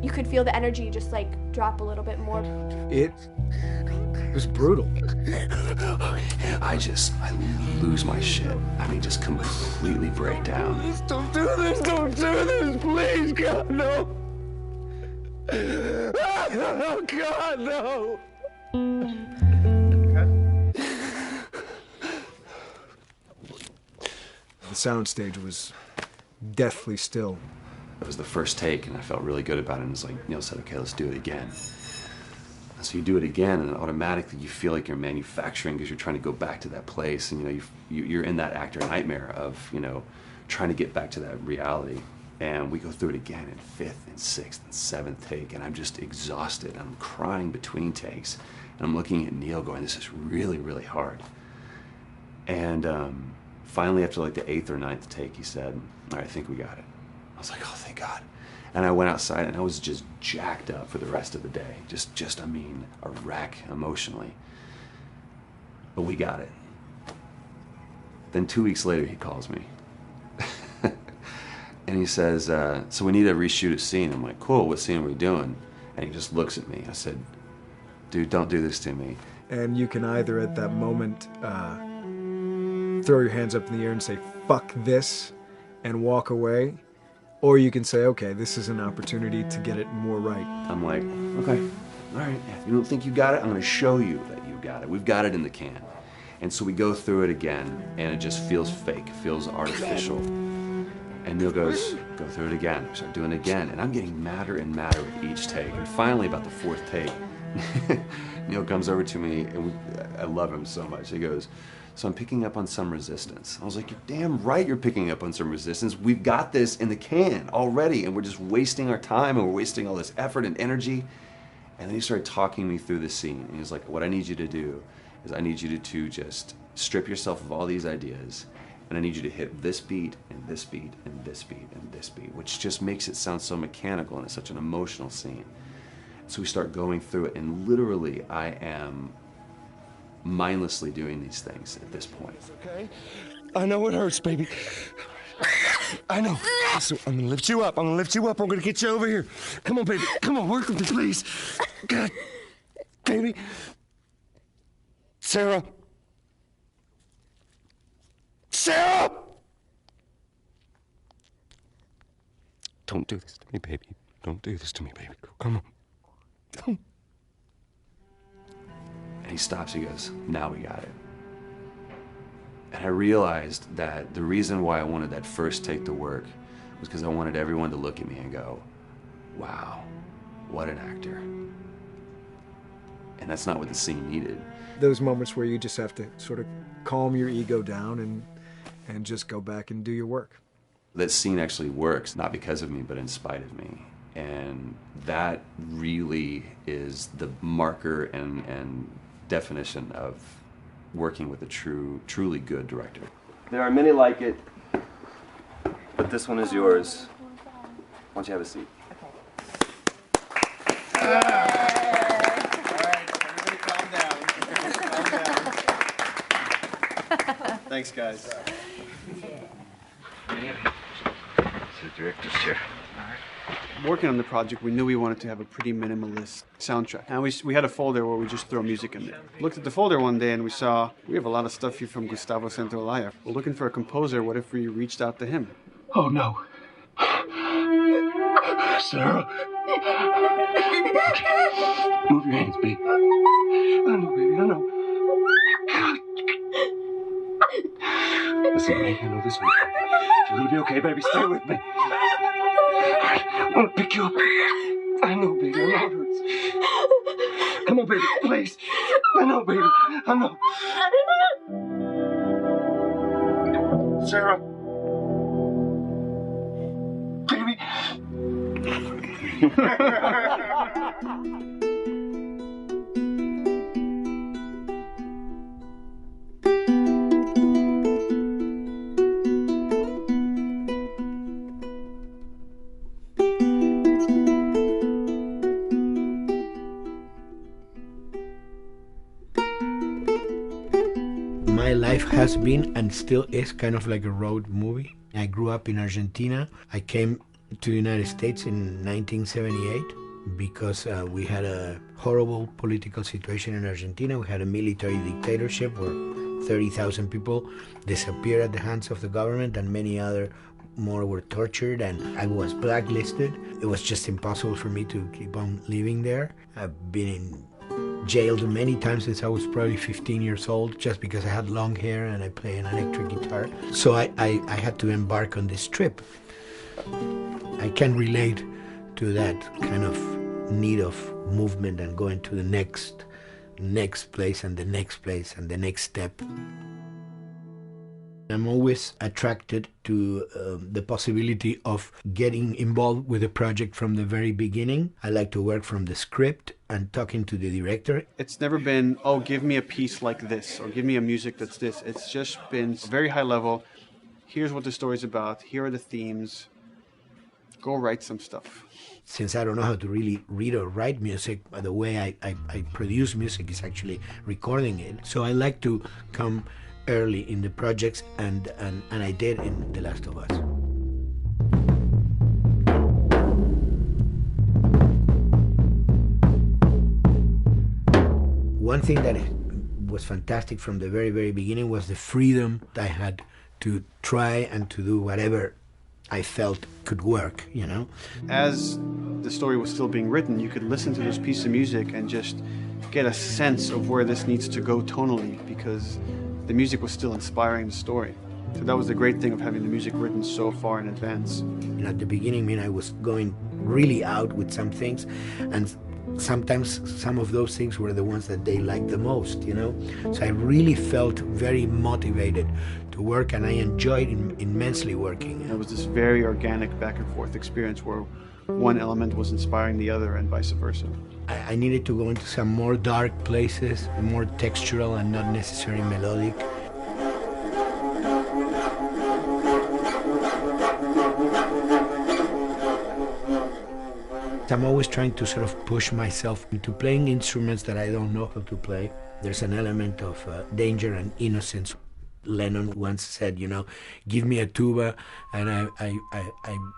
You could feel the energy just drop a little bit more. It was brutal. I lose my shit. I mean, just completely break down. Don't do this, please, God, no. Oh, God, no. The soundstage was deathly still. It was the first take, and I felt really good about it. And it's like Neil said, okay, let's do it again. And so you do it again, and automatically you feel like you're manufacturing because you're trying to go back to that place, and you're in that actor nightmare of trying to get back to that reality. And we go through it again in 5th and 6th and 7th take, and I'm just exhausted. I'm crying between takes, and I'm looking at Neil going, this is really, really hard. And finally, after like the 8th or 9th take, he said, all right, I think we got it. I was like, oh, thank God. And I went outside, and I was just jacked up for the rest of the day. I mean, a wreck emotionally. But we got it. Then 2 weeks later, he calls me. And he says, so we need to reshoot a scene. I'm like, cool, what scene are we doing? And he just looks at me. I said, dude, don't do this to me. And you can either at that moment throw your hands up in the air and say, fuck this, and walk away. Or you can say, okay, this is an opportunity to get it more right. I'm like, okay, all right. If you don't think you got it, I'm going to show you that you got it. We've got it in the can. And so we go through it again, and it just feels fake, feels artificial. And Neil goes, go through it again. We start doing it again. And I'm getting madder and madder with each take. And finally, about the 4th take, Neil comes over to me, and I love him so much. He goes, so I'm picking up on some resistance. I was like, you're damn right you're picking up on some resistance. We've got this in the can already, and we're just wasting our time, and we're wasting all this effort and energy. And then he started talking me through the scene. And he was like, what I need you to do is I need you to just strip yourself of all these ideas, and I need you to hit this beat, and this beat, and this beat, and this beat, which just makes it sound so mechanical, and it's such an emotional scene. So we start going through it, and literally I am mindlessly doing these things at this point. It's okay. I know it hurts, baby. I know. So I'm gonna lift you up. I'm gonna get you over here. Come on, baby. Come on, work with me, please. God, baby. Sarah. Sarah! Don't do this to me, baby. Don't do this to me, baby. Come on. Come on. And he stops, he goes, now we got it. And I realized that the reason why I wanted that first take to work was because I wanted everyone to look at me and go, wow, what an actor. And that's not what the scene needed. Those moments where you just have to sort of calm your ego down and just go back and do your work. That scene actually works, not because of me, but in spite of me. And that really is the marker and definition of working with a truly good director. There are many like it, but this one is yours. Why don't you have a seat? Thanks, guys. It's the director's chair. Working on the project, we knew we wanted to have a pretty minimalist soundtrack. And we had a folder where we just throw music in there. Looked at the folder one day and we saw, we have a lot of stuff here from Gustavo Santaolalla. We're looking for a composer. What if we reached out to him? Oh, no. Sarah. Move your hands, baby. I know, baby, I know. Listen to me, I know this will. You're gonna be okay, baby. Stay with me. Alright, I'm gonna pick you up. I know, baby, I know it hurts. Come on, baby, please. I know, baby, I know. Sarah. Baby. My life has been and still is kind of like a road movie. I grew up in Argentina. I came to the United States in 1978 because we had a horrible political situation in Argentina. We had a military dictatorship where 30,000 people disappeared at the hands of the government, and many other more were tortured, and I was blacklisted. It was just impossible for me to keep on living there. I've been jailed many times since I was probably 15 years old, just because I had long hair and I play an electric guitar. So I had to embark on this trip. I can relate to that kind of need of movement and going to the next place and the next place and the next step. I'm always attracted to the possibility of getting involved with a project from the very beginning. I like to work from the script and talking to the director. It's never been, oh, give me a piece like this or give me a music that's this. It's just been very high level. Here's what the story's about. Here are the themes. Go write some stuff. Since I don't know how to really read or write music, the way I produce music is actually recording it. So I like to come early in the projects, and I did in The Last of Us. One thing that was fantastic from the very, very beginning was the freedom I had to try and to do whatever I felt could work, you know? As the story was still being written, you could listen to this piece of music and just get a sense of where this needs to go tonally, because the music was still inspiring the story. So that was the great thing of having the music written so far in advance. You know, at the beginning, I was going really out with some things, and sometimes some of those things were the ones that they liked the most, you know? So I really felt very motivated to work, and I enjoyed immensely working. It was this very organic back and forth experience where one element was inspiring the other and vice versa. I needed to go into some more dark places, more textural and not necessarily melodic. I'm always trying to sort of push myself into playing instruments that I don't know how to play. There's an element of danger and innocence. Lennon once said, you know, give me a tuba and I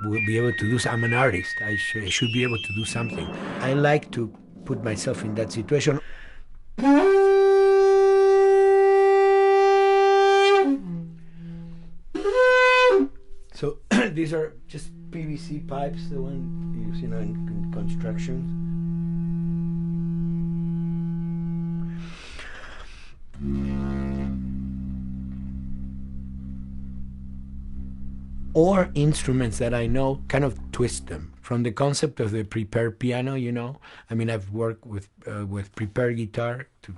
will be able to do something. I'm an artist. I should be able to do something. I like to put myself in that situation. So these are just PVC pipes, the one you use, you know, in construction. Or instruments that I know, kind of twist them. From the concept of the prepared piano, you know, I mean, I've worked with prepared guitar to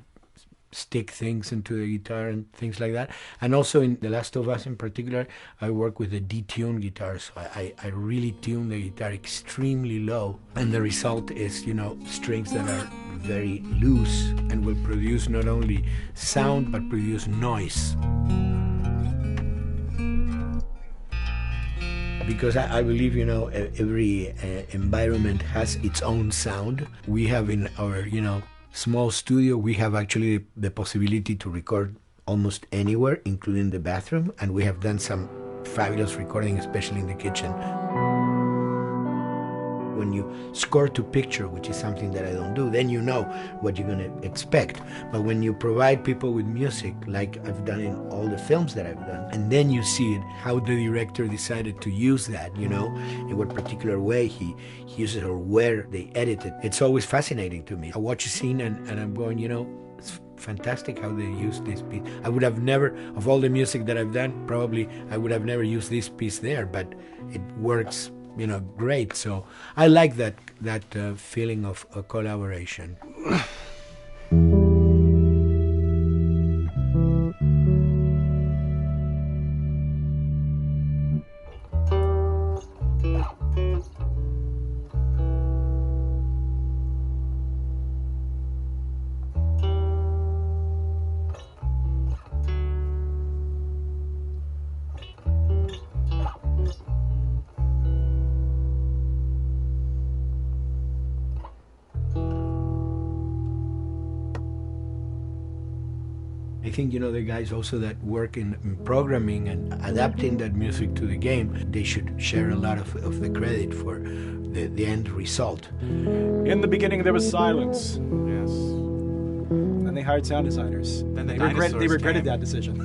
stick things into the guitar and things like that. And also in The Last of Us in particular, I work with a detuned guitar. So I really tune the guitar extremely low. And the result is, you know, strings that are very loose and will produce not only sound, but produce noise. Because I believe, you know, every environment has its own sound. We have in our, you know, small studio, we have actually the possibility to record almost anywhere, including the bathroom, and we have done some fabulous recording, especially in the kitchen. When you score to picture, which is something that I don't do, then you know what you're going to expect. But when you provide people with music, like I've done in all the films that I've done, and then you see it, how the director decided to use that, you know, in what particular way he uses it or where they edit it. It's always fascinating to me. I watch a scene and I'm going, you know, it's fantastic how they use this piece. I would have never, of all the music that I've done, probably I would have never used this piece there, but it works, you know, great. So I like that feeling of collaboration. I think, you know, the guys also that work in programming and adapting that music to the game, they should share a lot of the credit for the end result. In the beginning there was silence. Yes. And Then they hired sound designers. Then the they dinosaurs regretted came. that decision.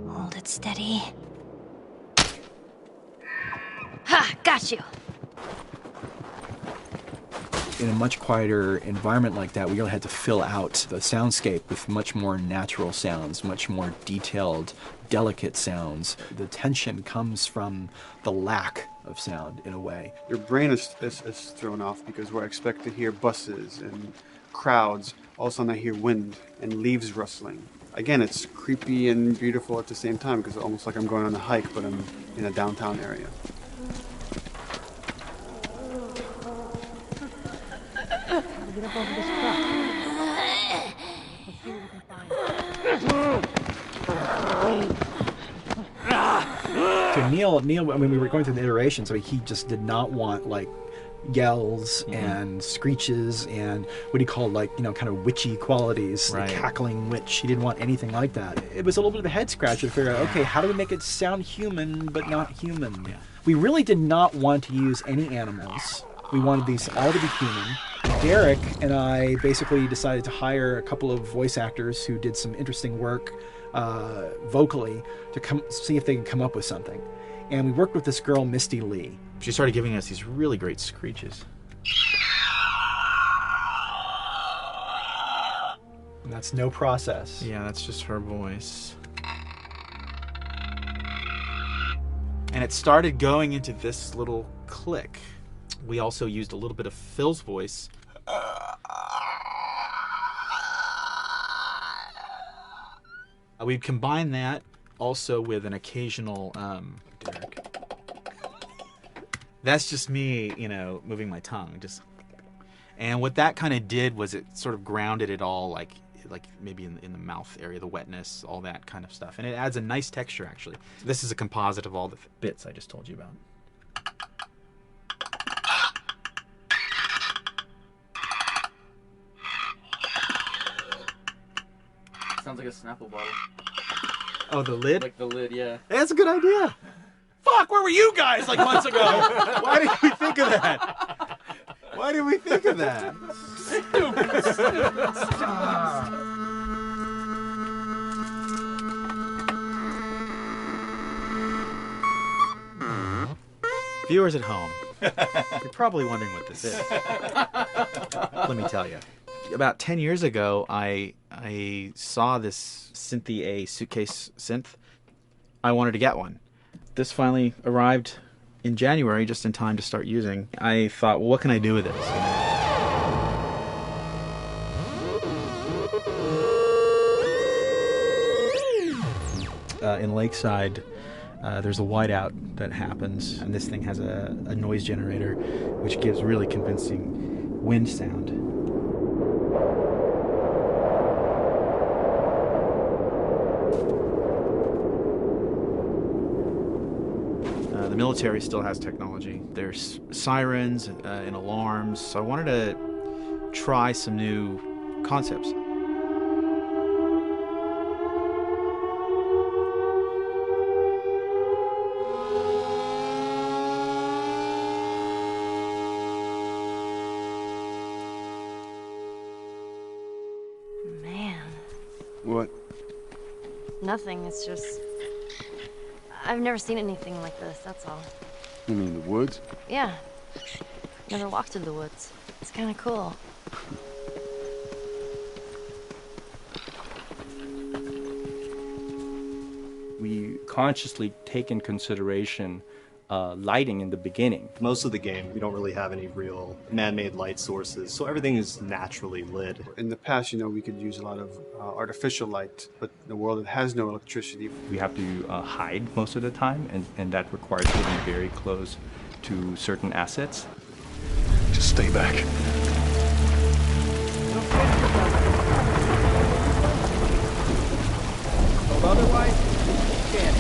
Hold it steady. Ha! Got you! In a much quieter environment like that, we really had to fill out the soundscape with much more natural sounds, much more detailed, delicate sounds. The tension comes from the lack of sound, in a way. Your brain is thrown off because we're expected to hear buses and crowds. All of a sudden I hear wind and leaves rustling. Again, it's creepy and beautiful at the same time because it's almost like I'm going on a hike, but I'm in a downtown area. Get up over this truck. Let's see what we can find. To Neil, I mean, we were going through the iterations. I mean, he just did not want like yells and screeches and what he called like, you know, kind of witchy qualities, Right. the cackling witch. He didn't want anything like that. It was a little bit of a head scratcher to figure out, okay, how do we make it sound human but not human? Yeah. We really did not want to use any animals. We wanted these all to be human. Derek and I basically decided to hire a couple of voice actors who did some interesting work vocally to see if they could come up with something. And we worked with this girl, Misty Lee. She started giving us these really great screeches. And that's no process. Yeah, that's just her voice. And it started going into this little click. We also used a little bit of Phil's voice. We'd combine that also with an occasional Derek. That's just me, you know, moving my tongue. And what that kind of did was it sort of grounded it all, like maybe in the mouth area, the wetness, all that kind of stuff. And it adds a nice texture, actually. This is a composite of all the bits I just told you about. Sounds like a Snapple bottle. Oh, the lid? Like the lid, yeah. Hey, that's a good idea. Fuck, where were you guys like months ago? Why didn't we think of that? Why did we think of that? Viewers at home, you're probably wondering what this is. Let me tell you. About 10 years ago, I saw this Synthy A suitcase synth. I wanted to get one. This finally arrived in January, just in time to start using. I thought, well, what can I do with this? In Lakeside, there's a whiteout that happens, and this thing has a noise generator, which gives really convincing wind sound. The military still has technology. There's sirens and alarms, so I wanted to try some new concepts. Man. What? Nothing, it's just... I've never seen anything like this, that's all. You mean the woods? Yeah. Never walked in the woods. It's kind of cool. We consciously take in consideration lighting in the beginning. Most of the game, we don't really have any real man-made light sources, so everything is naturally lit. In the past, you know, we could use a lot of artificial light, but in a world that has no electricity. We have to hide most of the time, and that requires getting very close to certain assets. Just stay back. Otherwise, you can't.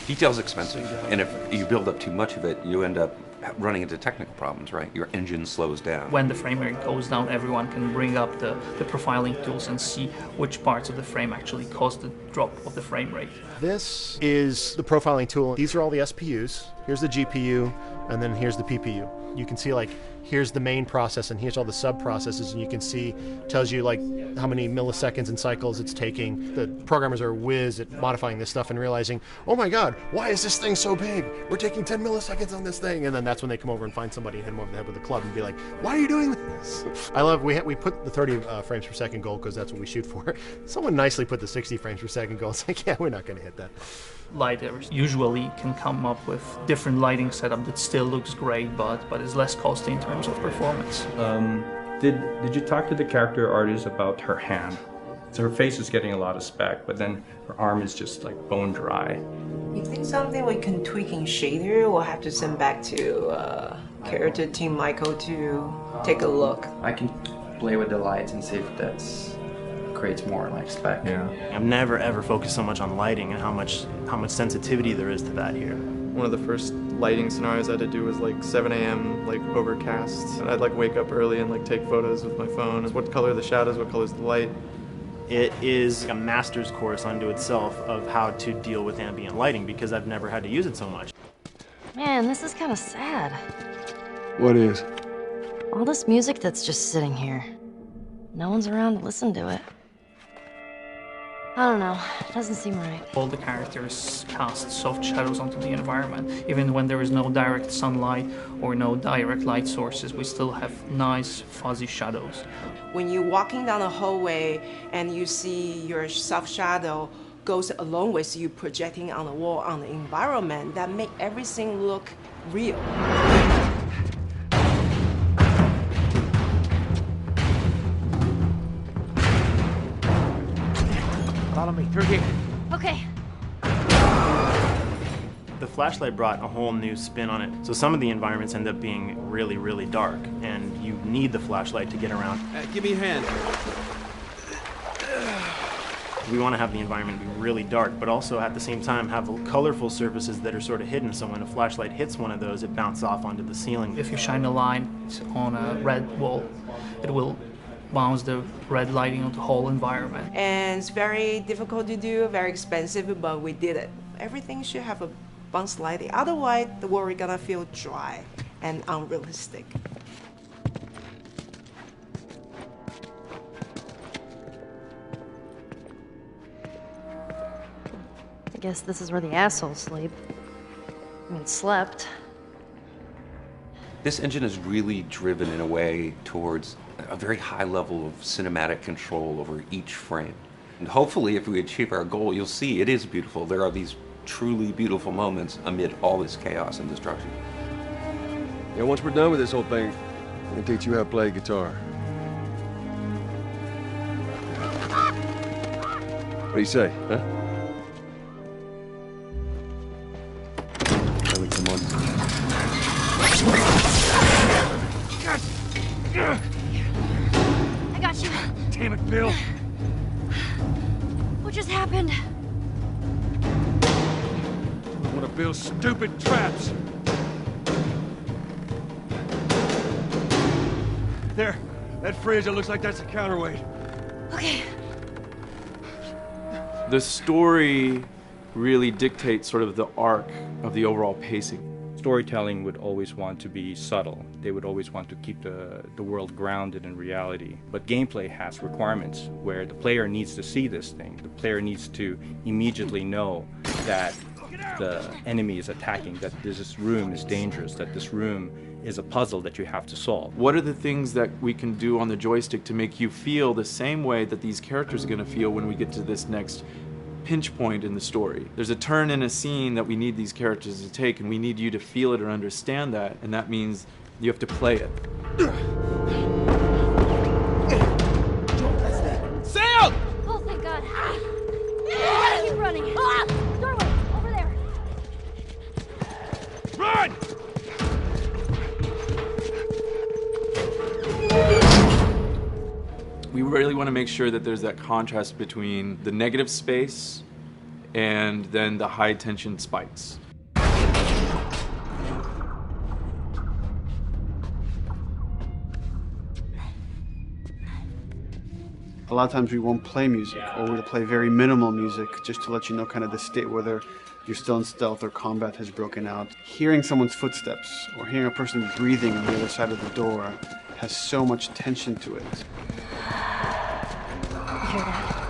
Detail's expensive, and if you build up too much of it, you end up running into technical problems, right? Your engine slows down. When the frame rate goes down, everyone can bring up the profiling tools and see which parts of the frame actually cause the drop of the frame rate. This is the profiling tool. These are all the SPUs. Here's the GPU, and then here's the PPU. You can see, like, here's the main process and here's all the sub-processes, and you can see, tells you like how many milliseconds and cycles it's taking. The programmers are whiz at modifying this stuff and realizing, oh my god, why is this thing so big? We're taking 10 milliseconds on this thing. And then that's when they come over and find somebody and hit them over the head with a club and be like, why are you doing this? I love, we put the 30 frames per second goal because that's what we shoot for. Someone nicely put the 60 frames per second goal. It's like, yeah, we're not going to hit that. Lighters usually can come up with different lighting setup that still looks great, but is less costly in terms of performance. Did you talk to the character artist about her hand? So her face is getting a lot of spec, but then her arm is just like bone dry. You think something we can tweak in shader? We'll have to send back to character team Michael to take a look. I can play with the lights and see if that's creates more like spec. Yeah. I've never ever focused so much on lighting and how much sensitivity there is to that here. One of the first lighting scenarios I had to do was like 7 a.m. like overcast. And I'd like wake up early and like take photos with my phone. What color are the shadows, what color is the light? It is a master's course unto itself of how to deal with ambient lighting because I've never had to use it so much. Man, this is kind of sad. What is? All this music that's just sitting here. No one's around to listen to it. I don't know, it doesn't seem right. All the characters cast soft shadows onto the environment. Even when there is no direct sunlight or no direct light sources, we still have nice fuzzy shadows. When you're walking down the hallway and you see your soft shadow goes along with you projecting on the wall on the environment, that make everything look real. Follow me through here. Okay. The flashlight brought a whole new spin on it. So some of the environments end up being really, really dark, and you need the flashlight to get around. Give me your hand. We want to have the environment be really dark, but also at the same time have colorful surfaces that are sort of hidden, so when a flashlight hits one of those, it bounces off onto the ceiling. If you shine a line on a red wall, it will bounce the red lighting on the whole environment. And it's very difficult to do, very expensive, but we did it. Everything should have a bounce lighting, otherwise the world is gonna feel dry and unrealistic. I guess this is where the assholes sleep. I mean, slept. This engine is really driven in a way towards a very high level of cinematic control over each frame. And hopefully, if we achieve our goal, you'll see it is beautiful. There are these truly beautiful moments amid all this chaos and destruction. Yeah, once we're done with this whole thing, I'm gonna teach you how to play guitar. What do you say, huh? Ellie, come on. I got you. Damn it, Bill. What just happened? One of Bill's stupid traps. There, that fridge, it looks like that's a counterweight. Okay. The story really dictates sort of the arc of the overall pacing. Storytelling would always want to be subtle. They would always want to keep the world grounded in reality. But gameplay has requirements where the player needs to see this thing. The player needs to immediately know that the enemy is attacking, that this room is dangerous, that this room is a puzzle that you have to solve. What are the things that we can do on the joystick to make you feel the same way that these characters are going to feel when we get to this next pinch point in the story? There's a turn in a scene that we need these characters to take, and we need you to feel it or understand that, and that means you have to play it. Sam! Oh, thank God. Keep running. Doorway, over there. Run! We really want to make sure that there's that contrast between the negative space and then the high tension spikes. A lot of times we won't play music, or we'll play very minimal music just to let you know kind of the state, whether you're still in stealth or combat has broken out. Hearing someone's footsteps or hearing a person breathing on the other side of the door has so much tension to it. You hear that?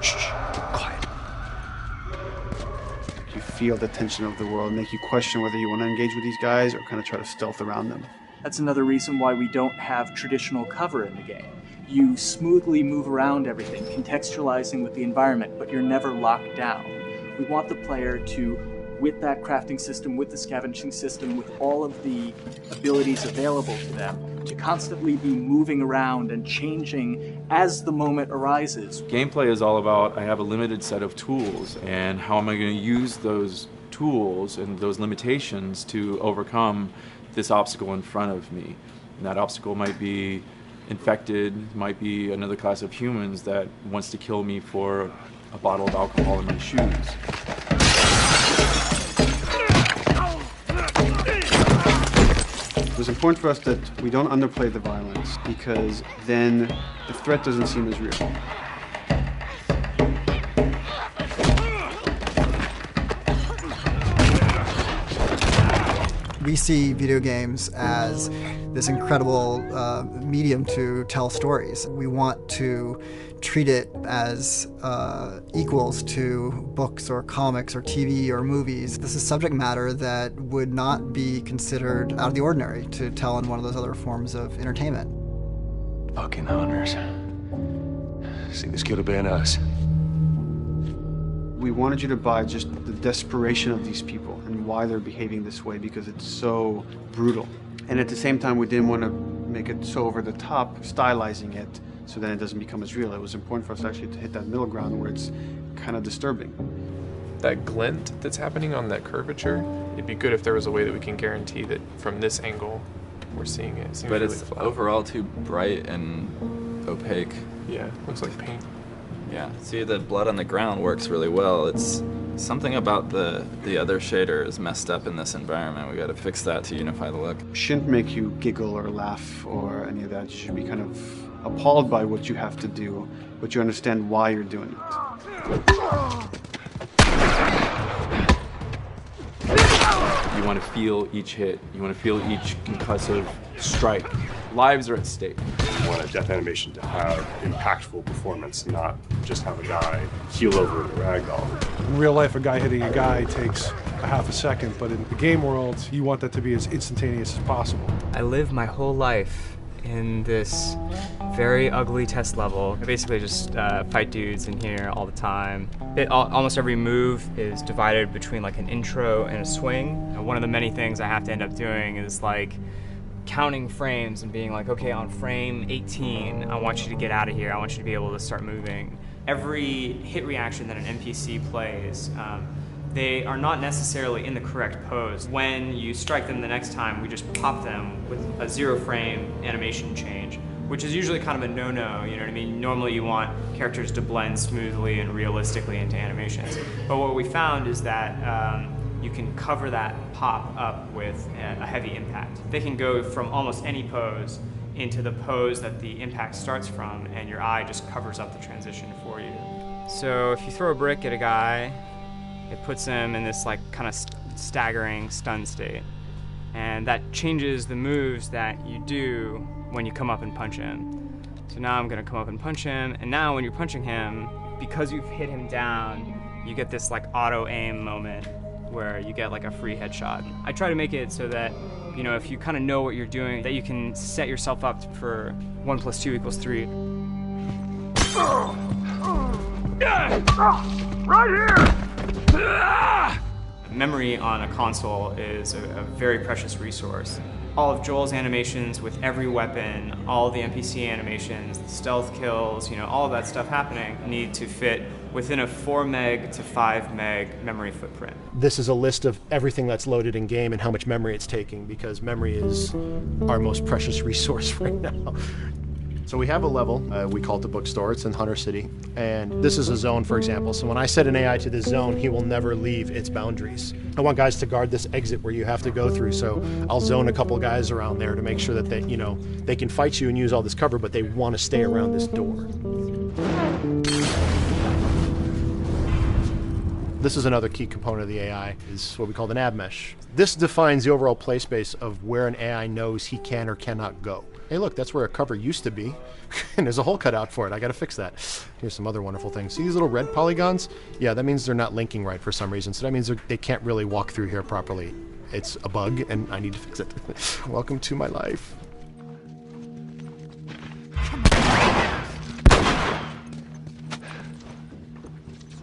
Shh, quiet. You feel the tension of the world, make you question whether you want to engage with these guys or kind of try to stealth around them. That's another reason why we don't have traditional cover in the game. You smoothly move around everything, contextualizing with the environment, but you're never locked down. We want the player to, with that crafting system, with the scavenging system, with all of the abilities available to them, to constantly be moving around and changing as the moment arises. Gameplay is all about, I have a limited set of tools, and how am I going to use those tools and those limitations to overcome this obstacle in front of me. And that obstacle might be infected, might be another class of humans that wants to kill me for a bottle of alcohol in my shoes. It was important for us that we don't underplay the violence, because then the threat doesn't seem as real. We see video games as this incredible medium to tell stories. We want to treat it as equals to books or comics or TV or movies. This is subject matter that would not be considered out of the ordinary to tell in one of those other forms of entertainment. Fucking honors. See, this could have been us. We wanted you to buy just the desperation of these people and why they're behaving this way, because it's so brutal. And at the same time, we didn't want to make it so over the top, stylizing it, so then it doesn't become as real. It was important for us actually to hit that middle ground where it's kind of disturbing. That glint that's happening on that curvature, it'd be good if there was a way that we can guarantee that from this angle, we're seeing it. But really it's flat. Overall too bright and opaque. Yeah, looks like paint. Yeah, see, the blood on the ground works really well. It's something about the other shader is messed up in this environment. We got to fix that to unify the look. Shouldn't make you giggle or laugh or any of that. You should be kind of appalled by what you have to do, but you understand why you're doing it. You want to feel each hit. You want to feel each concussive strike. Lives are at stake. You want a death animation to have impactful performance, not just have a guy keel over in a ragdoll. In real life, a guy hitting a guy takes a half a second, but in the game world, you want that to be as instantaneous as possible. I lived my whole life in this very ugly test level. I basically just fight dudes in here all the time. Almost every move is divided between like an intro and a swing. And one of the many things I have to end up doing is like counting frames and being like, okay, on frame 18, I want you to get out of here. I want you to be able to start moving. Every hit reaction that an NPC plays, they are not necessarily in the correct pose. When you strike them the next time, we just pop them with a 0-frame animation change, which is usually kind of a no-no, you know what I mean? Normally you want characters to blend smoothly and realistically into animations. But what we found is that you can cover that pop up with a heavy impact. They can go from almost any pose into the pose that the impact starts from, and your eye just covers up the transition for you. So if you throw a brick at a guy, it puts him in this like kind of staggering stun state. And that changes the moves that you do when you come up and punch him. So now I'm gonna come up and punch him, and now when you're punching him, because you've hit him down, you get this like auto aim moment where you get like a free headshot. I try to make it so that, you know, if you kind of know what you're doing, that you can set yourself up for 1 + 2 = 3. Right here! Memory on a console is a very precious resource. All of Joel's animations with every weapon, all the NPC animations, the stealth kills, you know, all of that stuff happening need to fit within a 4 meg to 5 meg memory footprint. This is a list of everything that's loaded in game and how much memory it's taking, because memory is our most precious resource right now. So we have a level, we call it the bookstore, it's in Hunter City, and this is a zone, for example. So when I set an AI to this zone, he will never leave its boundaries. I want guys to guard this exit where you have to go through, so I'll zone a couple guys around there to make sure that they can fight you and use all this cover, but they want to stay around this door. This is another key component of the AI, is what we call the nav mesh. This defines the overall play space of where an AI knows he can or cannot go. Hey look, that's where a cover used to be, and there's a hole cut out for it. I gotta fix that. Here's some other wonderful things. See these little red polygons? Yeah, that means they're not linking right for some reason, so that means they can't really walk through here properly. It's a bug, and I need to fix it. Welcome to my life.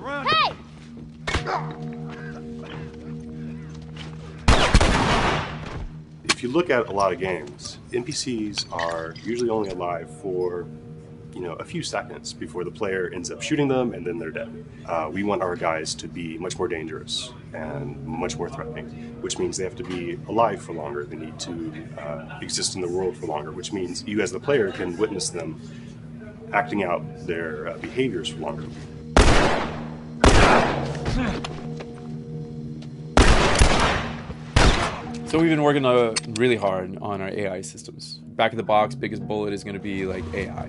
Hey! If you look at a lot of games, NPCs are usually only alive for, a few seconds before the player ends up shooting them and then they're dead. We want our guys to be much more dangerous and much more threatening, which means they have to be alive for longer. They need to exist in the world for longer, which means you as the player can witness them acting out their behaviors for longer. So we've been working really hard on our AI systems. Back of the box, biggest bullet is going to be like AI.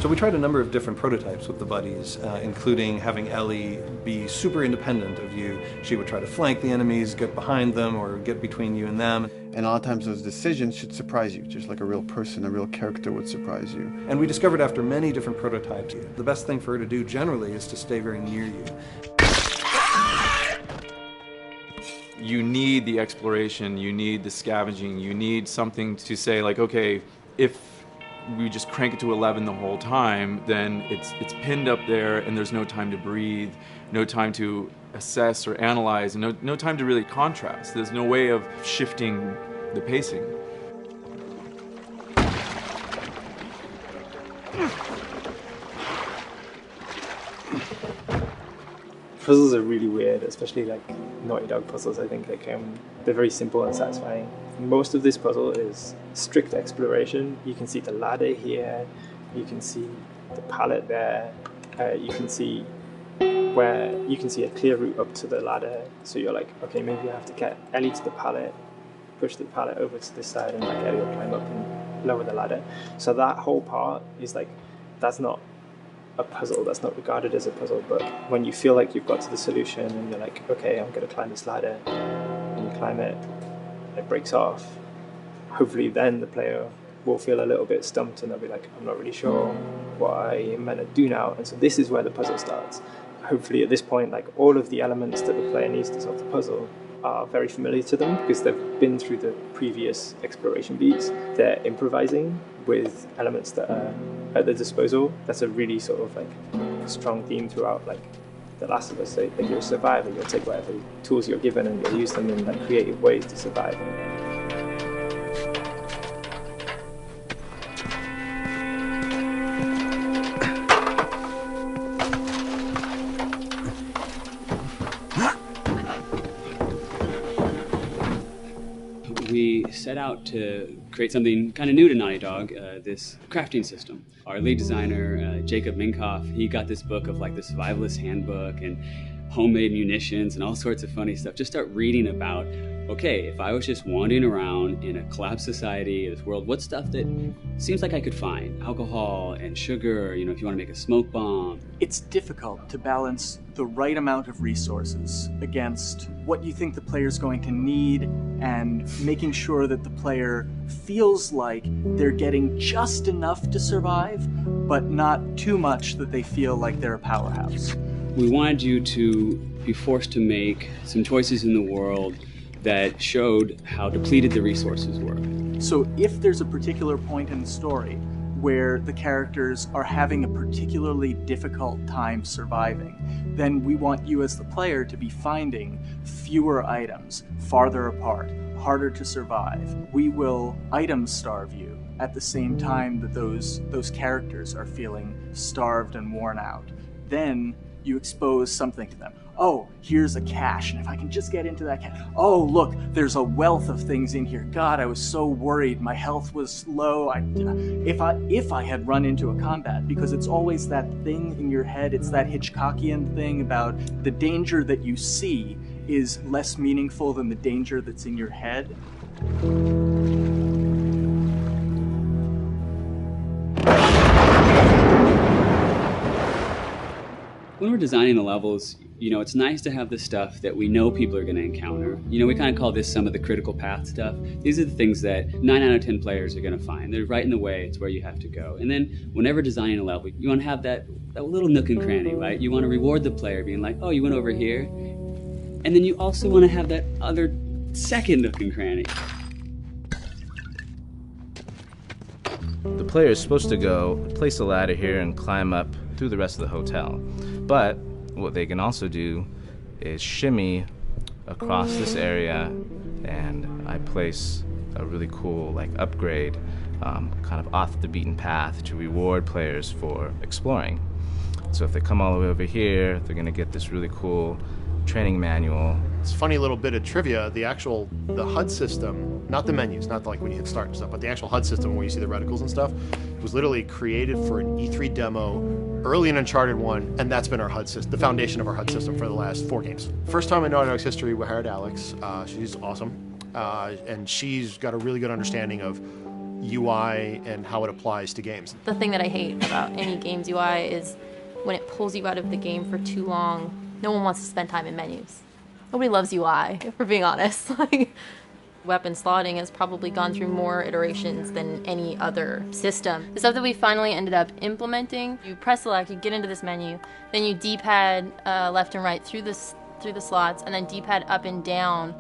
So we tried a number of different prototypes with the buddies, including having Ellie be super independent of you. She would try to flank the enemies, get behind them, or get between you and them. And a lot of times those decisions should surprise you, just like a real person, a real character would surprise you. And we discovered after many different prototypes, the best thing for her to do generally is to stay very near you. You need the exploration, you need the scavenging, you need something to say like, okay, if we just crank it to 11 the whole time, then it's pinned up there and there's no time to breathe, no time to assess or analyze, and no time to really contrast. There's no way of shifting the pacing. Puzzles are really weird, especially like Naughty Dog puzzles. I think they're very simple and satisfying. Most of this puzzle is strict exploration. You can see the ladder here, you can see the pallet there, you can see a clear route up to the ladder. So you're like, okay, maybe you have to get Ellie to the pallet, push the pallet over to this side, and like Ellie will climb up and lower the ladder. So that whole part is like, that's not a puzzle, that's not regarded as a puzzle, but when you feel like you've got to the solution and you're like, okay, I'm going to climb this ladder, and you climb it, and it breaks off, hopefully then the player will feel a little bit stumped and they'll be like, I'm not really sure what I am meant to do now, and so this is where the puzzle starts. Hopefully at this point, like all of the elements that the player needs to solve the puzzle are very familiar to them because they've been through the previous exploration beats. They're improvising with elements that are at their disposal. That's a really sort of like strong theme throughout like The Last of Us. So, like you're a survivor, you'll take whatever tools you're given and you'll use them in like creative ways to survive. We set out to create something kind of new to Naughty Dog, this crafting system. Our lead designer, Jacob Minkoff, he got this book of like the survivalist handbook and homemade munitions and all sorts of funny stuff. Just start reading about, okay, if I was just wandering around in a collapsed society, this world, what stuff that seems like I could find? Alcohol and sugar, if you want to make a smoke bomb. It's difficult to balance the right amount of resources against what you think the player's going to need and making sure that the player feels like they're getting just enough to survive, but not too much that they feel like they're a powerhouse. We wanted you to be forced to make some choices in the world that showed how depleted the resources were. So if there's a particular point in the story where the characters are having a particularly difficult time surviving, then we want you as the player to be finding fewer items, farther apart, harder to survive. We will item starve you at the same time that those characters are feeling starved and worn out. Then you expose something to them. Oh, here's a cache, and if I can just get into that cache. Oh, look, there's a wealth of things in here. God, I was so worried. My health was low. If I had run into a combat, because it's always that thing in your head, it's that Hitchcockian thing about the danger that you see is less meaningful than the danger that's in your head. When we're designing the levels, it's nice to have the stuff that we know people are going to encounter. We kind of call this some of the critical path stuff. These are the things that 9 out of 10 players are going to find. They're right in the way. It's where you have to go. And then whenever designing a level, you want to have that little nook and cranny, right? You want to reward the player being like, oh, you went over here. And then you also want to have that other second nook and cranny. The player is supposed to go place a ladder here and climb up through the rest of the hotel. But what they can also do is shimmy across this area, and I place a really cool upgrade kind of off the beaten path to reward players for exploring. So if they come all the way over here, they're going to get this really cool training manual. It's a funny little bit of trivia. The HUD system, not the menus, not like when you hit start and stuff, but the actual HUD system where you see the reticles and stuff, was literally created for an E3 demo early in Uncharted 1, and that's been our HUD system, the foundation of our HUD system for the last 4 games. First time in Naughty Dog's history, we hired Alex. She's awesome, and she's got a really good understanding of UI and how it applies to games. The thing that I hate about any game's UI is when it pulls you out of the game for too long. No one wants to spend time in menus. Nobody loves UI, if we're being honest. Weapon slotting has probably gone through more iterations than any other system. The stuff that we finally ended up implementing, you press select, you get into this menu, then you D-pad left and right through the slots, and then D-pad up and down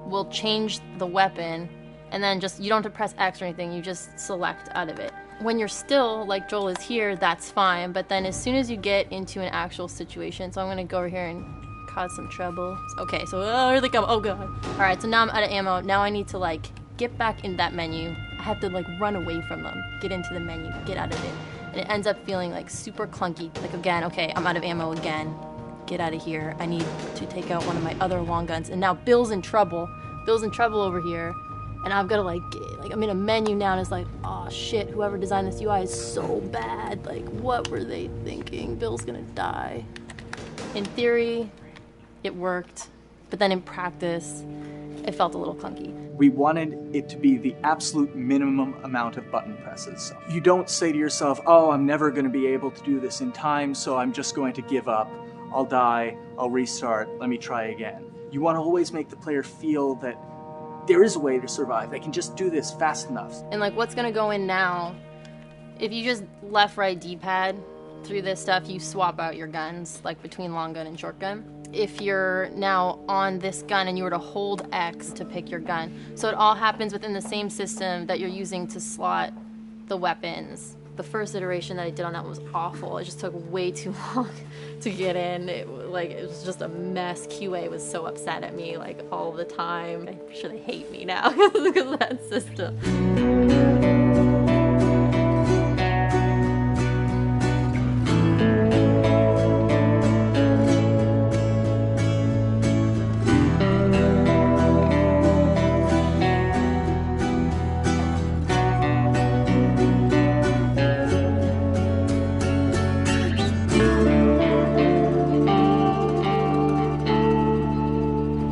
will change the weapon, and then you don't have to press X or anything, you just select out of it. When you're still, like Joel is here, that's fine, but then as soon as you get into an actual situation, so I'm gonna go over here and cause some trouble. Okay, so here they come, oh god. All right, so now I'm out of ammo. Now I need to get back in that menu. I have to run away from them, get into the menu, get out of it. And it ends up feeling super clunky. Again, okay, I'm out of ammo again. Get out of here. I need to take out one of my other long guns. And now Bill's in trouble. Bill's in trouble over here. And I've got to I'm in a menu now and it's oh shit, whoever designed this UI is so bad. What were they thinking? Bill's gonna die. In theory, it worked, but then in practice, it felt a little clunky. We wanted it to be the absolute minimum amount of button presses. You don't say to yourself, oh, I'm never gonna be able to do this in time, so I'm just going to give up. I'll die, I'll restart, let me try again. You want to always make the player feel that there is a way to survive. They can just do this fast enough. And what's gonna go in now, if you just left, right, D-pad through this stuff, you swap out your guns, between long gun and short gun. If you're now on this gun and you were to hold X to pick your gun. So it all happens within the same system that you're using to slot the weapons. The first iteration that I did on that was awful. It just took way too long to get in. It was just a mess. QA was so upset at me all the time. I'm sure they hate me now because of that system.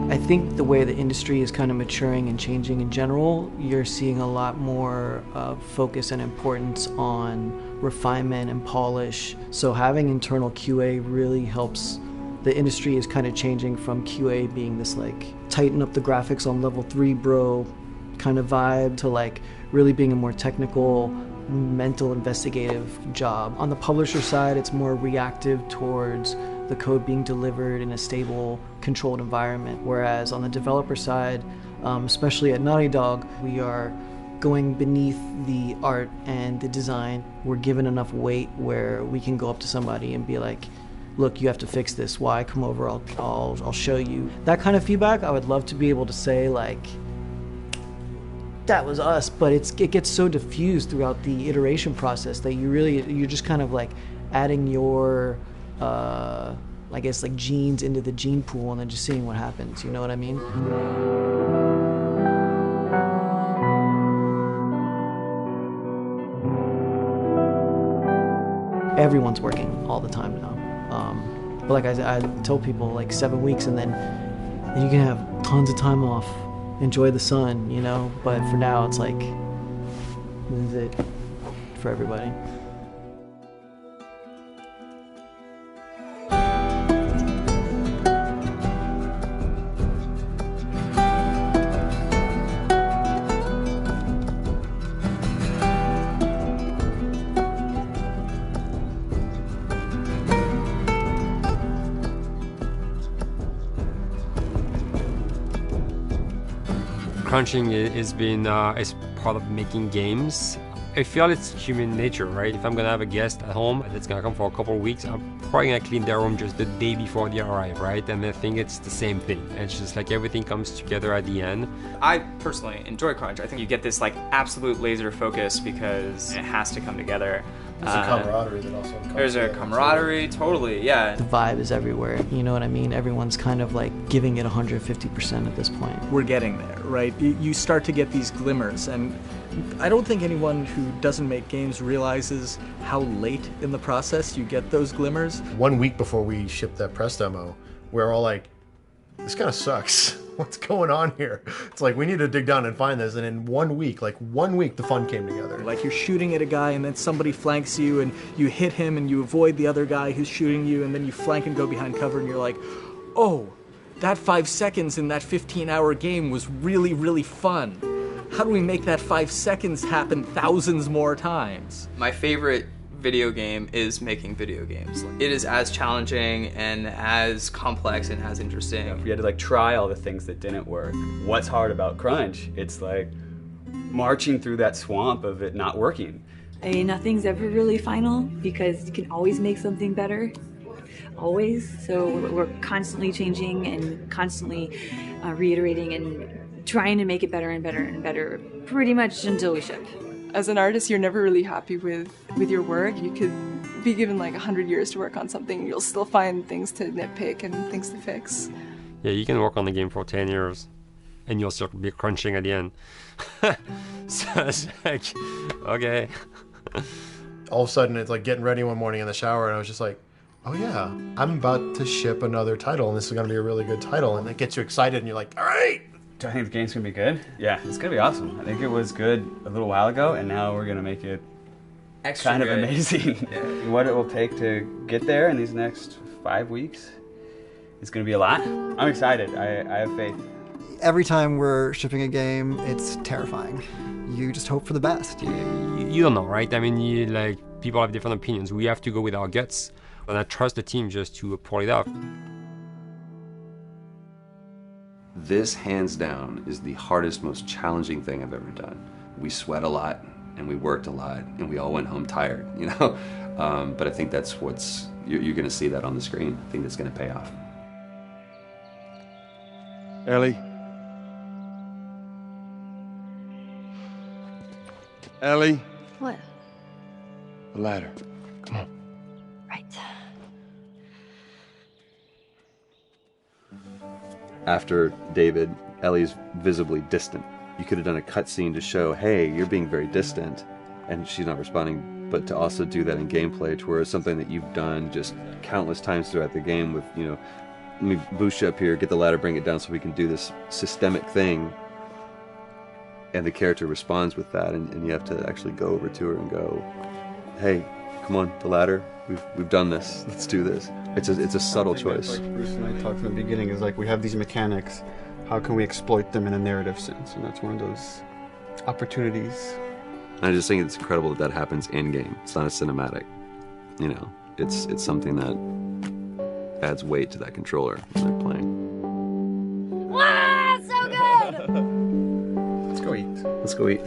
I think the way the industry is kind of maturing and changing in general, you're seeing a lot more focus and importance on refinement and polish. So having internal QA really helps. The industry is kind of changing from QA being this tighten up the graphics on level 3 bro kind of vibe to really being a more technical, mental, investigative job. On the publisher side, it's more reactive towards the code being delivered in a stable, controlled environment. Whereas on the developer side, especially at Naughty Dog, we are going beneath the art and the design. We're given enough weight where we can go up to somebody and be like, look, you have to fix this. Why? Come over, I'll show you. That kind of feedback, I would love to be able to say that was us, but it gets so diffused throughout the iteration process that you're just kind of adding your I guess, like genes into the gene pool and then just seeing what happens, you know what I mean? Everyone's working all the time now. But like I tell people, like 7 weeks and then you can have tons of time off, enjoy the sun, you know? But for now, it's like, this is it for everybody. Crunching has been is part of making games. I feel it's human nature, right? If I'm gonna have a guest at home that's gonna come for a couple of weeks, I'm probably gonna clean their room just the day before they arrive, right? And I think it's the same thing. It's just like everything comes together at the end. I personally enjoy crunch. I think you get this like absolute laser focus because it has to come together. There's a camaraderie that also comes There's a camaraderie, totally, yeah. The vibe is everywhere, you know what I mean? Everyone's kind of like giving it 150% at this point. We're getting there, right? You start to get these glimmers, and I don't think anyone who doesn't make games realizes how late in the process you get those glimmers. 1 week before we shipped that press demo, we're all like, this kind of sucks. What's going on here? It's like, we need to dig down and find this. And in 1 week, like 1 week, the fun came together. Like you're shooting at a guy and then somebody flanks you and you hit him and you avoid the other guy who's shooting you and then you flank and go behind cover and you're like, oh, that 5 seconds in that 15-hour game was really, really fun. How do we make that 5 seconds happen thousands more times? My favorite video game is making video games. It is as challenging and as complex and as interesting. We had to like try all the things that didn't work. What's hard about crunch? It's like marching through that swamp of it not working. I mean, nothing's ever really final because you can always make something better. Always. So we're constantly changing and constantly reiterating and trying to make it better and better and better pretty much until we ship. As an artist, you're never really happy with your work. You could be given like 100 years to work on something. You'll still find things to nitpick and things to fix. Yeah, you can work on the game for 10 years and you'll still be crunching at the end. So it's like, okay. All of a sudden, it's like getting ready one morning in the shower and I was just like, oh yeah, I'm about to ship another title and this is going to be a really good title. And it gets you excited and you're like, all right. Do I think the game's gonna be good? Yeah, it's gonna be awesome. I think it was good a little while ago, and now we're gonna make it extra kind of good. amazing. Yeah. What it will take to get there in these next 5 weeks is gonna be a lot. I'm excited. I have faith. Every time we're shipping a game, it's terrifying. You just hope for the best. You don't know, right? I mean, like people have different opinions. We have to go with our guts, and I trust the team just to pull it off. This, hands down, is the hardest, most challenging thing I've ever done. We sweat a lot, and we worked a lot, and we all went home tired, you know? But I think that's what's, you're gonna see that on the screen. I think that's gonna pay off. Ellie? Ellie? What? The ladder. Come on. Right. After David, Ellie's visibly distant. You could have done a cutscene to show, hey, you're being very distant, and she's not responding, but to also do that in gameplay to where it's something that you've done just countless times throughout the game with, you know, let me boost you up here, get the ladder, bring it down so we can do this systemic thing, and the character responds with that, and you have to actually go over to her and go, hey, come on, the ladder, we've done this, let's do this. It's a subtle choice. Like Bruce and I talked from the beginning, is like we have these mechanics, how can we exploit them in a narrative sense? And that's one of those opportunities. I just think it's incredible that that happens in game. It's not a cinematic, you know. It's something that adds weight to that controller when they're playing. Wow, so good! Let's go eat. Let's go eat.